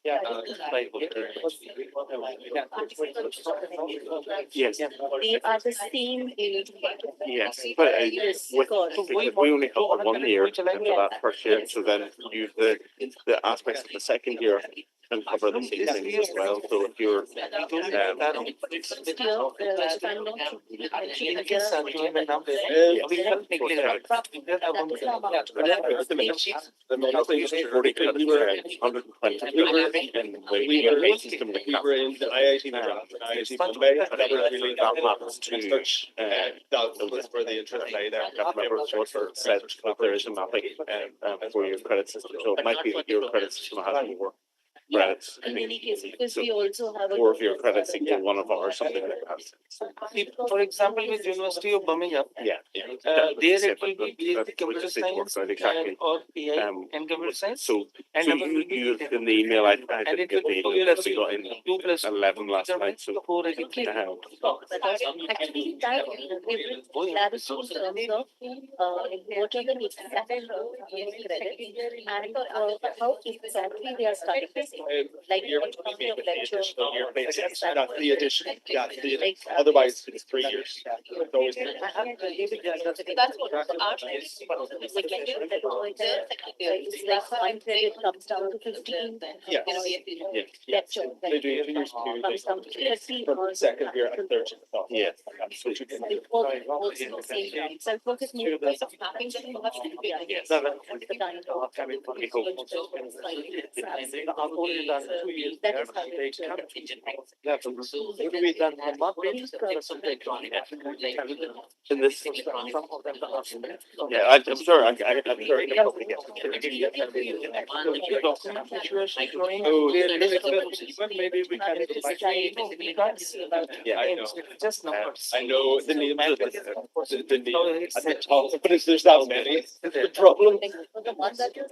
Yes. They are the same age. Yes, but with, because we only have one year for that first year, so then you the aspects of the second year can cover the same things as well. So if you're we were in the IIT Madras and IIT Bombay, and that was really that matters to that was where the interest lay there. I can't remember what said there is a mapping for your credit system, so it might be that your credit system has more credits. In many cases, because we also have Or if your credits equal one of ours, something like that. For example, with University of Birmingham, Yeah. there it will be BSc Computer Science exactly. or PI and Computer Science. So and you in the email I and didn't it will get the be 2 email. plus We got in 2 plus 11 last night, so 4 actually that gives clarity in terms of what are the needs and how exactly they are studying. Like the additional year basis. That's Not the addition. Yeah, otherwise it's 3 years. It's always that's what art is. It's like one credit comes down to 15. Yeah. Lecture. They do it years Comes down to 30 from second year and third. Yeah. Self-work is new ways of mapping the Yes. that is how In this. Yeah, I'm sure. I'm sure. Maybe we can Yeah, I know. just numbers. I know the names of the names at the top, but there's that many. The problem. the one that is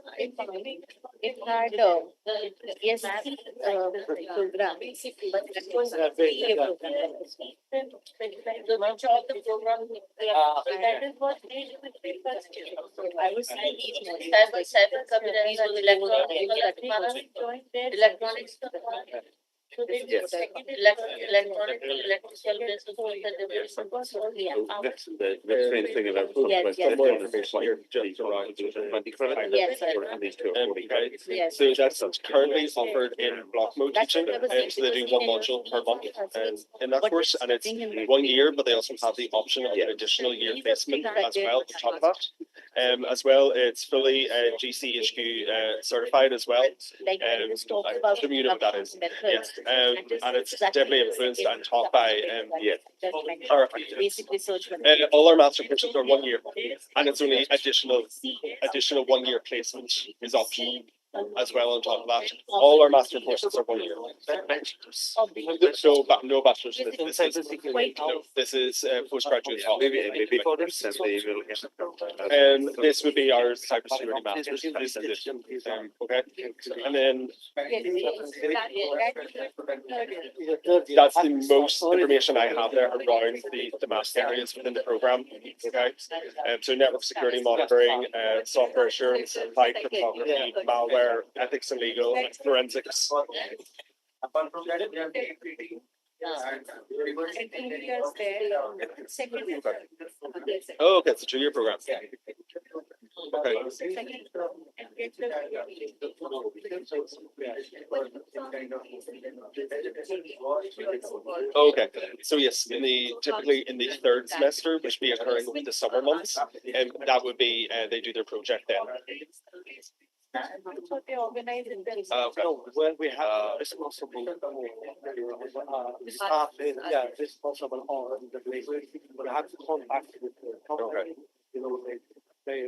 it had yes program, but it was a program. The much of the program that is what I was saying electronics. So they Yes. electrical The strange thing about Yes, yes. Yes. So that's currently offered in block mode teaching, so they do one module per month in that course, and it's 1 year, but they also have the option of an additional year placement as well to top that. As well, it's fully GCHQ certified as well. Like I was talking about Assuming you know what that is. Yes, and it's definitely influenced and taught by our basic research. all our master courses are 1 year, and it's only additional 1 year placement is optional. as well on top of that. All our master courses are 1 year. So, no bachelor's. This is postgraduate. Maybe for them, they will. This would be our cybersecurity masters. Okay, and then that's the most information I have there around the master areas within the program. Okay, so network security monitoring, software assurance, applied cryptography, malware, ethics and legal, and forensics. Oh, okay, it's a 2 year program. Okay. Okay, so yes, typically in the third semester, which would be occurring over the summer months, and that would be they do their project then. They organize in their No, well, we have responsible, staff, responsible on the place. We have to contact with the company, you know, they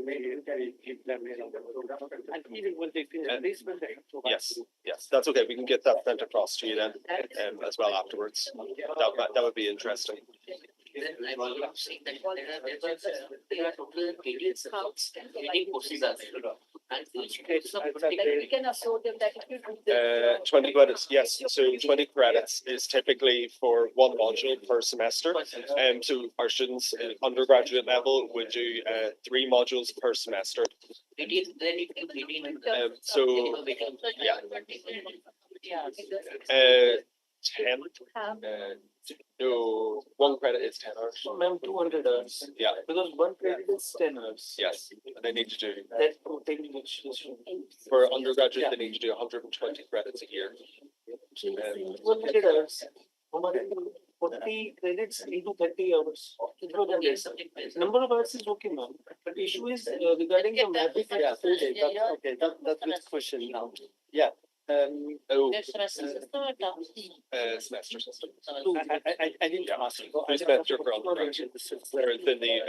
give them, you know, and even when they finish placement, they have to. Yes, that's okay. We can get that sent across to you then, as well afterwards. That would be interesting. I've also seen that there are total 18 scouts, 18 courses are there. And we can afford them that if you do this. 20 credits, yes. So 20 credits is typically for one module per semester. So our students at undergraduate level would do 3 modules per semester. So yeah. 10. No, 1 credit is 10 hours. So, ma'am, 200 hours. Yeah. Because 1 credit is 10 hours. Yes, and they need to do That which for undergraduate. They need to do 120 credits a year. 100 hours. 40 credits into 30 hours. Number of hours is okay, ma'am. But the issue is regarding the matrix. Yeah, okay. That's a good question now. Yeah. Semester system. I didn't ask you. Semester for undergraduate. Whereas in the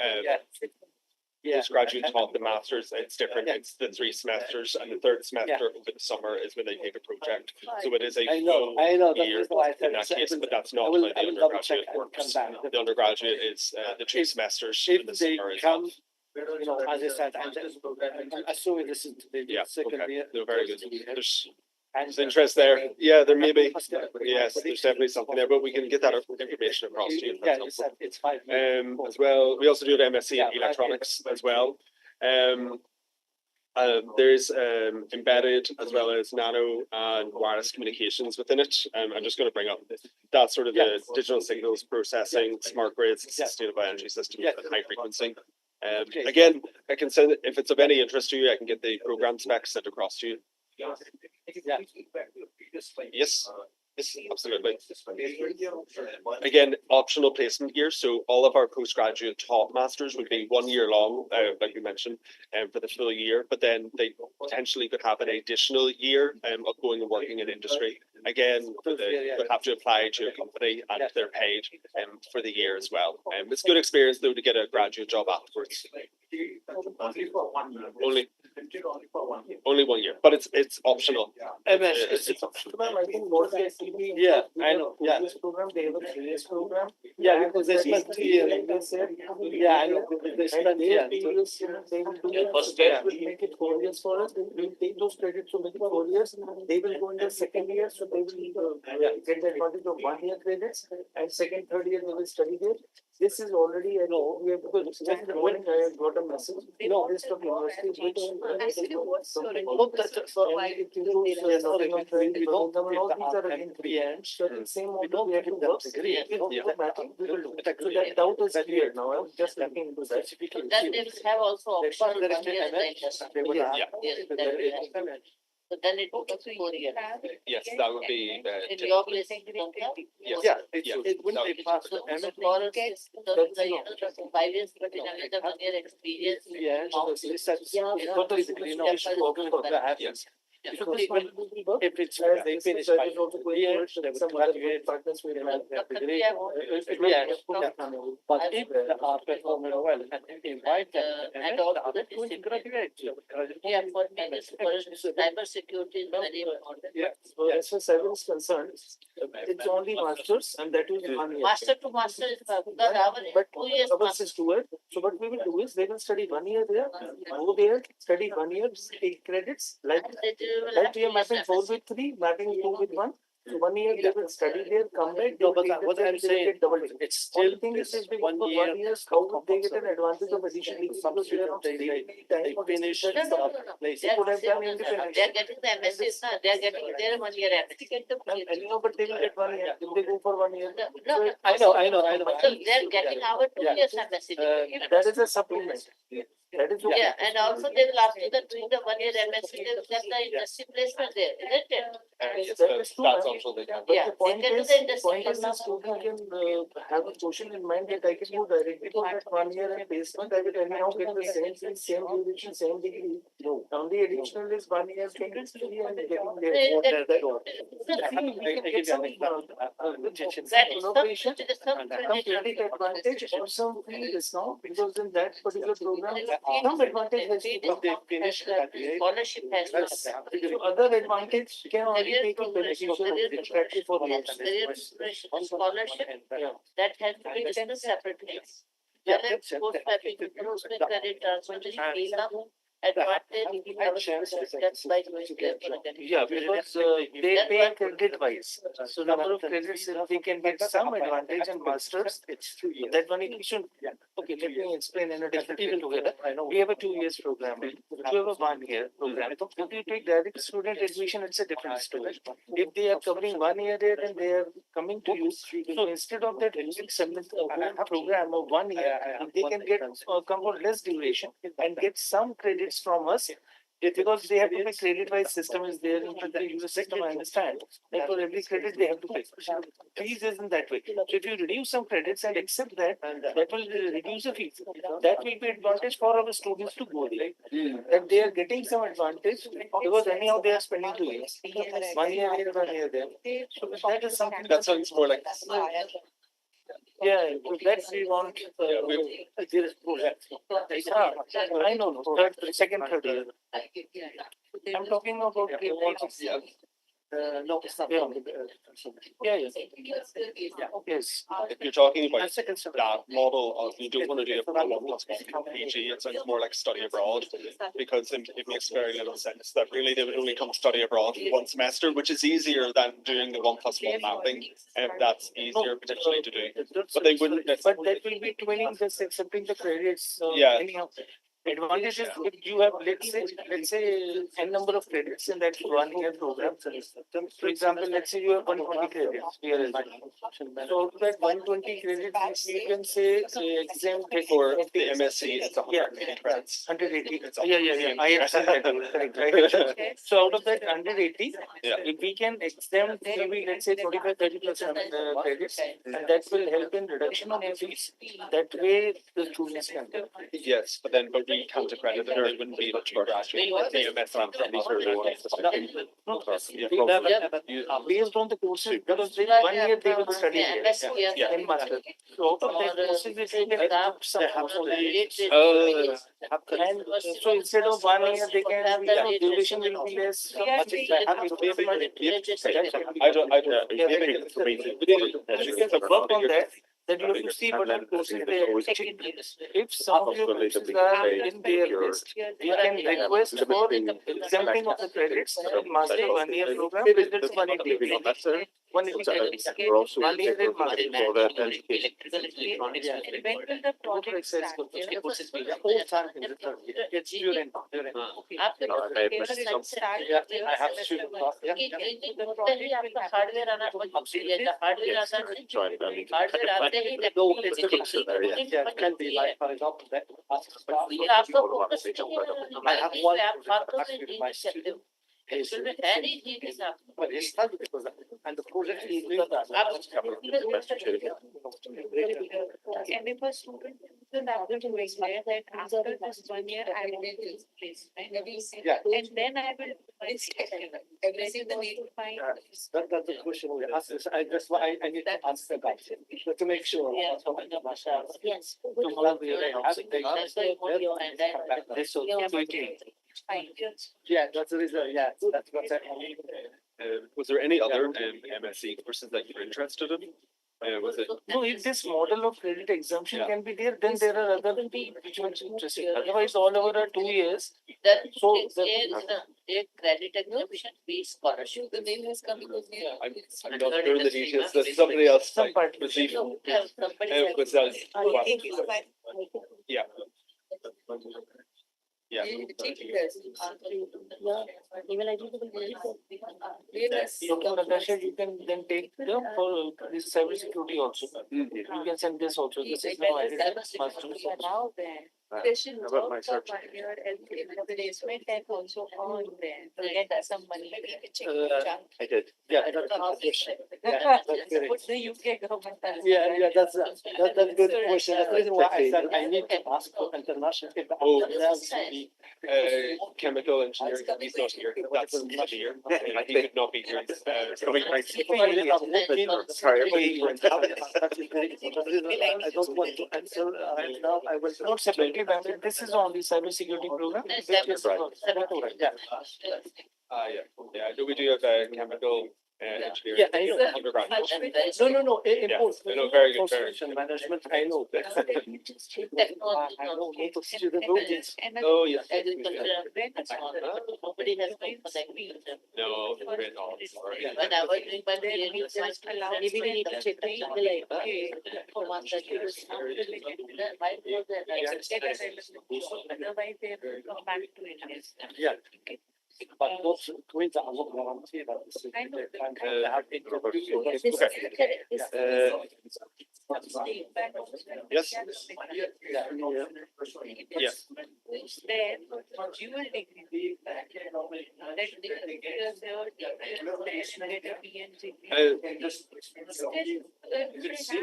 postgraduate taught the masters, it's different. It's the 3 semesters, and the 3rd semester over the summer is when they take a project. So it is a full year in that case, but that's not how the undergraduate works. The undergraduate is the 2 semesters in the summer. You know, as I said, I'm assuming this is the second year. They're very good. There's interest there. Yeah, there may be. Yes, there's definitely something there, but we can get that information across to you. Yeah, it's 5 years. As well, we also do an MSc in electronics as well. There's embedded as well as nano and wireless communications within it. I'm just going to bring up that sort of the digital signals processing, smart grids, sustainable energy systems, and high frequency. Again, I can send it if it's of any interest to you. I can get the program specs sent across to you. Yes. Yes, absolutely. Again, optional placement year. So all of our postgraduate taught masters would be 1 year long, like you mentioned, for the full year. But then they potentially could have an additional year of going and working in industry. Again, they would have to apply to a company and they're paid for the year as well. It's good experience though to get a graduate job afterwards. Only 1 year, but it's optional. It's optional. I think most yeah, I know. Yeah, this program they have a 3 years program. Yeah, because they spent 3 years. Yeah, I know. They spent they will make it 4 years for us. We will take those credits to make it 4 years. They will go in the second year, so they will get the advantage of 1 year credits, and second, third year they will study there. This is already, I know, we have, because just in the morning I got a message. No, this from university, which same model we have to work. So that doubt is clear now. I'm just looking into that. Then they will have also optional 1 year. So then it becomes 4 years. Yes, that would be. In your place, Yeah, it wouldn't be past the so for us, the 5 years, but in another 1 year experience. Yeah, totally, you know, Yes. So this one will be work. If it's they finish by year, some great partners will have great. But if the are performing well and invite them, and also the graduate. yeah, for me, this cyber security is very important. Yeah, so as far as cyber is concerned, it's only masters and that is 1 year. Master to master is because our But 2 years ours is 2 years. So what we will do is they will study 1 year there, go there, study 1 year, take credits, like we are mapping 4 with 3, mapping 2 with 1. So 1 year they will study there, come back, No, but what I'm saying, double. it's still Only thing is if they go 1 for year 1 year, how would they get an advantage of additional because they are not they finish no, no, no, no. place. They could have done are independently. getting the MSc, no, they are getting their 1 year MSc. Anyhow, but they will get 1 year if they go for 1 year. No, no, I know. so they are getting our 2 years MSc. That is a supplement. That is okay. Yeah, and also they will after that doing the 1 year MSc, they will get the industry placement there, isn't it? That is true, That's ma'am. also the But Yeah, the point they can do is, the industry point is the placement. student can have a question in mind that I can go directly for that 1 year and placement. I will anyhow get the same thing, same duration, same degree. No. Only additional is 1 year credits free and getting there. We can get some innovation, some credit advantage and some free discount because in that particular program, some advantage has to But they finish Scholarship has to so other advantage can only make it beneficial attractive for career them. scholarship that has to be discussed separately. Yeah, Whether that's it. post mapping improves the credit transfer advantage just by doing Yeah, because they pay credit wise. So number of credits, if they can get some advantage and masters, it's 2 years. That one we should. Okay, let me explain in a different way together. We have a 2 years program. We have a 1 year program. If you take direct student admission, it's a different story. If they are covering 1 year there and they are coming to you, so instead of that, you submit a whole program of 1 year, they can get come for less duration and get some credits from us. Because they have to pay credit wise system is there in the US system, I understand. That for every credit they have to pay. Fees isn't that way. So if you reduce some credits and accept that, that will reduce the fees. That will be advantage for our students to go there. That they are getting some advantage because anyhow they are spending 2 years. 1 year here, 1 year there. So that is something That sounds more like yeah, so that we want. There is project. I know, no, second, third year. I'm talking about no, it's not. Yeah, yes. Yes. if you're talking about that model of you don't want to do it for a 1+1 PG, it sounds more like study abroad because it makes very little sense that really they would only come study abroad for 1 semester, which is easier than doing the 1+1 mapping, and that's easier potentially to do. But they wouldn't. But that will be twinning just accepting the credits. Yeah. Anyhow. Advantage is if you have let's say n number of credits in that 1 year program. For example, let's say you have 120 credits. So out of that 120 credits, you can say exempt For the MSc, it's 180 credits. 180. Yeah. I understand that. Correct, right? So out of that 180, Yeah. if we can exempt maybe let's say 25-30% credits, and that will help in reduction of the fees. That way the students can do. Yes, but we can't accredit it, they wouldn't be able to graduate the MS and Based on the courses, because they 1 year they will study here in master. So out of that courses, if you can adapt some and so instead of 1 year, they can be duration will be less. I don't, Work on that. That you have to see what are courses they are teaching. If some of your courses are in their list, you can request for exempting of the credits in master 1 year program. That's 180. 180 credits. 1 year in master. When will the project start? Whole time in the third year. It's during. I have to shoot the clock. Yeah. Hardware आना बहुत मुश्किल है hardware आता है hardware आते ही Yeah, it can be like, for example, that. आपको focus I have one. आप फालतू में नहीं कर सकते हो But he studied because and the project is doing And if a student then after to declare that after this 1 year I will do this placement. Yeah. And then I will everything the need to find. That's the question we ask. That's why I need to answer that but to make sure. Yes. That's Fine. yeah, that's the reason. Yeah, that's what Was there any other MSc courses that you were interested in? Was it? No, if this model of credit exemption Yeah. can be there, then there are other which ones interesting. Otherwise, all over are 2 years. That So a credit exemption based scholarship. The name has come because I'm not sure the details. There's somebody else. Some like, part- was even- Somebody was that? Yeah. Yeah. Email ID to Dr. Natasha, you can then take them for this cyber security also. You can send this also. This is now added masters. now then. They should work for 1 year and the placement and also earn there to get some money. I did. Yeah, that's the question. Yeah, that's very. What the UK government does. Yeah, that's a good question. That's the reason why I said I need to ask for international. If the Oh. exams will be Chemical engineering, he's not here. That's not here. He could not be here. Coming back. Sorry. I don't want to answer right now. I will. Not separately, but this is on the cyber security program. That's which is- separate. Yeah. Yeah, I know we do have chemical engineering. Yeah, I know. Underground. No. Import. I know, very good, very Construction management. I know. I know lots of students know this. Oh, yeah. Nobody has paid for that. No, we're not. Sorry. When I was doing my PhD, maybe we need to check the for one that you might go there. Otherwise they will come back to India. Yeah. But those twins are not guaranteed that this is I know. the time they have interview. Yes. Yes. Then dual degree. That get a PhD. Still, they have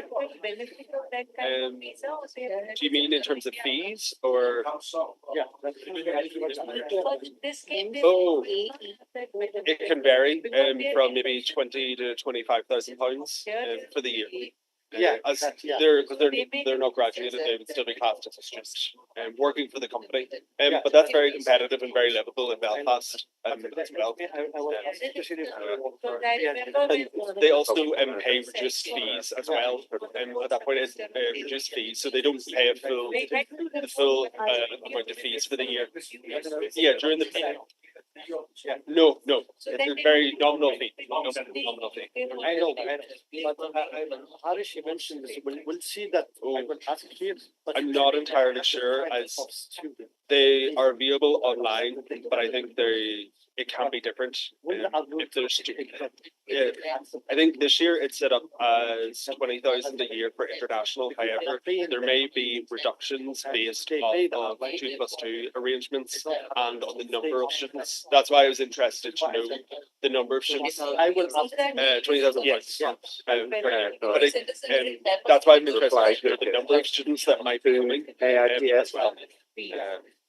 the benefit of that kind of visa or they have. Do you mean in terms of fees or? Yeah. But this came. Oh, it can vary from maybe 20 to 25,000 pounds for the year. Yeah, As exactly, yeah. they're not graduated, they would still be classed as a student working for the company. But that's very competitive and very livable in Belfast as well. And they also pay reduced fees as well. At that point, it's reduced fees, so they don't pay the full amount of fees for the year. Yeah, during the peak. No, it's a very nominal fee. Nominal fee. I know. But Harish, you mentioned this. We'll see that. I will ask here. But I'm not entirely sure as of student. they are available online, but I think it can be different. If there's yeah, I think this year it's set up as 20,000 a year for international. However, there may be reductions based on 2+2 arrangements and on the number of students. That's why I was interested to know the number of students. I will ask. 20,000. Yes. Yeah. But that's why I'm interested to know the number of students that might be coming as well.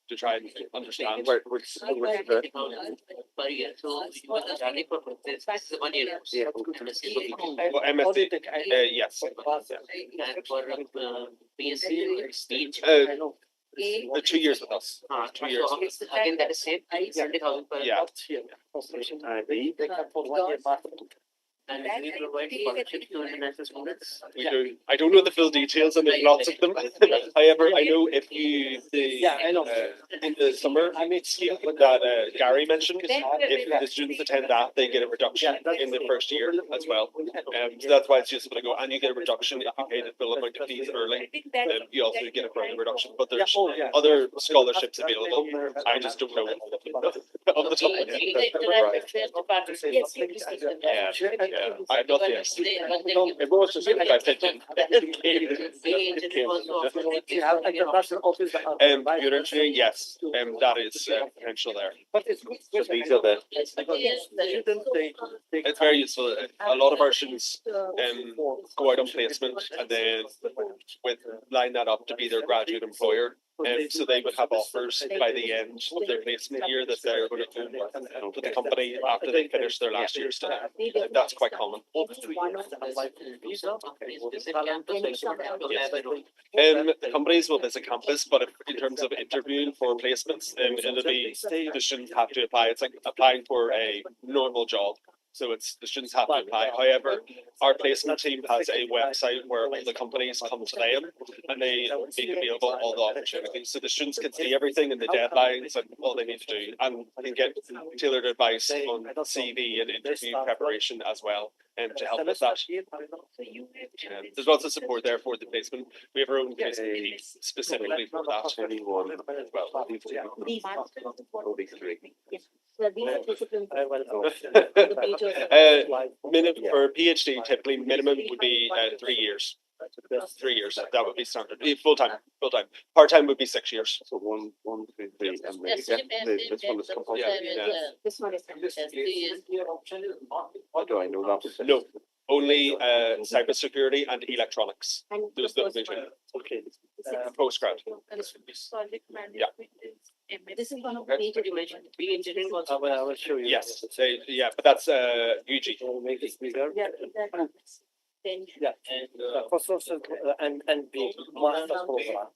To try and understand where Per year, so you are studying for this 1 year. well, MSc, yes. And for PhD, speech. I know. 2 years with us. 2 years. So again, that is same, 70,000 per year. Yeah. Here. They come for 1 year master. And we provide scholarships to international students. We do. I don't know the full details, and there's lots of them. However, I know if you I know. in the summer scheme that Gary mentioned, if the students attend that, they get a reduction in the first year as well. So that's why it's useful to go, and you get a reduction if you pay the full amount of fees early. You also get a further reduction, but there's other scholarships available. I just don't know off the top of my head. The international affairs department. Yeah. Yeah, I'm not the expert. It was just my opinion. Computer engineering, yes, that is potential there. But it's good. So these are the. It's very useful. A lot of our students go out on placement and then with line that up to be their graduate employer. So they would have offers by the end of their placement year that they're going to do for the company after they finish their last year's study. That's quite common. The companies will visit campus, but if, in terms of interviewing for placements, it'll be the students have to apply. It's like applying for a normal job. So it's the students have to apply. However, our placement team has a website where all the companies come to them and they make available all the opportunities. So the students can see everything and the deadlines and all they need to do, and can get tailored advice on CV and interview preparation as well, and to help with that. There's lots of support there for the placement. We have our own placement team specifically for that. Minimum for PhD, typically minimum would be 3 years. 3 years. That would be standard. Full time. Part time would be 6 years. So one, two, three, and Yes, this one is compulsory. This one is How do I know that? No, only cybersecurity and electronics. Those the only two. Okay. Postgrad. Yeah. This is one of the major dimensions. Be engineering also. I will show you. Yes. Yeah, but that's UG. Make it bigger. Yeah, that- then Yeah, construction and the master program.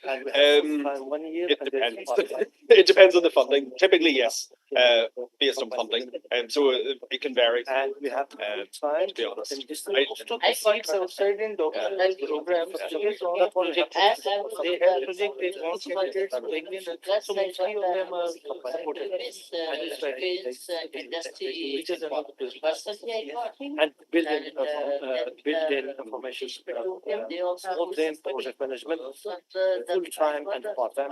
And we have time 1 year. It and then depends. part-time. It depends on the funding. Typically, yes, based on funding, and so it can vary. And we have time To be honest, in this I seats outside in programs. The project. They have project based on candidates. So many of them are supported. And build-in information. They also Full-time project management, full-time and part-time.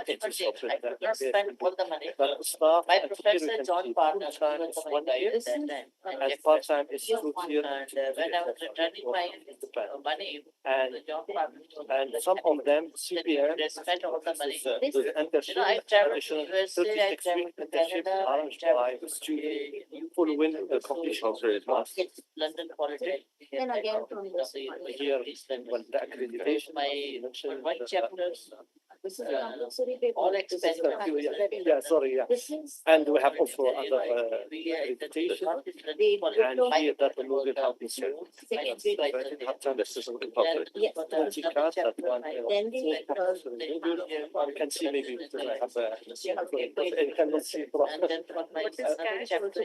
spend all the money. But staff My and professor security John team, Partner full-time is 1 year, and part-time is 2 years. And when I was returning my money, And the John Partner, and some of them CPM they spent all the money. the internship, I traveled to additional USA, I 36 traveled week to internship Canada, arranged by the student following the completion of their master's. London Polytechnic. Then again from the Here, well, the accreditation, My one chapters, this is a compulsory paper. all expenses. yeah, sorry, yeah. This is. And we have also other accreditation. And here that the movie have been sold. This is compulsory. Yes. Multicast, that one, Then the. you can see maybe because I have a, you cannot see And then for my other chapter,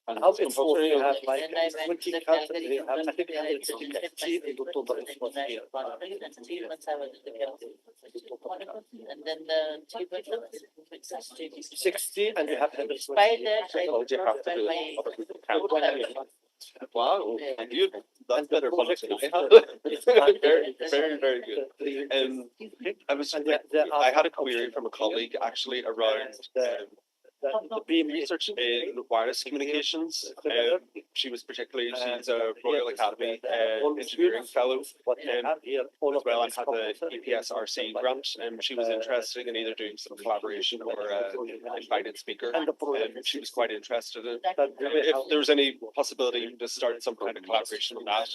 and how it's worked, you have like then I went 20 to cards, Calgary. they have, I think we have it in October, it was here. And 3 months I was in the Calgary. And then the cheaper it's 60 and you have 120. Despite that, I Oh, you have to do it. Wow, you, that's better policy. Very, very, very good. I was, I had a query from a colleague actually around the beam research in wireless communications. She was particularly, she's a Royal Academy engineering fellow. As well, and had the EPSRC grant, and she was interested in either doing some collaboration or invited speaker. She was quite interested in if there was any possibility to start some kind of collaboration on that.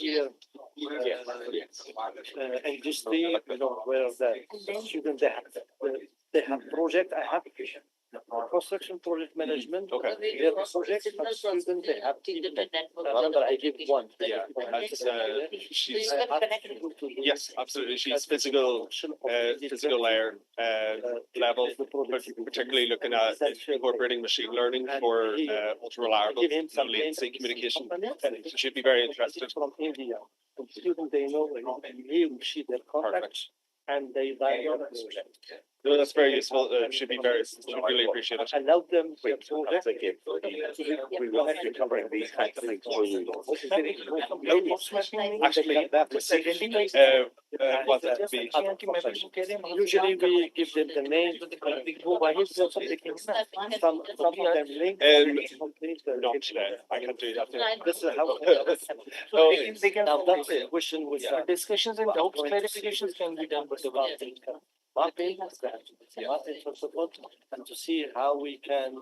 Industry, you know, where the student they have project, I have construction project management. Okay. Their project, but student they have team. Remember, I give one. Yeah, that's, she's, yes, absolutely. She's physical layer level, but particularly looking at incorporating machine learning for ultra reliable low latency communication. So she'd be very interested. From India, student they know, he will see their contact, and they buy your project. No, that's very useful. Should be very, should really appreciate it. Allow them. We will have to cover these kinds of things for you. Actually, what that be? Usually we give them the name. Some of them link. Not today. I can do that. This is how. They can Now that's a question with discussions and doubts clarifications can be done, but Martin, first of all, and to see how we can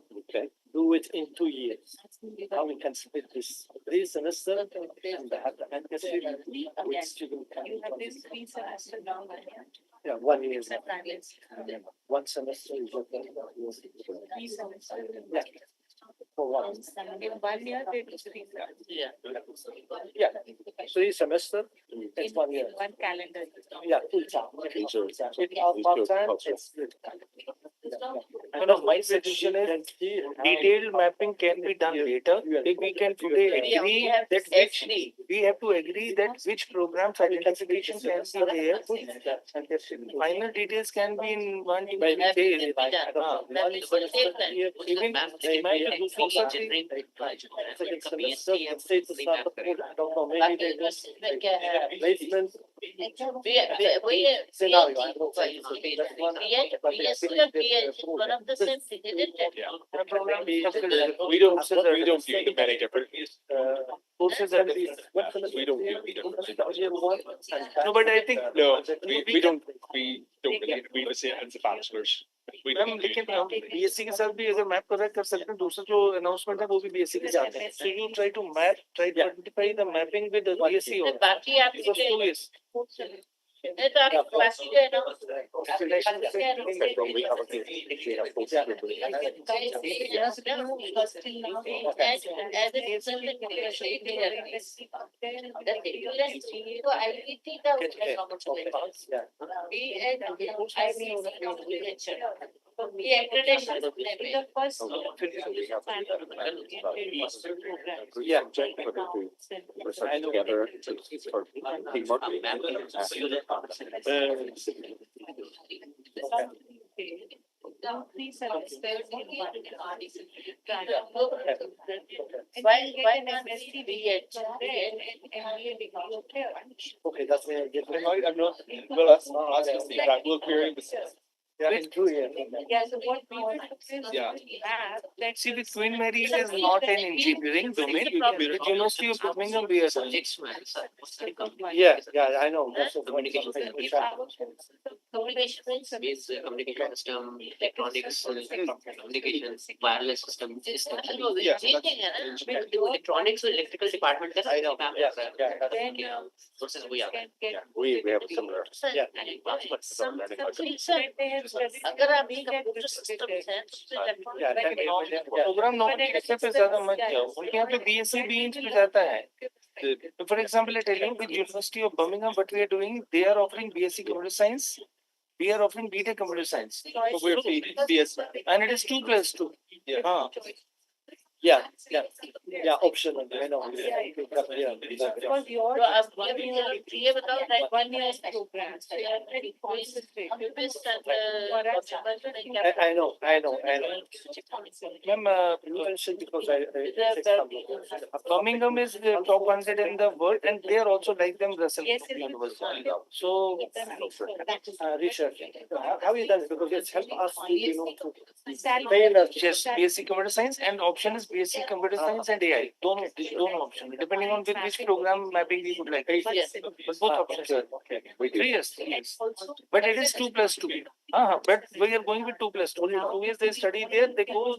do it in 2 years. How we can split this 3 semester and have the fantasy with student. Yeah, 1 year. One semester is okay. Yeah. For one. In 1 year, they do 3 Yeah. Yeah. 3 semester, it's 1 year. one calendar. Yeah, full time. If our part time, it's split. My suggestion is detailed mapping can be done later. If we can today agree that which we have to agree that which programs identification can be there. Final details can be in 1 to 3 days. Even Second semester, let's say to start the program, I don't know, maybe they just placement scenario. I don't know. That's one. But it's One of the same thing, isn't it? We don't do the many different. Courses are different. We don't do the different. No, but I think No, we don't really, we just say it's a bachelor's. We ma'am don't do. लेकिन हम BSc के साथ भी अगर map correct कर सकते हैं दूसरा जो अनाउंसमेंट है वो भी बीएससी के साथ है so you try to map try to identify the mapping with BSc और बाकी आप नहीं तो आप बाकी जो है ना Okay, that's where I get. I'm not, well, that's not asking that. We'll query this. Yeah, in 2 years. Yeah, so what we would do is Yeah. let's See, the Queen Mary is not an engineering domain. The University of Birmingham is. Yeah, yeah, I know. Most of communication Communication system, electronics, communications, wireless system. Yeah, that's Electronics or electrical department. I know. Yeah, yeah. then Sources we are. We have similar. Yeah. अगर आप computer system है programme nomination पे ज्यादा मत जाओ उनके यहाँ पे बीएससी बीइंग्स पे जाता है for example I tell you with University of Birmingham what we are doing they are offering BSc computer science we are offering BTech computer science So we're BS. and it is 2+2 हाँ Yeah, optional. I know. because your ये बताओ that 1 year program they are very concentrated I know. Ma'am, you mentioned because Birmingham is the top 100 in the world and they are also like them Russell University. So research. How you done it? Because it's helped us to, to yes, BSc Computer Science and option is BSc Computer Science and AI. Don't option depending on which program mapping we would like. But both options are 3 years. But it is 2+2. But we are going with 2+2. 2 years they study there. They go.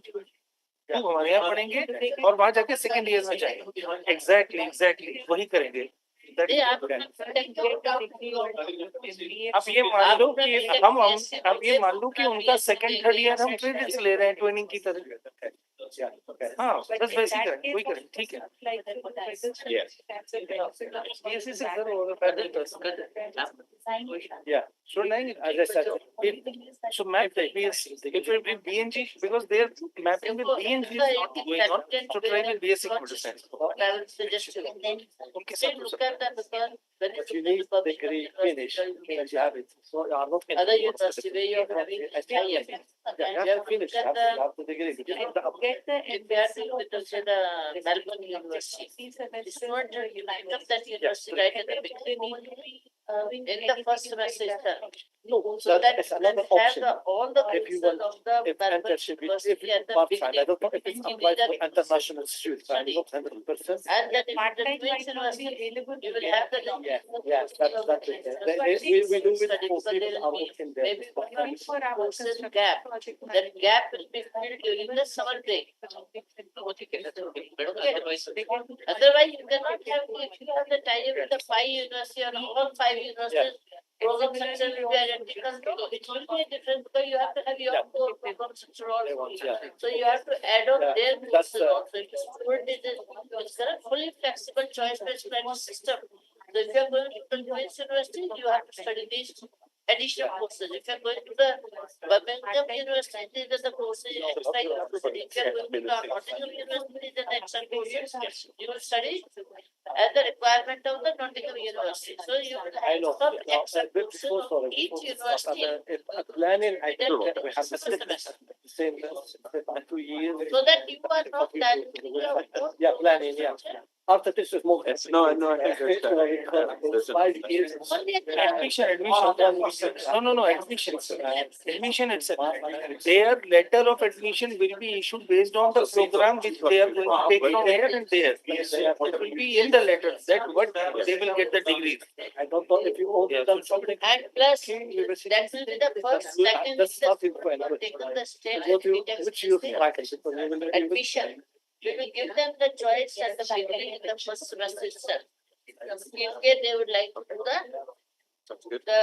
हमारे यहाँ पढ़ेंगे और वहाँ जाके second year में जाएंगे exactly वही करेंगे अब ये मान लो कि हम अब ये मान लो कि उनका सेकंड थर्ड ईयर हम क्रेडिट्स ले रहे हैं ट्रेनिंग की तरह हाँ बस वैसे ही करें, वही करें, ठीक है। Yes. BSc से अगर होगा parallel person. Yeah. So now, as I said, so map the BSc. If it be BNG, because their mapping with BNG is not going on, so try with BSc computer science. I would suggest you. उनके Still साथ look at that because when If you need the degree finish, then you have it. So you are not other university where you are having IIM. you have finished, you have the degree. Get the embassy with the Melbourne University. It's not you pick up that university right at the beginning. In the first semester itself. No, So that it's another have option. all the If you courses want, of the if Melbourne internship, if University at the part time, I beginning. don't know if it's applied for international students, I'm not 100%. And that in the Queen's University, you will have the. Yes, that's it. We do it for people are working there. Maybe 24 hours gap. That gap will be filled during the summer break. Otherwise, you cannot have, if you have the tie with the 5 universities or all 5 universities, program structure will be identical. It will be different because you have to have your core program structure also. So you have to add on their courses also. It is full, it's a fully flexible choice-based credit system. So if you are going to the Queen's University, you have to study these additional courses. If you are going to the Birmingham University, these are the courses extra you have to study. If you are going to the Nottingham University, the extra courses you will study as the requirement of the Nottingham University. So you will have some extra courses of each university. Planning, I Then think we have the semester. same 2 years. So that you are not diluting your own. Yeah, planning, yeah. After this is more. No, I think there's 5 years. Admission. No, admission. Admission itself. Their letter of admission will be issued based on the program which they are going to take from here and there. It will be in the letter that what they will get the degree. I don't know if you all done something. And plus, that will be the first, second, That's not in taken the state which you practice. admission. We will give them the choice at the beginning in the first semester itself. In case they would like to do the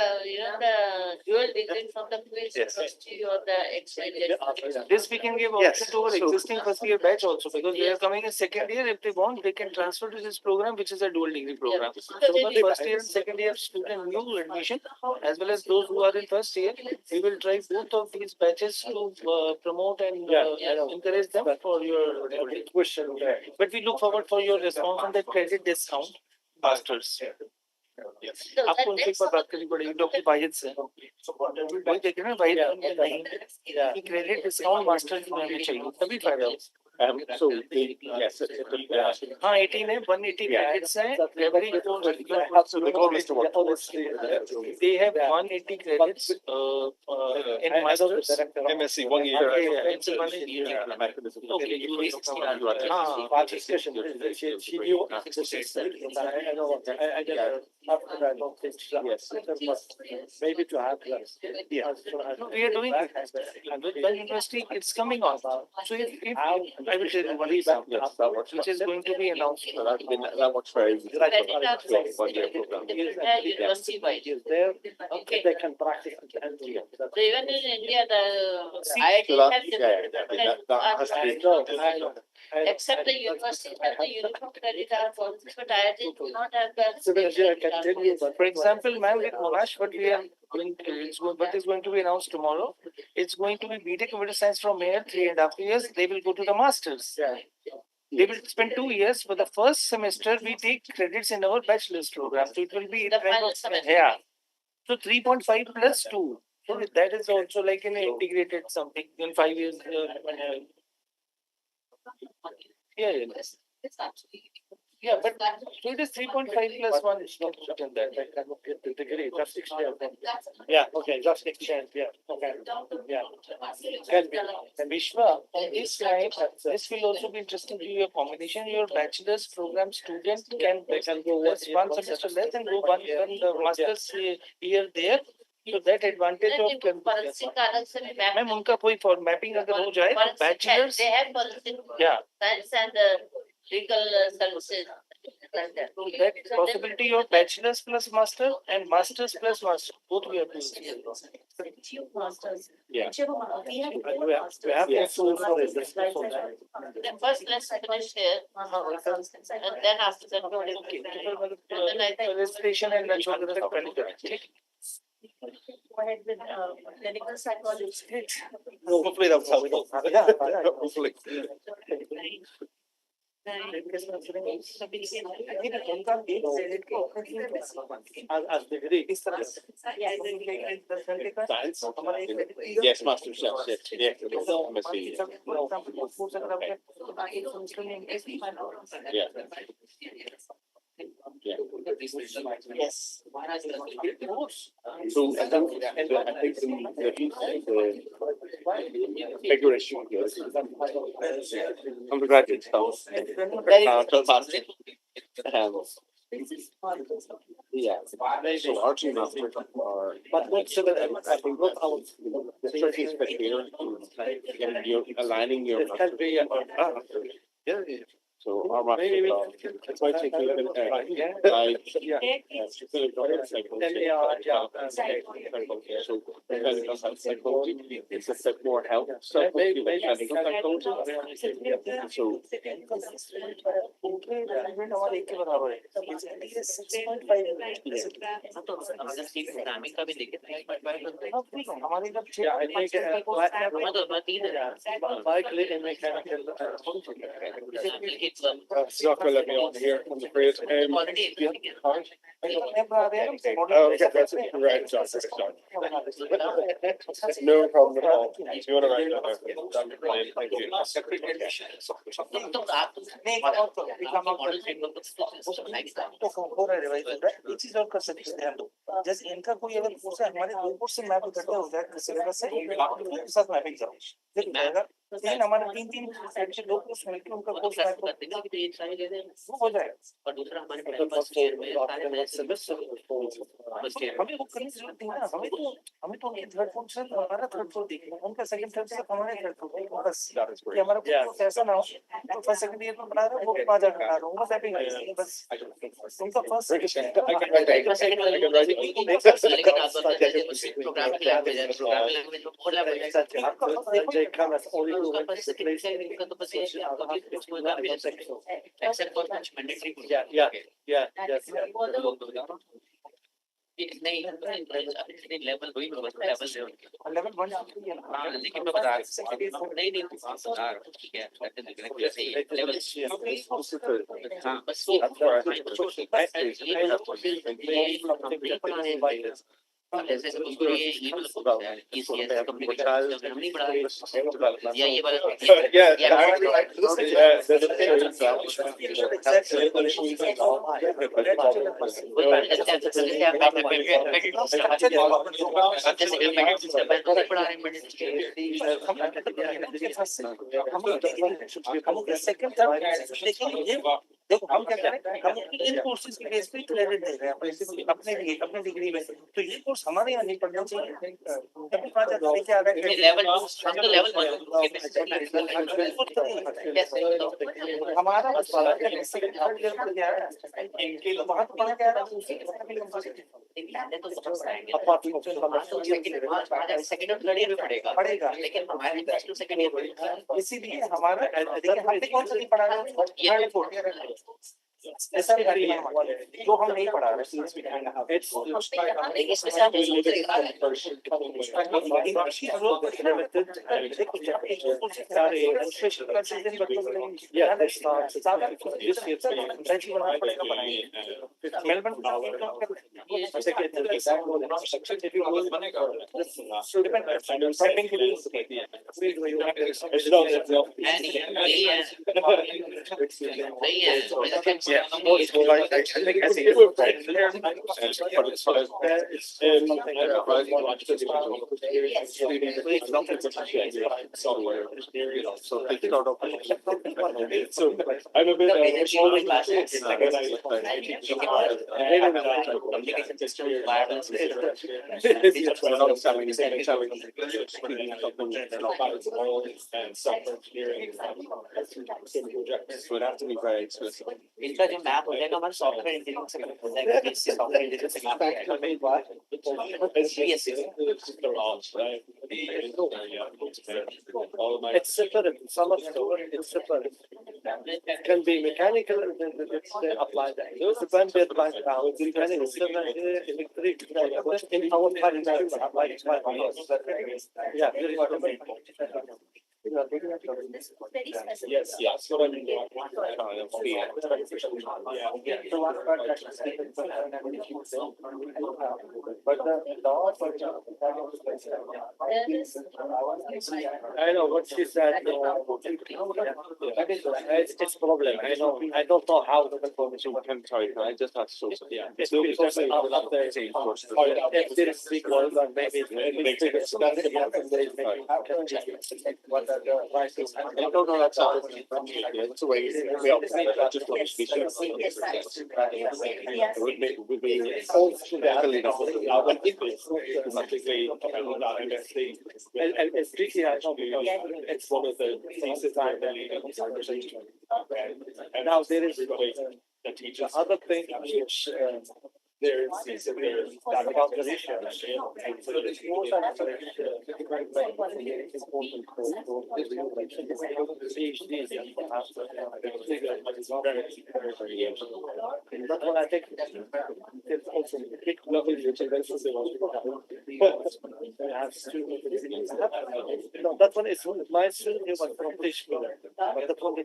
dual degree from the Queen's University or the XYZ. This we can give option to our existing first year batch also, because they are coming in second year. If they want, they can transfer to this program, which is a dual degree program. So for first year and second year student new admission, as well as those who are in first year, we will try both of these batches to promote and encourage them for your question there. But we look forward for your response on the credit discount masters. So आपको उनसे एक बार बात करनी पड़ेगी doctor वाहिद से वही देखे ना वाहिद उनके नहीं कि क्रेडिट डिस्काउंट मास्टर की होनी चाहिए तभी फायदा हो So yes, हाँ 18 है 180 credits है every so the goal is to work towards they have 180 credits in masters MSc 1 year. it's a 1 year okay Our discussion, she knew the system. I know what I did after that, I don't think maybe to have we are doing it with the university it's coming on so if I will tell you one example which is going to be announced That works very easy. University wide. there, Okay. they can practice and do it. So even in India, the IIT have different that has to be. I know. except the university have the uniform credit hour policy, but IIT do not have the. So I can tell you, but for example ma'am with Monash what we are going to, what is going to be announced tomorrow it's going to be BTech computer science from here 3.5 years they will go to the masters they will spend 2 years for the first semester we take credits in our bachelor's program so it will be The kind final of semester. yeah so 3.5 plus 2 so that is also like an integrated something in 5 years yeah but so it is 3.5 plus 1 is not written there I cannot get the degree, just exchange. Yeah, okay, just exchange, yeah, okay, yeah. Can be. And Vishwa, on this slide, this will also be interesting to your combination. Your bachelor's program student can go less, one semester less and go one the master's year there. So that advantage of Policy का अलग से भी map. Ma'am उनका कोई for mapping अगर हो जाए तो bachelor's They have policy. yeah Science and legal services. that possibility of bachelor's plus master and master's plus master, both we have to use. Yeah. We have to source for this. Then first let's finish here, and then after that, and then I think Registration and then go ahead with clinical psychologist. Hopefully that's how we go. Hopefully. Yes, master chef. Yes, yeah. Yeah. Yes. So I think the bigger issue here is undergraduate stuff. Yeah. So our two masters are. But what's I think what the strategy is here in your aligning your. Yeah. So our masters are. It's my take. Psychology. It's a bit more help. So programming का भी देखे it's not going to let me on here, I'm afraid. That's right, John. No problem at all. If you want to write that down, thank you. ये चीज और कर सकते हैं हम लोग जैसे इनका कोई अगर कोर्स है हमारे दो कोर्स से मैप इकट्ठा हो जाए सिलेबस से एक साथ मैपिंग करो लेकिन अगर तीन हमारे तीन तीन सेट से दो कोर्स मिलकर उनका कोर्स मैप वो हो जाएगा और दूसरा हमारे फर्स्ट ईयर में हमें वो करने की जरूरत नहीं है हमें तो उनकी थर्ड फोर्थ से हमारा थर्ड फोर्थ देखना उनका सेकंड थर्ड से हमारे थर्ड फोर्थ बस कि हमारा कोर्स ऐसा ना हो तो फर्स्ट सेकंड ईयर में बना रहा है वो आ जाएगा बस मैपिंग बस उनका फर्स्ट लेकिन आप प्रोग्रामिंग लैंग्वेज है प्रोग्रामिंग लैंग्वेज में और लैंग्वेज उसका बस सेकंड का तो बस ये आपको उसको ना मिल सकते एक्सेप्ट फॉर कुछ मैंडेटरी नहीं लेवल वही लेवल 1 हां लेकिन मैं बता नहीं ठीक है लेवल हां बस जैसे उसको ये कम्युनिकेशन नहीं पढ़ा या ये वाला सेकंड थर्ड लेकिन ये देखो हम क्या करें हम इन कोर्सेज के बेस पे क्रेडिट दे रहे हैं अपने डिग्री में तो ये कोर्स हमारे यहाँ नहीं पढ़ना चाहिए तभी प्रोजेक्ट लेके आ रहे लेवल हम तो लेवल हमारा सेकंड थर्ड ईयर में क्या है इनके वहां तो पढ़ा गया सेकंड और थर्ड ईयर में पढ़ेगा लेकिन हमारे फर्स्ट टू सेकंड ईयर इसीलिए हमारा हमने कौन सा नहीं पढ़ा है ऐसा जो हम नहीं पढ़ा रहे would have to be very explicit. का जो मैप हो जाएगा हमारे सॉफ्टवेयर इंजीनियरिंग से हो जाएगा बीएससी सॉफ्टवेयर इंजीनियरिंग से It's separate. Some of it's separate. It can be mechanical, it's applied. It depends on applied power. Mechanical, civil, electric. In our package, yeah, very important. Very specific. Yes, yes. What I mean. But I know what she said. It's problem. I know. I don't know how the information. Sorry, I just have to show some. Yeah. It's because of the if there is big ones, then maybe what are the prices? I don't know that's how it's a way we just want to be sure. It would be also when And it's tricky, I know, because it's one of the things that I and now there is the other thing which there is about the research. That's what I think. It's also big level no, that one is my student who was from Fishville, but that one was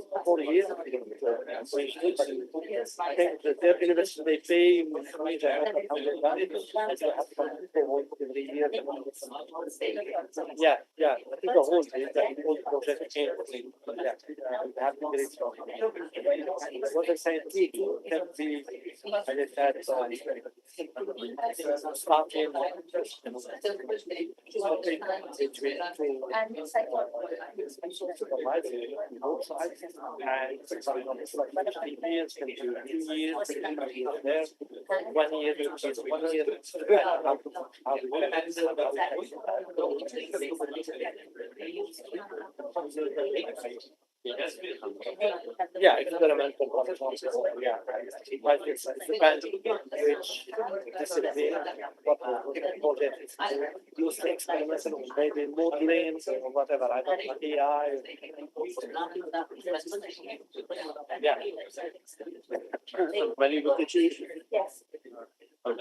for 4 years. I think that their university they pay me to have every year. Yeah, yeah. I think the whole project came. Yeah, we have to get it from. What I say, can be, and it had starting both sides, and years can do 2 years, there, 1 year, 1 year. Yeah, experimental controls. Yeah, but it depends which discipline, what project is used to experiment, maybe modeling or whatever. I don't know, AI. Yeah. when you go to choose. Yes. That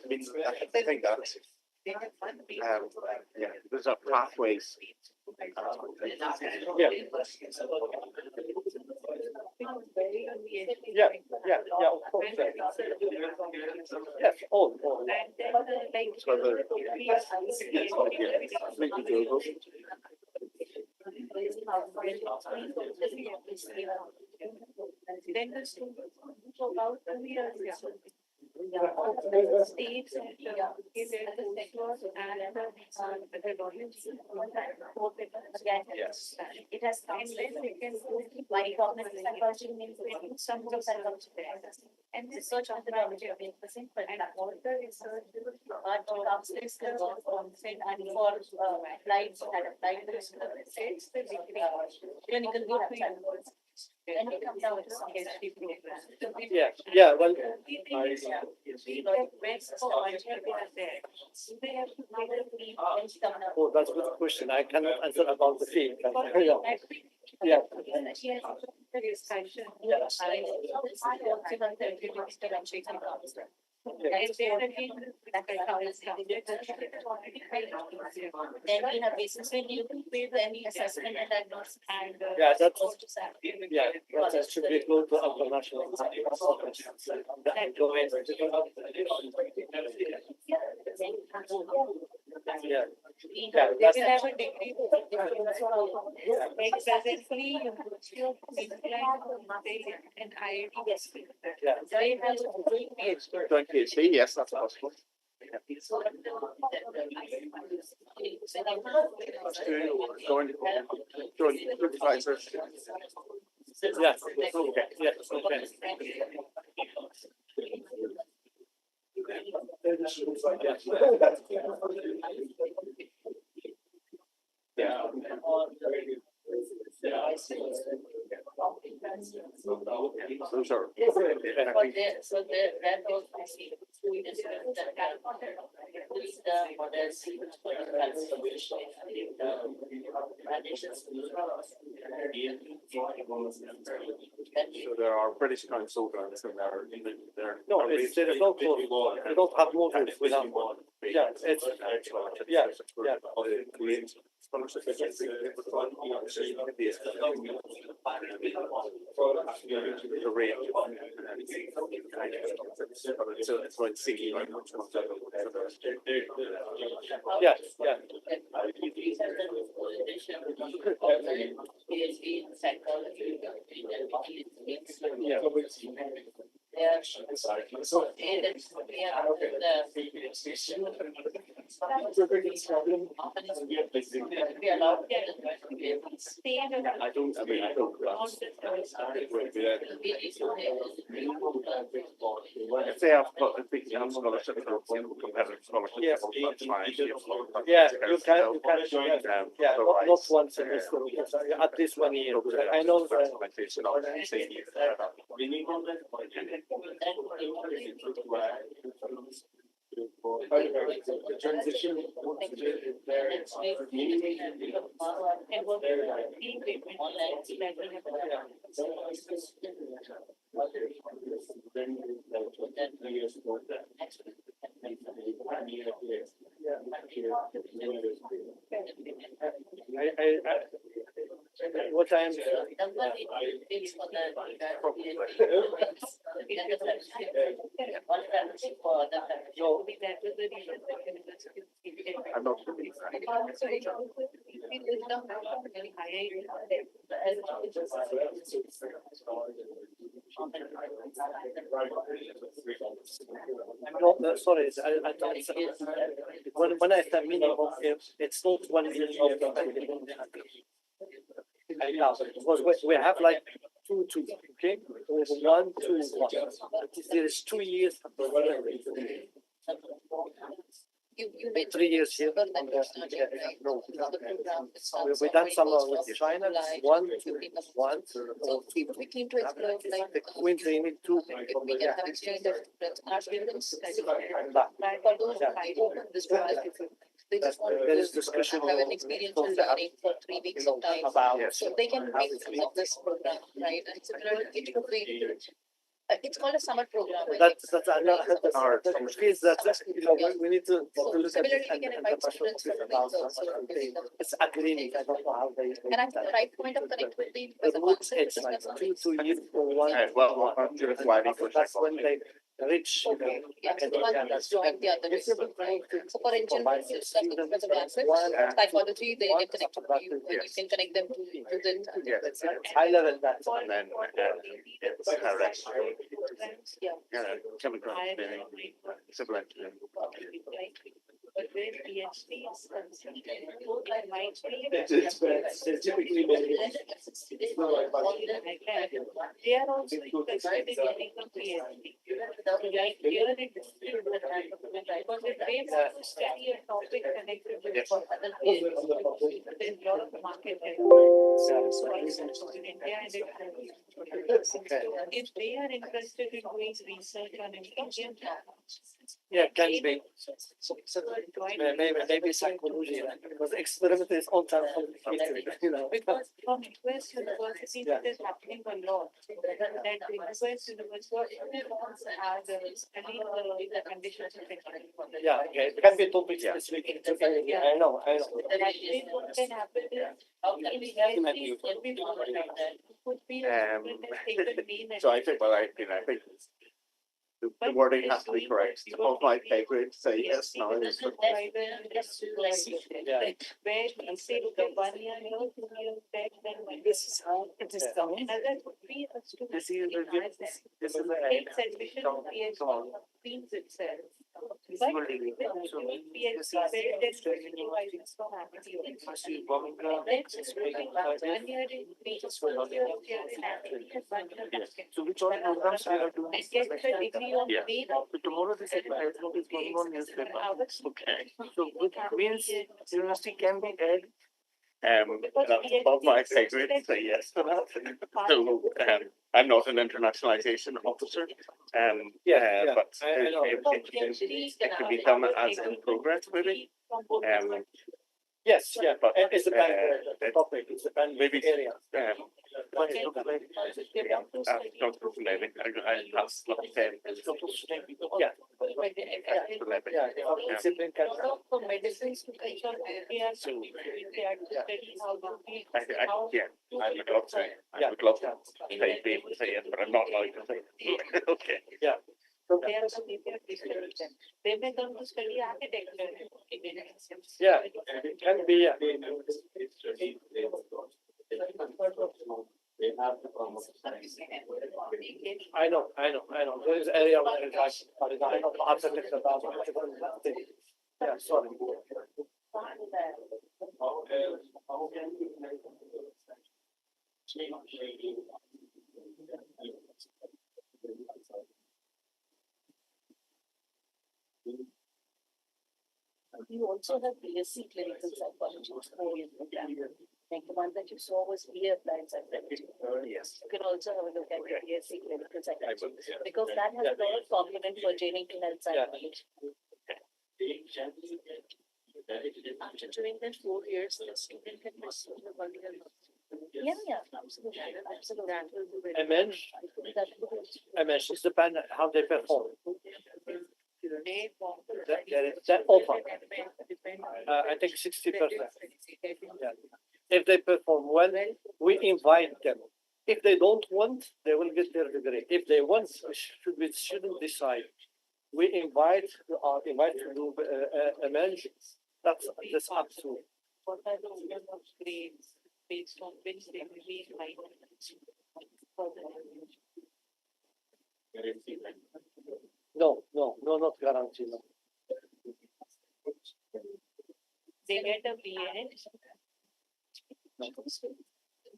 means I think that's yeah. There's a pathways. Yeah. Yeah, yeah, of course. Yes, all. Then the students for about 2 years. States and give it the sectors and the government again. Yes. It has time less, it can go by government psychology means some of psychology and research on the biology of percent, but all the research translates the concept and for applied states the degree clinical work. And it comes down to some PhD program. Yeah, well, oh, that's a good question. I cannot answer about the field. Yeah. Then we have basis when you pay any assessment and diagnosis and Yeah, that should be close to international. Yeah. They will have a degree like presently University of Queensland and IIT. They have a Doing PhD, yes, that's possible. Join advisors. Yes, okay, yes, okay. Sure. So there, that also I see we discussed that is the model sequence for So there are British Council grants and there. No, it's, there is no clause. You don't have modules without. Yeah, it's, yeah, yeah. So it's like seeking like Yeah, yeah. PhD in psychology. Yeah. Yeah. So, we allowed I don't, I mean, I don't. If they have got, if they have scholarship, competitive scholarship, Yes. that's fine. Yeah, you can join them. Yeah, not one semester, because at least 1 year. I know that. What I am. I'm not. No, sorry, I thought when I said minimum, it's not 1 year. Because we have like two, okay? One, two, one. There is 2 years. You made 3 years here. No, we done some with China. One, So we came to explore like the Queens, they need two. if we can have exchange of our students for those who open this project. They just want There is to discussion have an experiential learning for 3 weeks of time. about. So they can make use of this program, right? And similarly, it could be it's called a summer program. That's another that feels that we need to So look at similarly, it we can invite students for about weeks also. it's academic. I don't know how they. And I think the right point of connectivity The with the roots, concept it's is like when 2 years for one. Well, I'm just waiting for That's when they reach. okay, yeah, one is join the other. Right. So for engineers, it's like because of language, psychology, they get connected to you, and you can connect them to the. Yes. It's high level that. And then, it's correct. Yeah. Chemical engineering, civil engineering. But where PhD is concerned, both I might be. It's typically They are also interested in getting a PhD. Like here it is because it aims to study a topic connected with for other PhDs. There's a lot of market there. So in India and if they are interested in doing research on an Indian yeah, can be. Maybe psychology, because experiment is all time complicated, you know. because from US universities it is happening a lot. That the US university are studying the conditions of technology. Yeah, okay. It can be a topic specific. I know. And actually what can happen is how can we help these everyone like that? Could be a student has taken main So I think, well, I think the wording has to be correct. Of my favorite, say yes, no. Where we say, okay, 1 year here, 2 years back, then this is how it is done. Another would be a student. This is takes admission to PhD fields itself. But with PhD built in supervisions from academia. Then just looking at 1 year in PhD, 2 years here in academia, 1 year back. So which all programs we are doing? And get the degree on being of So tomorrow this advertisement is going on newspaper. Okay. So which means university can be added. That's above my pay grade, say yes to that. So, I'm not an internationalization officer, but it could be done as in progress, maybe. Yes, yeah, But, it's a uh, topic, it's a maybe, area. Dr. Levy, that's not fair. Yeah. Discipline can. For medicines to control APR, so they are to study how to be. I would love to, I would love to say, be able to say it, but I'm not allowed to say it. Okay. Yeah. They are the APR study them. They may come to study architecture. Yeah, it can be, yeah. I know. There is area where it's like, for example, architecture, yeah, sorry. You also have BSc clinical psychology, 4 year program. Like the one that you saw was BA applied psychology. Yes. You can also have a look at the BSc clinical psychology will, yeah. because that has a lot of complement pertaining to health psychology. After doing that 4 years, the student can receive a 1 year. Yeah, absolutely. Absolutely. That will be very MN, that will be MN, it's depend how they perform. they That offer, I think 60%. Yeah. If they perform well, we invite them. If they don't want, they will get their degree. If they want, we shouldn't decide. We invite to do amends. That's up to. what are the order of grades based on which they will be invited for the No, not guaranteed. No. they get a BA.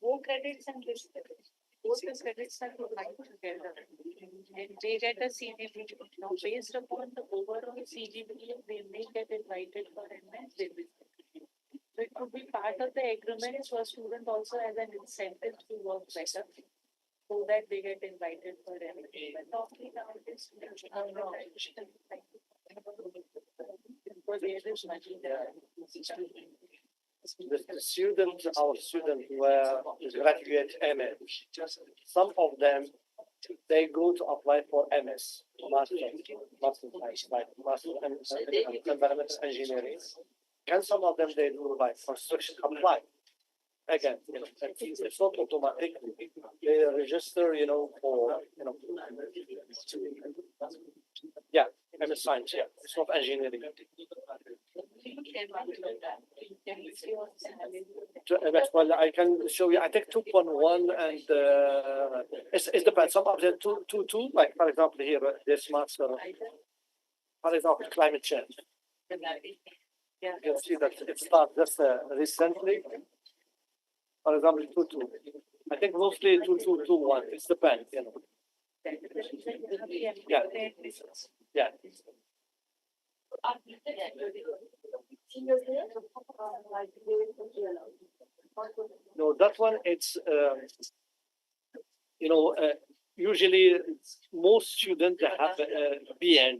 More credits and this credits. Both the credits are combined together. And they get a CGPA. Now, based upon the overall CGPA, they may get invited for MS. So it could be part of the agreement for student also as an incentive to work better. So that they get invited for MS. But talking now is because there is money there. The students, our students were graduate MS. Some of them, they go to apply for MS, master in environmental engineering. And some of them, they do like construction apply. Again, it's not automatic. They register, for, yeah, MS science, yeah. It's not engineering. Well, I can show you. I think 2.1 and it depends. Some of them 2.2, like for example here, this master. For example, climate change. You can see that it started just recently. For example, 2.2. I think mostly 2.2.1. It depends, Yeah. Yeah. No, that one it's usually most students that have BN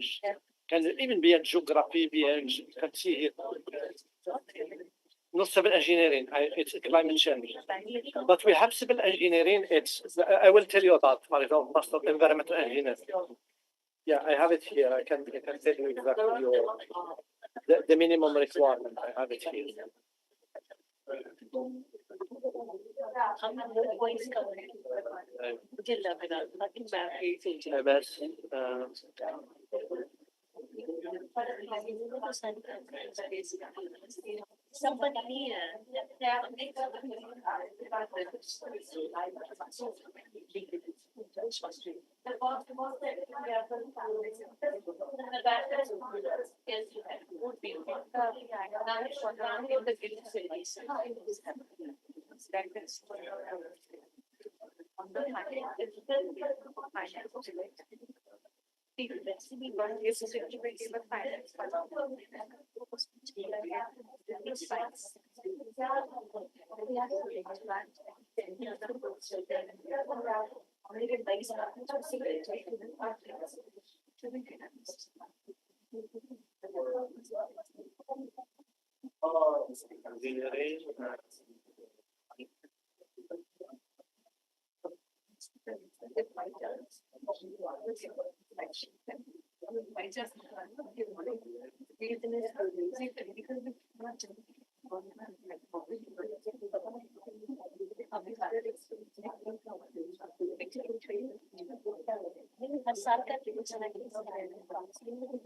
can even be in geography, BN. You can see here. Not civil engineering, it's climate change. But we have civil engineering. I will tell you about, for example, master environmental engineering. Yeah, I have it here. I can tell you exactly the minimum requirement. I have it here. how many more points covered? मुझे लग रहा था कि मैं somebody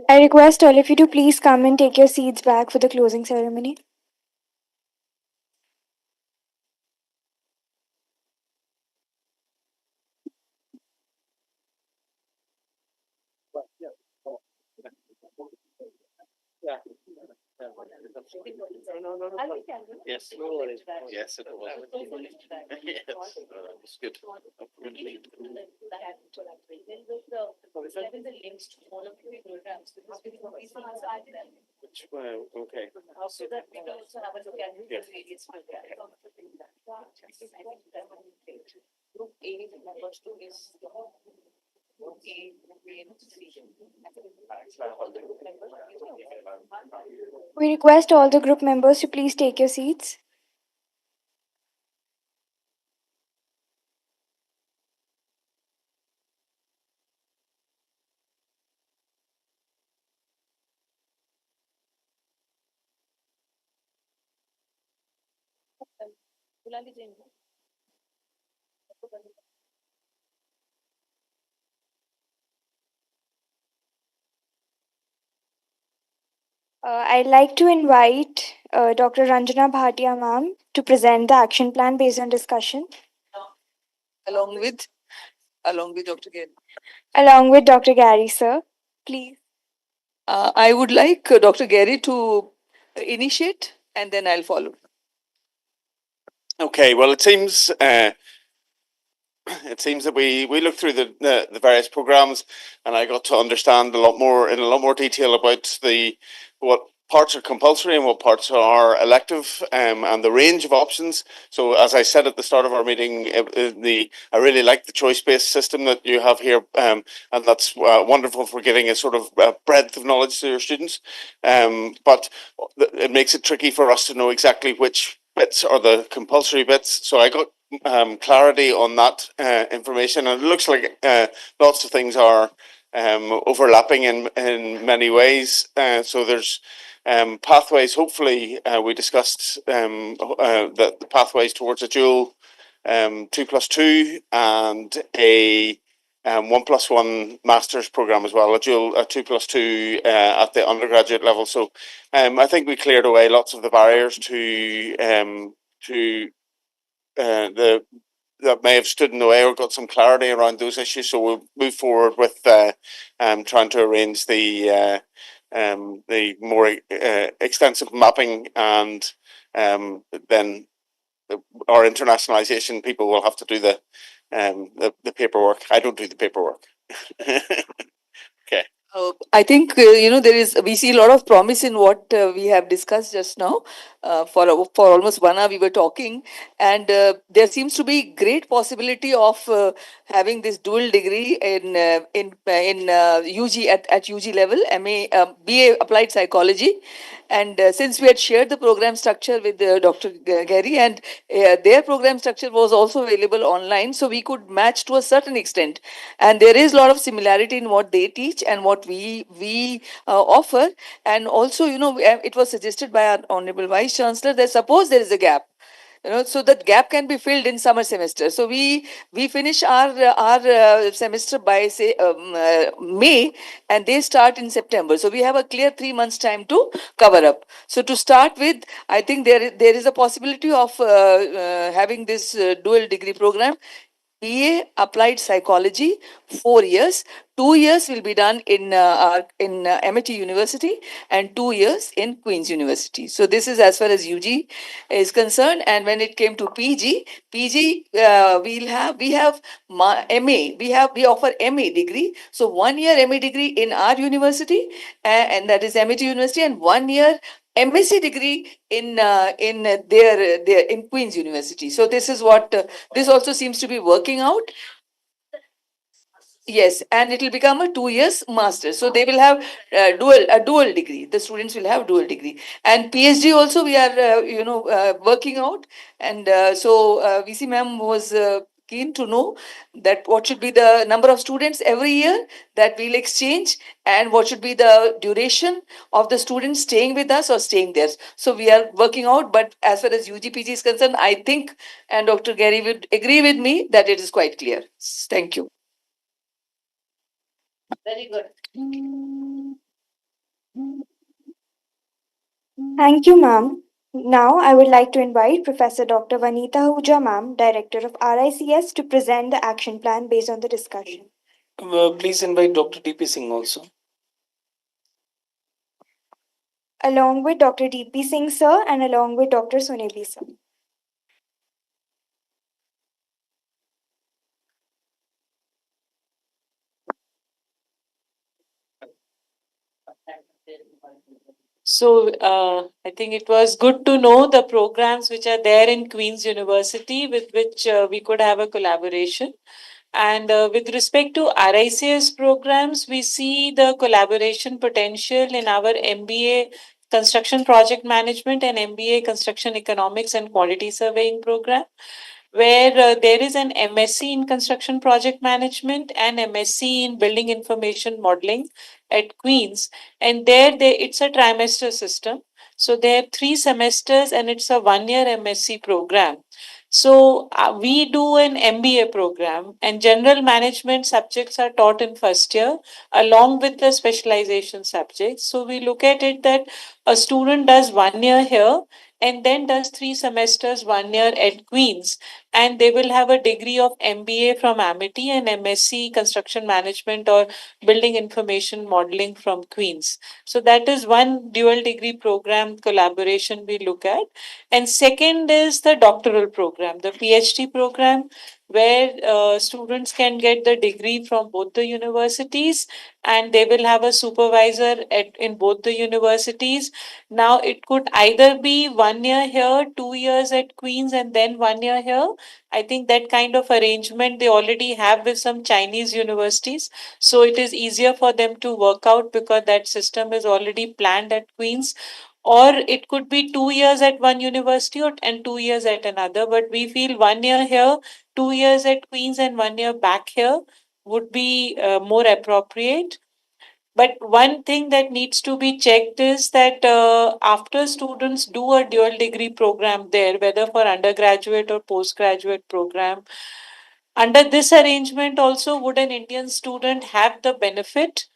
I request all of you to please come and take your seats back for the closing ceremony. Yes, no worries. Yes, it was. Yes, it's good. Which, okay. So that we can also have a look at the Yes. various programs. Group A, members two is Group A, B, and C. We request all the group members to please take your seats. I'd like to invite Dr. Ranjana Bhatia ma'am to present the action plan based on discussion, along with Dr. Gary. along with Dr. Gary, sir. Please. I would like Dr. Gary to initiate, and then I'll follow. Okay, well, it seems that we looked through the various programs, and I got to understand a lot more in a lot more detail about the what parts are compulsory and what parts are elective, and the range of options. So, as I said at the start of our meeting, I really like the choice-based system that you have here, and that's wonderful for giving a sort of breadth of knowledge to your students. But it makes it tricky for us to know exactly which bits are the compulsory bits. So I got clarity on that information, and it looks like lots of things are overlapping in many ways. So there's pathways. Hopefully, we discussed the pathways towards a dual 2+2 and a 1+1 master's program as well, a 2+2 at the undergraduate level. So I think we cleared away lots of the barriers to the that may have stood in the way, or got some clarity around those issues. So we'll move forward with trying to arrange the more extensive mapping, and then our internationalization people will have to do the paperwork. I don't do the paperwork. Okay. I think we see a lot of promise in what we have discussed just now. For almost 1 hour we were talking, and there seems to be great possibility of having this dual degree in UG at UG level, MA, BA Applied Psychology. And since we had shared the program structure with Dr. Gary, and their program structure was also available online, so we could match to a certain extent. And there is a lot of similarity in what they teach and what we offer. And also, it was suggested by our Honorable Vice Chancellor that suppose there is a gap, so that gap can be filled in summer semester. So we finish our semester by say May, and they start in September. So we have a clear 3 months time to cover up. So to start with, I think there is a possibility of having this dual degree program. BA Applied Psychology, 4 years. 2 years will be done in MIT University, and 2 years in Queen's University. So this is as far as UG is concerned. And when it came to PG, we have MA. We offer MA degree. So 1 year MA degree in our university, and that is MIT University, and 1 year MSc degree in their in Queen's University. So this is what this also seems to be working out. Yes, and it will become a 2 years master. So they will have dual degree. The students will have dual degree, and PhD also we are working out. And VC ma'am was keen to know that what should be the number of students every year that we'll exchange, and what should be the duration of the students staying with us or staying there. So we are working out. But as far as UGPG is concerned, I think, and Dr. Gary would agree with me, that it is quite clear. Thank you. Very good. Thank you, ma'am. Now, I would like to invite Professor Dr. Vanita Ahuja, ma'am, Director of RICS, to present the action plan based on the discussion. Please invite Dr. DP Singh also. Along with Dr. DP Singh, sir, and along with Dr. Suneli, sir. So I think it was good to know the programs which are there in Queen's University with which we could have a collaboration. And with respect to RICS programs, we see the collaboration potential in our MBA Construction Project Management and MBA Construction Economics and Quality Surveying program, where there is an MSc in Construction Project Management and MSc in Building Information Modeling at Queen's. And it's a trimester system. So they have 3 semesters and it's a 1 year MSc program. So we do an MBA program, and general management subjects are taught in first year along with the specialization subjects. So we look at it that a student does 1 year here and then does 3 semesters 1 year at Queen's, and they will have a degree of MBA from Amity and MSc Construction Management or Building Information Modeling from Queen's. So that is one dual degree program collaboration we look at. And second is the doctoral program, the PhD program, where students can get the degree from both the universities, and they will have a supervisor in both the universities. Now, it could either be 1 year here, 2 years at Queen's, and then 1 year here. I think that kind of arrangement they already have with some Chinese universities. So it is easier for them to work out because that system is already planned at Queen's. Or it could be 2 years at one university and 2 years at another. But we feel 1 year here, 2 years at Queen's, and 1 year back here would be more appropriate. But one thing that needs to be checked is that after students do a dual degree program there, whether for undergraduate or postgraduate program, under this arrangement also would an Indian student have the benefit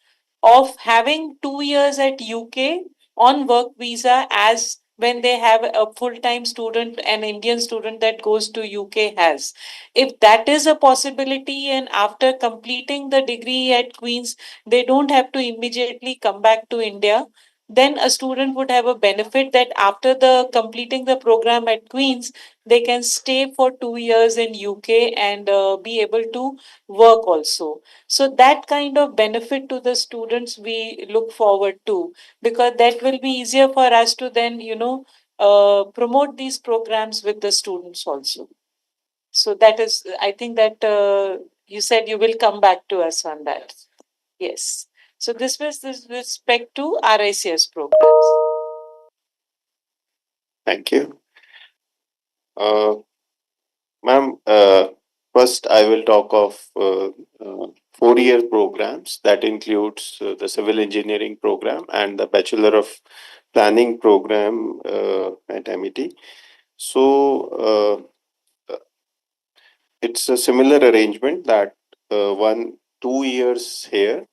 of having 2 years at UK on work visa as when they have a full-time student, an Indian student that goes to UK has. If that is a possibility, and after completing the degree at Queen's, they don't have to immediately come back to India, then a student would have a benefit that after the completing the program at Queen's, they can stay for 2 years in UK and be able to work also. So that kind of benefit to the students we look forward to, because that will be easier for us to then promote these programs with the students also. So that is, I think that you said you will come back to us on that. Yes. So this was with respect to RICS programs. Thank you. Uh, Ma'am, first I will talk of 4 year programs that includes the civil engineering program and the Bachelor of Planning program at MIT. So it's a similar arrangement that 2 years here,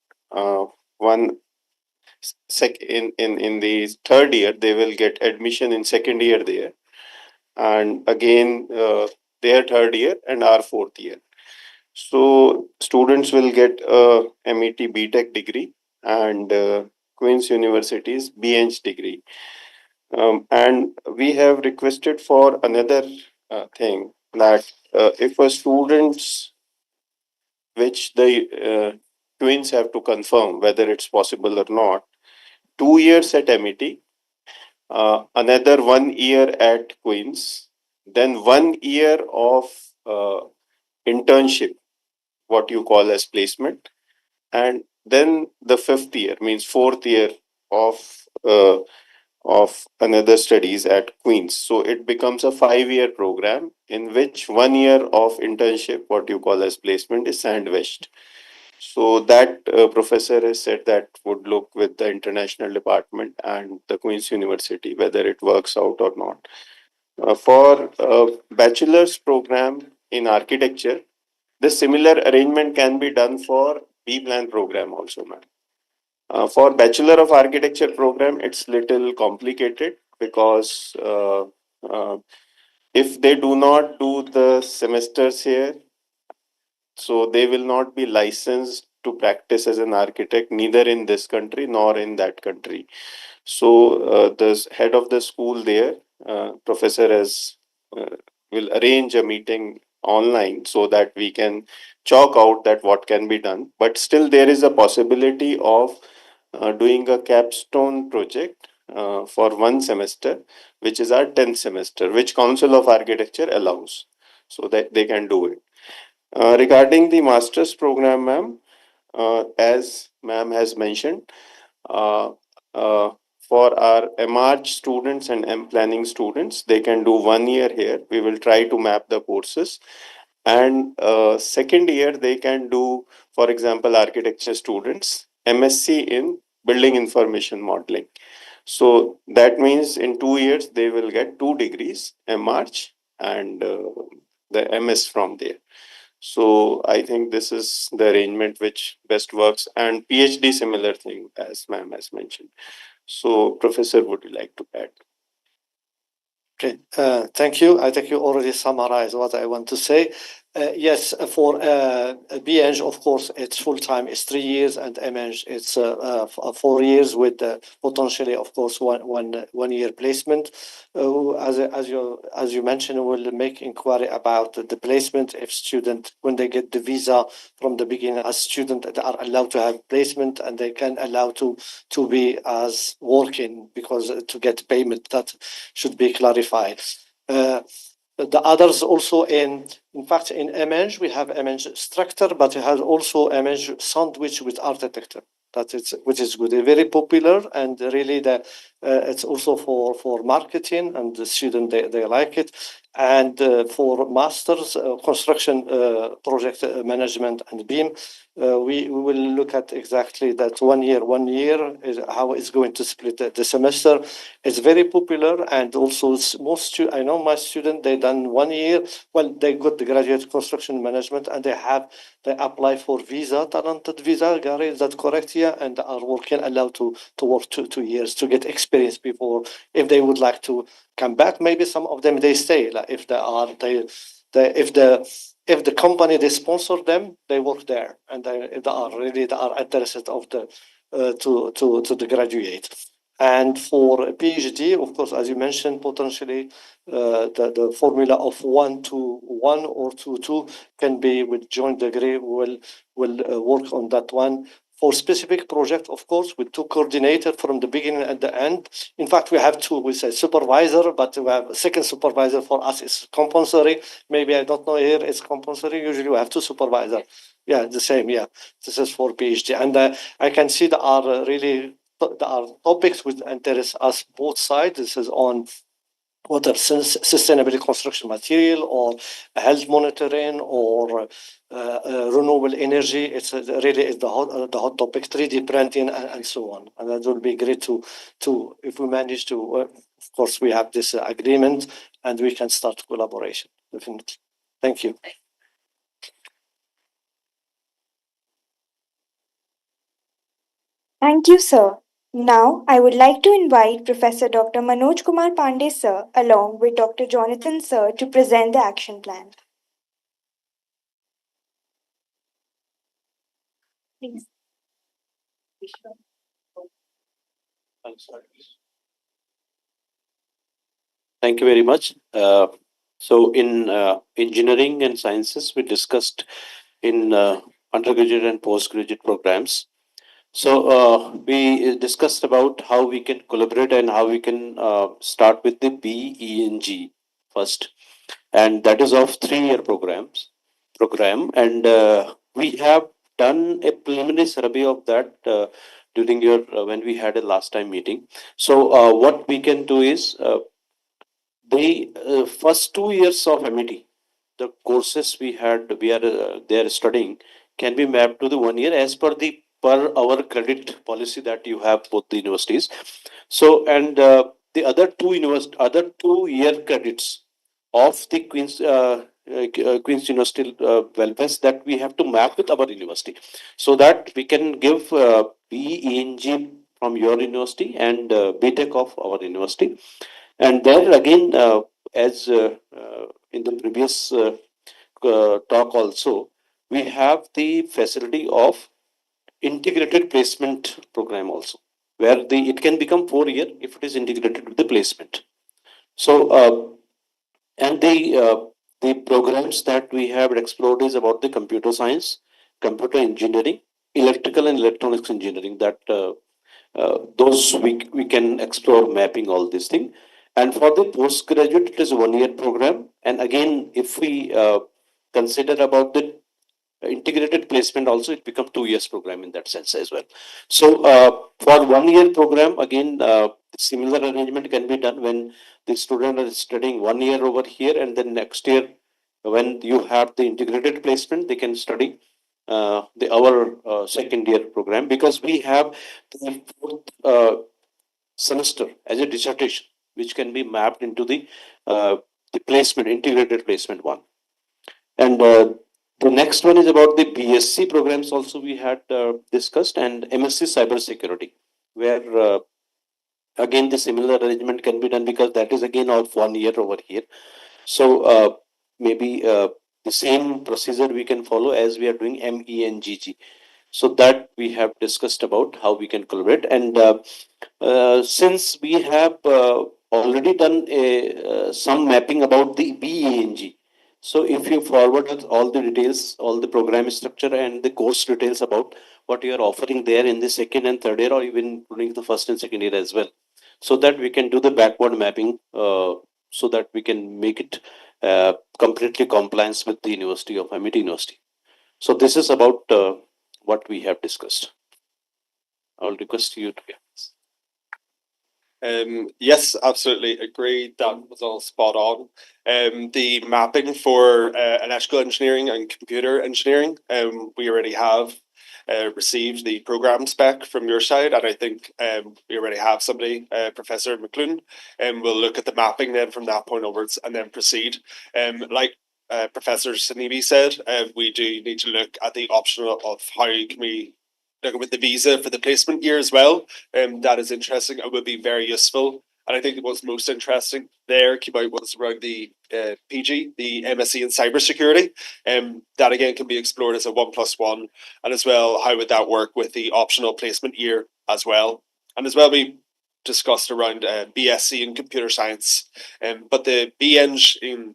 one in the third year they will get admission in second year there, and again their third year and our fourth year. So students will get a MET BTech degree and Queen's University's BEng degree. And we have requested for another thing that if a students which the twins have to confirm whether it's possible or not, 2 years at MET, another 1 year at Queen's, then 1 year of internship, what you call as placement, and then the fifth year means fourth year of another studies at Queen's. So it becomes a 5 year program in which 1 year of internship, what you call as placement, is sandwiched. So that professor has said that would look with the international department and the Queen's University whether it works out or not. For bachelor's program in architecture, the similar arrangement can be done for B plan program also, ma'am. For Bachelor of Architecture program, it's little complicated because if they do not do the semesters here, so they will not be licensed to practice as an architect neither in this country nor in that country. So the head of the school there, professor, has will arrange a meeting online so that we can chalk out that what can be done. But still, there is a possibility of doing a capstone project for one semester, which is our 10th semester, which Council of Architecture allows, so that they can do it. Regarding the master's program, ma'am, as ma'am has mentioned, uh, uh, for our MArch students and M planning students, they can do 1 year here. We will try to map the courses. And second year, they can do, for example, architecture students, MSc in building information modeling. So that means in 2 years, they will get 2 degrees, MArch and the MS from there. So I think this is the arrangement which best works, and PhD similar thing as ma'am has mentioned. So Professor, would you like to add? Okay, thank you. I think you already summarized what I want to say. Yes, for BEng, of course, it's full time. It's 3 years, and MEng, it's 4 years with potentially, of course, one year placement. As you mentioned, we'll make inquiry about the placement. If student, when they get the visa from the beginning, as student, they are allowed to have placement, and they can allow to be as working because to get payment. That should be clarified. The others also in fact, in MEng, we have MEng structure, but we have also MEng sandwich with architecture. That is, which is good, very popular, and really it's also for marketing, and the student they like it. And for masters, construction project management and BIM, we will look at exactly that 1 year is how it's going to split the semester. It's very popular, and also I know my student, they done 1 year. Well, they got the graduate construction management, and they apply for visa, talented visa. Gary, is that correct here? And are working allowed to work 2 years to get experience before, if they would like to come back. Maybe some of them they stay. Like if if the company they sponsor them, they work there, and they are interested of the to the graduate. And for a PhD, of course, as you mentioned, potentially the formula of 1-1 or 2-2 can be with joint degree. Will work on that one. For specific project, of course, with two coordinators from the beginning and the end. In fact, we have two. We say supervisor, but we have a second supervisor for us. It's compulsory. Maybe I don't know here. It's compulsory. Usually, we have two supervisors. Yeah, the same. Yeah, this is for PhD, and I can see there are really there are topics which interest us both sides. This is on whether sustainable construction material or health monitoring or renewable energy. It's really is the hot topic, 3D printing and so on. And that will be great to if we manage to, of course, we have this agreement and we can start collaboration, definitely. Thank you. Thank you, sir. Now, I would like to invite Professor Dr. Manoj Kumar Pandey, sir, along with Dr. Jonathan, sir, to present the action plan. Please. Thank you very much. So, in engineering and sciences, we discussed in undergraduate and postgraduate programs. So, we discussed about how we can collaborate and how we can start with the BENG first, and that is of 3 year program, and we have done a preliminary survey of that during your when we had a last time meeting. So, what we can do is the first 2 years of MET, the courses we are they are studying can be mapped to the 1 year as per the per hour credit policy that you have both the universities. So, and the other 2 year credits of the Queen's University Belfast that we have to map with our university, so that we can give BENG from your university and BTech of our university. And there again, as in the previous talk also, we have the facility of integrated placement program also, where the it can become 4 year if it is integrated with the placement. So, and the programs that we have explored is about the computer science, computer engineering, electrical and electronics engineering. That those we can explore mapping all these things. And for the postgraduate, it is a 1 year program. And again, if we consider about the integrated placement also, it become 2 years program in that sense as well. So for 1 year program, again, similar arrangement can be done when the student is studying 1 year over here, and then next year when you have the integrated placement, they can study the our second year program, because we have the fourth semester as a dissertation, which can be mapped into the placement, integrated placement one. And the next one is about the BSc programs. Also, we had discussed, and MSc cybersecurity, where again the similar arrangement can be done, because that is again of 1 year over here. So maybe the same procedure we can follow as we are doing MENGG. So that we have discussed about how we can collaborate. And since we have already done some mapping about the BENG, so if you forward us all the details, all the program structure and the course details about what you are offering there in the second and third year, or even during the first and second year as well, so that we can do the backward mapping, so that we can make it completely compliance with the University of Amity University. So this is about what we have discussed. I will request you to. Yes, absolutely agree. That was all spot on. The mapping for electrical engineering and computer engineering, we already have received the program spec from your side, and I think we already have somebody, Professor McClune, and we'll look at the mapping then from that point onwards and then proceed. Like Professor Sanibi said, we do need to look at the option of how can we look with the visa for the placement year as well. That is interesting and would be very useful. And I think what's most interesting there came out was around the PG, the MSc in cybersecurity. That again can be explored as a 1+1, and as well, how would that work with the optional placement year as well? And as well, we discussed around BSc in computer science, but the BEng in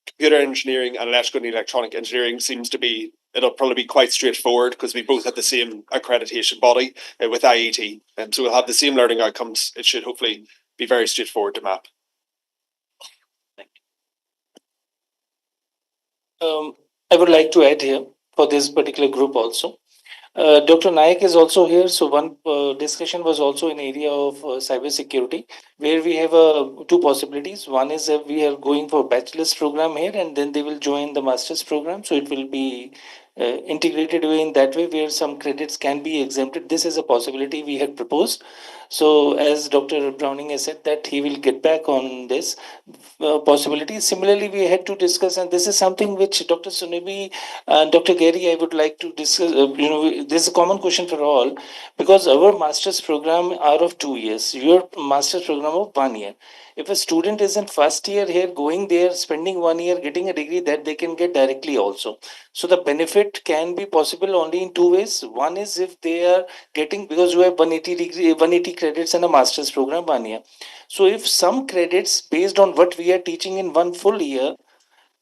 computer engineering and electrical and electronic engineering seems to be, it'll probably be quite straightforward because we both have the same accreditation body with IET, and so we'll have the same learning outcomes. It should hopefully be very straightforward to map. I would like to add here for this particular group also. Dr. Nayak is also here. So one discussion was also in area of cyber security, where we have two possibilities. One is that we are going for bachelor's program here, and then they will join the master's program. So it will be integrated way in that way, where some credits can be exempted. This is a possibility we had proposed. So, as Dr. Browning has said, that he will get back on this possibility. Similarly, we had to discuss, and this is something which Dr. Sunebi and Dr. Gary, I would like to discuss. This is a common question for all, because our master's program are of 2 years. Your master's program of 1 year. If a student is in first year here, going there, spending 1 year, getting a degree, that they can get directly also. So the benefit can be possible only in two ways. One is if they are getting, because you have 180 credits in a master's program 1 year. So if some credits based on what we are teaching in one full year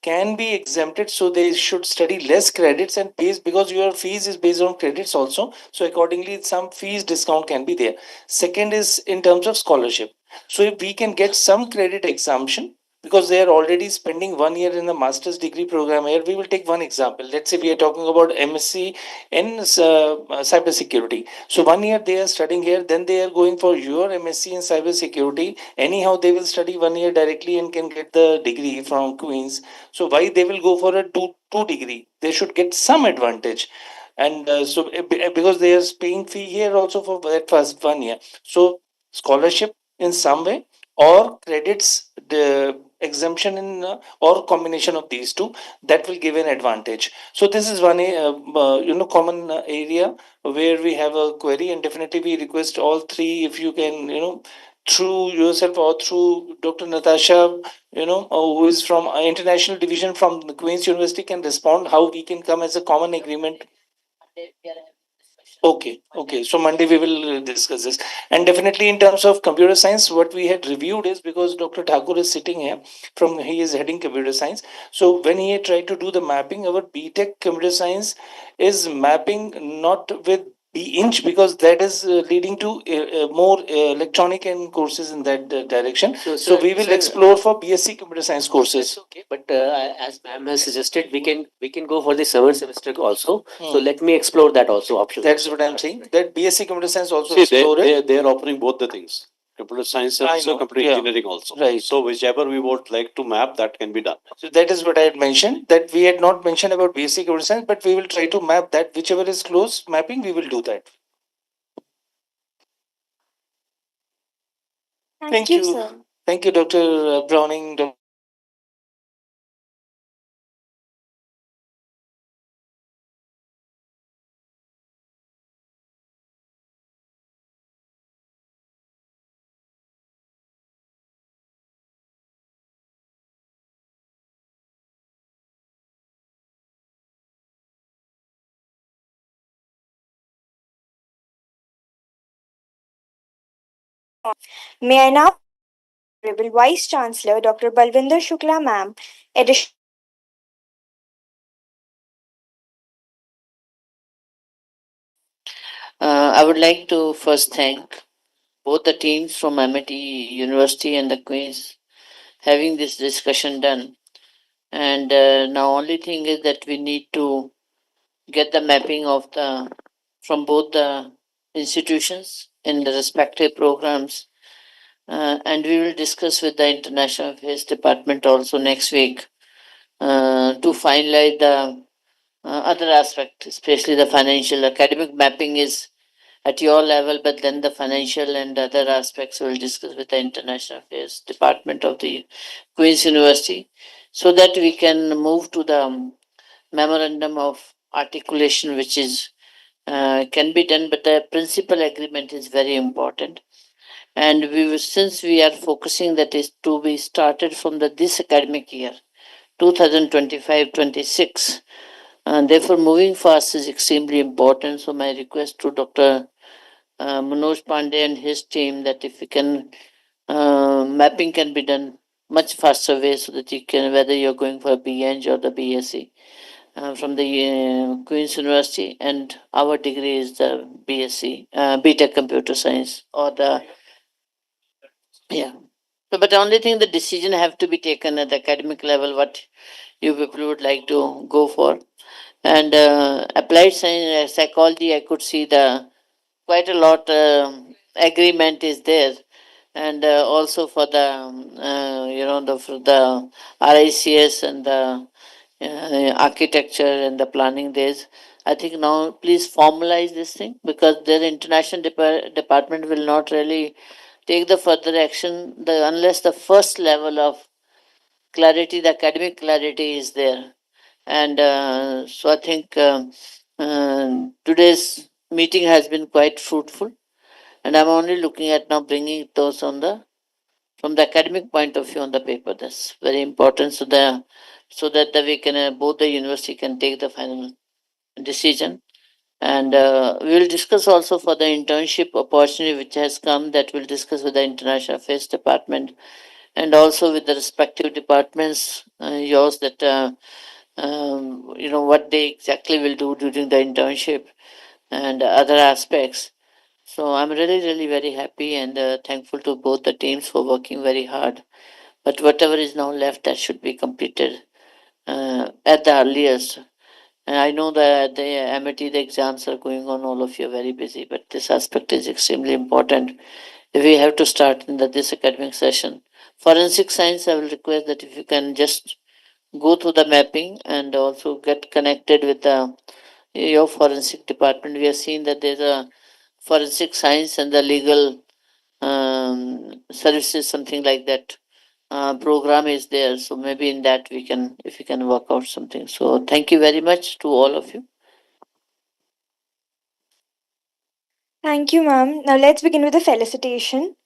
can be exempted, so they should study less credits and pays, because your fees is based on credits also, so accordingly some fees discount can be there. Second is in terms of scholarship. So if we can get some credit exemption, because they are already spending 1 year in the master's degree program here. We will take one example. Let's say we are talking about MSc in cyber security. So 1 year they are studying here, then they are going for your MSc in cyber security. Anyhow, they will study 1 year directly and can get the degree from Queens. So why they will go for a two degree? They should get some advantage, and because they are paying fee here also for that first 1 year. So scholarship in some way, or credits the exemption in or combination of these two, that will give an advantage. So this is one common area where we have a query, and definitely we request all three, if you can, through yourself or through Dr. Natasha, who is from international division from the Queen's University, can respond how we can come as a common agreement. Okay, okay. So Monday we will discuss this. And definitely in terms of computer science, what we had reviewed is, because Dr. Thakur is sitting here, he is heading computer science. So when he had tried to do the mapping, our BTech computer science is mapping not with B-inch, because that is leading to more electronic and courses in that direction. So we will explore for BSc computer science courses. Okay, but as ma'am has suggested, we can go for the summer semester also. So let me explore that also option. That's what I'm saying. That BSc computer science also See, explore it. they are offering both the things. Computer science and I also know, computer yeah. engineering also. Right. So whichever we would like to map, that can be done. So that is what I had mentioned. That we had not mentioned about basic computer science, but we will try to map that. Whichever is close mapping, we will do that. Thank you, you. sir. Thank you, Dr. Browning. May I now Honorable Vice Chancellor Dr. Balvinder Shukla ma'am, addition. I would like to first thank both the teams from Amity University and the Queen's having this discussion done. And now only thing is that we need to get the mapping of the from both the institutions in the respective programs. And we will discuss with the International Affairs Department also next week to finalize the other aspect, especially the financial. Academic mapping is at your level, but then the financial and other aspects we'll discuss with the International Affairs Department of the Queen's University, so that we can move to the memorandum of articulation, which is can be done, but the principal agreement is very important. And since we are focusing that is to be started from this academic year, 2025-26, and therefore moving fast is extremely important. So my request to Dr. Manoj Pandey and his team that if we can mapping can be done much faster way, so that you can, whether you're going for a BEng or the BSc from the Queen's University, and our degree is the BSc, BTech Computer Science, or the, yeah. So, but the only thing, the decision have to be taken at the academic level, what you people would like to go for. And applied science, psychology, I could see the quite a lot agreement is there. And also for the for the RICS and the architecture and the planning, there's I think now please formalize this thing, because their international department will not really take the further action unless the first level of clarity, the academic clarity is there. And so I think today's meeting has been quite fruitful, and I'm only looking at now bringing those on the from the academic point of view on the paper. That's very important, so that we can both the university can take the final decision. And we will discuss also for the internship opportunity which has come, that we'll discuss with the international affairs department, and also with the respective departments, yours, that what they exactly will do during the internship and other aspects. So I'm really, really very happy and thankful to both the teams for working very hard. But whatever is now left, that should be completed at the earliest. And I know that the MIT, the exams are going on, all of you are very busy, but this aspect is extremely important. If we have to start in this academic session, forensic science, I will request that if you can just go through the mapping and also get connected with your forensic department. We have seen that there's a forensic science and the legal services, something like that program is there. So maybe in that we can, if we can work out something. So thank you very much to all of you. Thank you, ma'am. Now let's begin with the felicitation.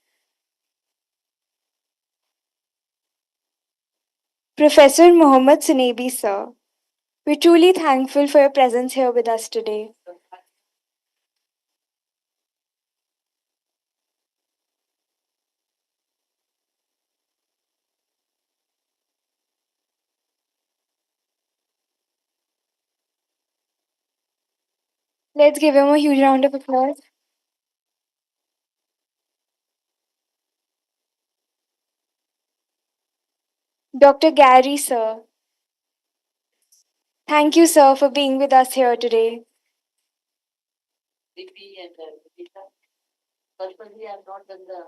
Professor Muhammad Sunebi, sir, we're truly thankful for your presence here with us today. Let's give him a huge round of applause. Dr. Gary, sir, thank you, sir, for being with us here today. Personally, I have not done the.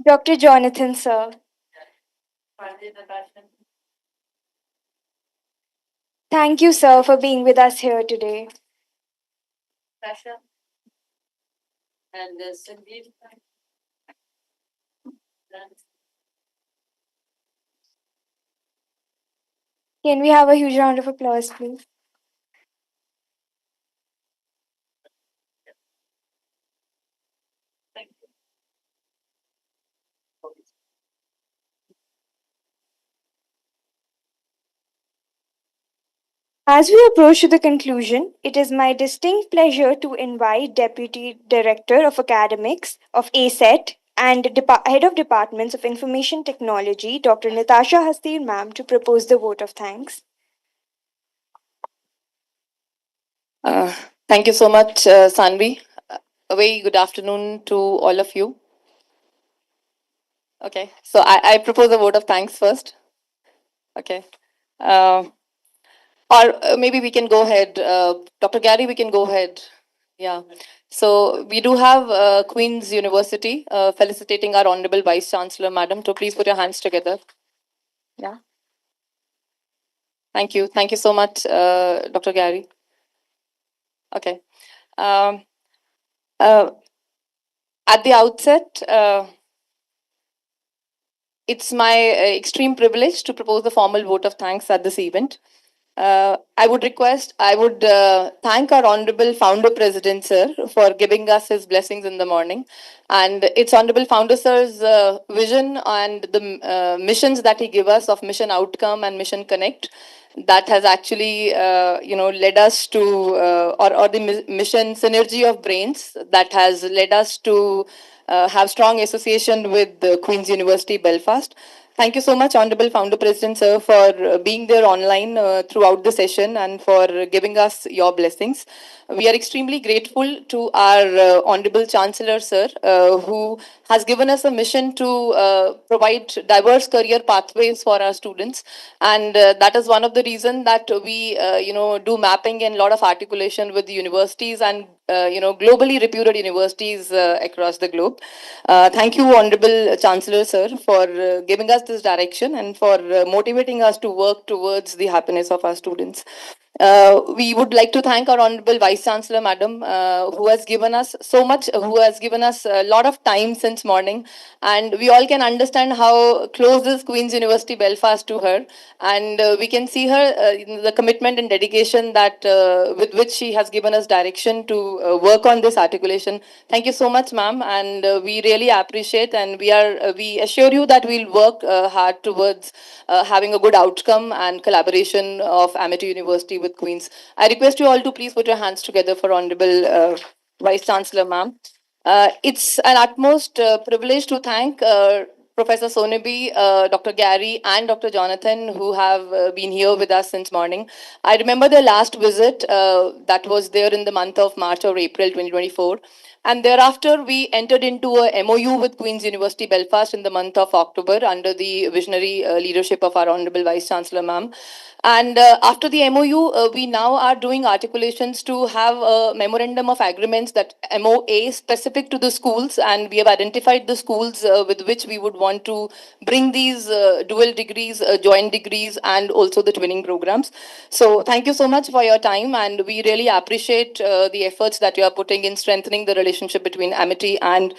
Dr. Jonathan, sir, thank you, sir, for being with us here today. And Sanjeev. Can we have a huge round of applause, please? As we approach to the conclusion, it is my distinct pleasure to invite Deputy Director of Academics of ASET and Head of Departments of Information Technology, Dr. Natasha Hastir ma'am, to propose the vote of thanks. Uh, Thank you so much, Sanvi. A very good afternoon to all of you. Okay, so I propose a vote of thanks first. Okay. Uh, or maybe we can go ahead. Dr. Gary, we can go ahead. Yeah. So we do have Queen's University felicitating our Honorable Vice Chancellor, Madam. So please put your hands together. Yeah. Thank you. Thank you so much, Dr. Gary. Okay. Um, uh, at the outset, it's my extreme privilege to propose the formal vote of thanks at this event. I would thank our Honorable Founder President, sir, for giving us his blessings in the morning. And it's Honorable Founder, sir's vision and the missions that he gave us of Mission Outcome and Mission Connect that has actually, led us to, or the mission Synergy of Brains that has led us to have strong association with the Queen's University, Belfast. Thank you so much, Honorable Founder President, sir, for being there online throughout the session and for giving us your blessings. We are extremely grateful to our Honorable Chancellor, sir, who has given us a mission to provide diverse career pathways for our students, and that is one of the reasons that we do mapping and a lot of articulation with the universities and globally reputed universities across the globe. Thank you, Honorable Chancellor Sir, for giving us this direction and for motivating us to work towards the happiness of our students. We would like to thank our Honorable Vice Chancellor, Madam, who has given us so much, who has given us a lot of time since morning. And we all can understand how close is Queen's University Belfast to her. And we can see her, the commitment and dedication that with which she has given us direction to work on this articulation. Thank you so much, ma'am. And we really appreciate, and we assure you that we'll work hard towards having a good outcome and collaboration of Amity University with Queen's. I request you all to please put your hands together for Honorable Vice Chancellor, ma'am. It's an utmost privilege to thank Professor Sonebi, Dr. Gary, and Dr. Jonathan, who have been here with us since morning. I remember their last visit that was there in the month of March or April 2024. And thereafter, we entered into a MOU with Queen's University Belfast in the month of October under the visionary leadership of our Honorable Vice Chancellor, ma'am. And after the MOU, we now are doing articulations to have a memorandum of agreements that MOA specific to the schools, and we have identified the schools with which we would want to bring these dual degrees, joint degrees, and also the twinning programs. So thank you so much for your time, and we really appreciate the efforts that you are putting in strengthening the relationship between Amity and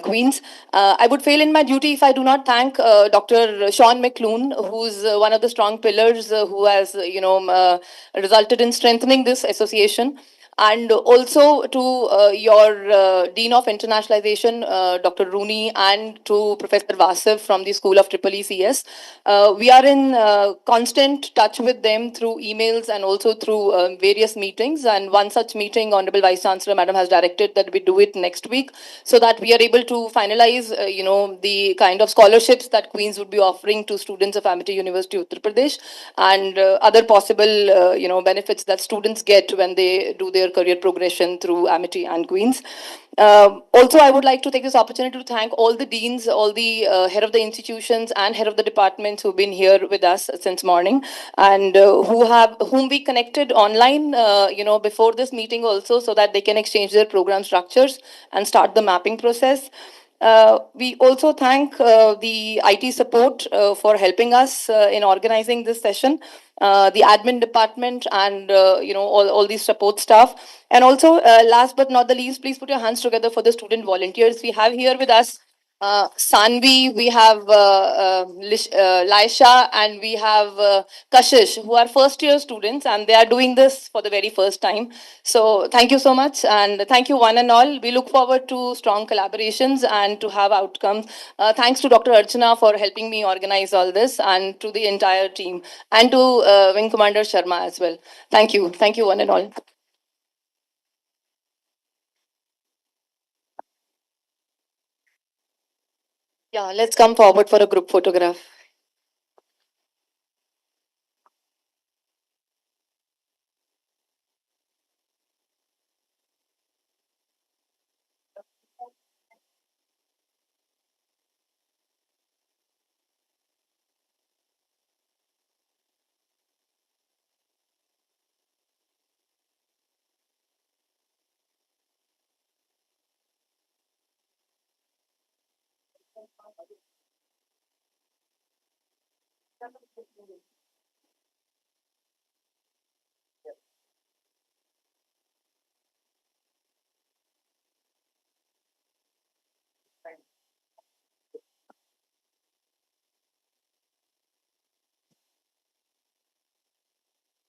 Queen's. I would fail in my duty if I do not thank Dr. Sean McClune, who's one of the strong pillars who has, resulted in strengthening this association. And also to your Dean of Internationalization, Dr. Rooney, and to Professor Vasav from the School of EEECS. We are in constant touch with them through emails and also through various meetings. And one such meeting, Honorable Vice Chancellor, Madam, has directed that we do it next week so that we are able to finalize, the kind of scholarships that Queen's would be offering to students of Amity University, Uttar Pradesh, and other possible, benefits that students get when they do their career progression through Amity and Queen's. Also, I would like to take this opportunity to thank all the deans, all the head of the institutions and head of the departments who've been here with us since morning, and whom we connected online, before this meeting also, so that they can exchange their program structures and start the mapping process. We also thank the IT support for helping us in organizing this session, the admin department, and all these support staff. And also, last but not the least, please put your hands together for the student volunteers. We have here with us Sanvi, we have Laisha, and we have Kashish, who are first year students, and they are doing this for the very first time. So thank you so much, and thank you one and all. We look forward to strong collaborations and to have outcomes. Thanks to Dr. Archana for helping me organize all this, and to the entire team, and to Wing Commander Sharma as well. Thank you one and all. Yeah, let's come forward for a group photograph.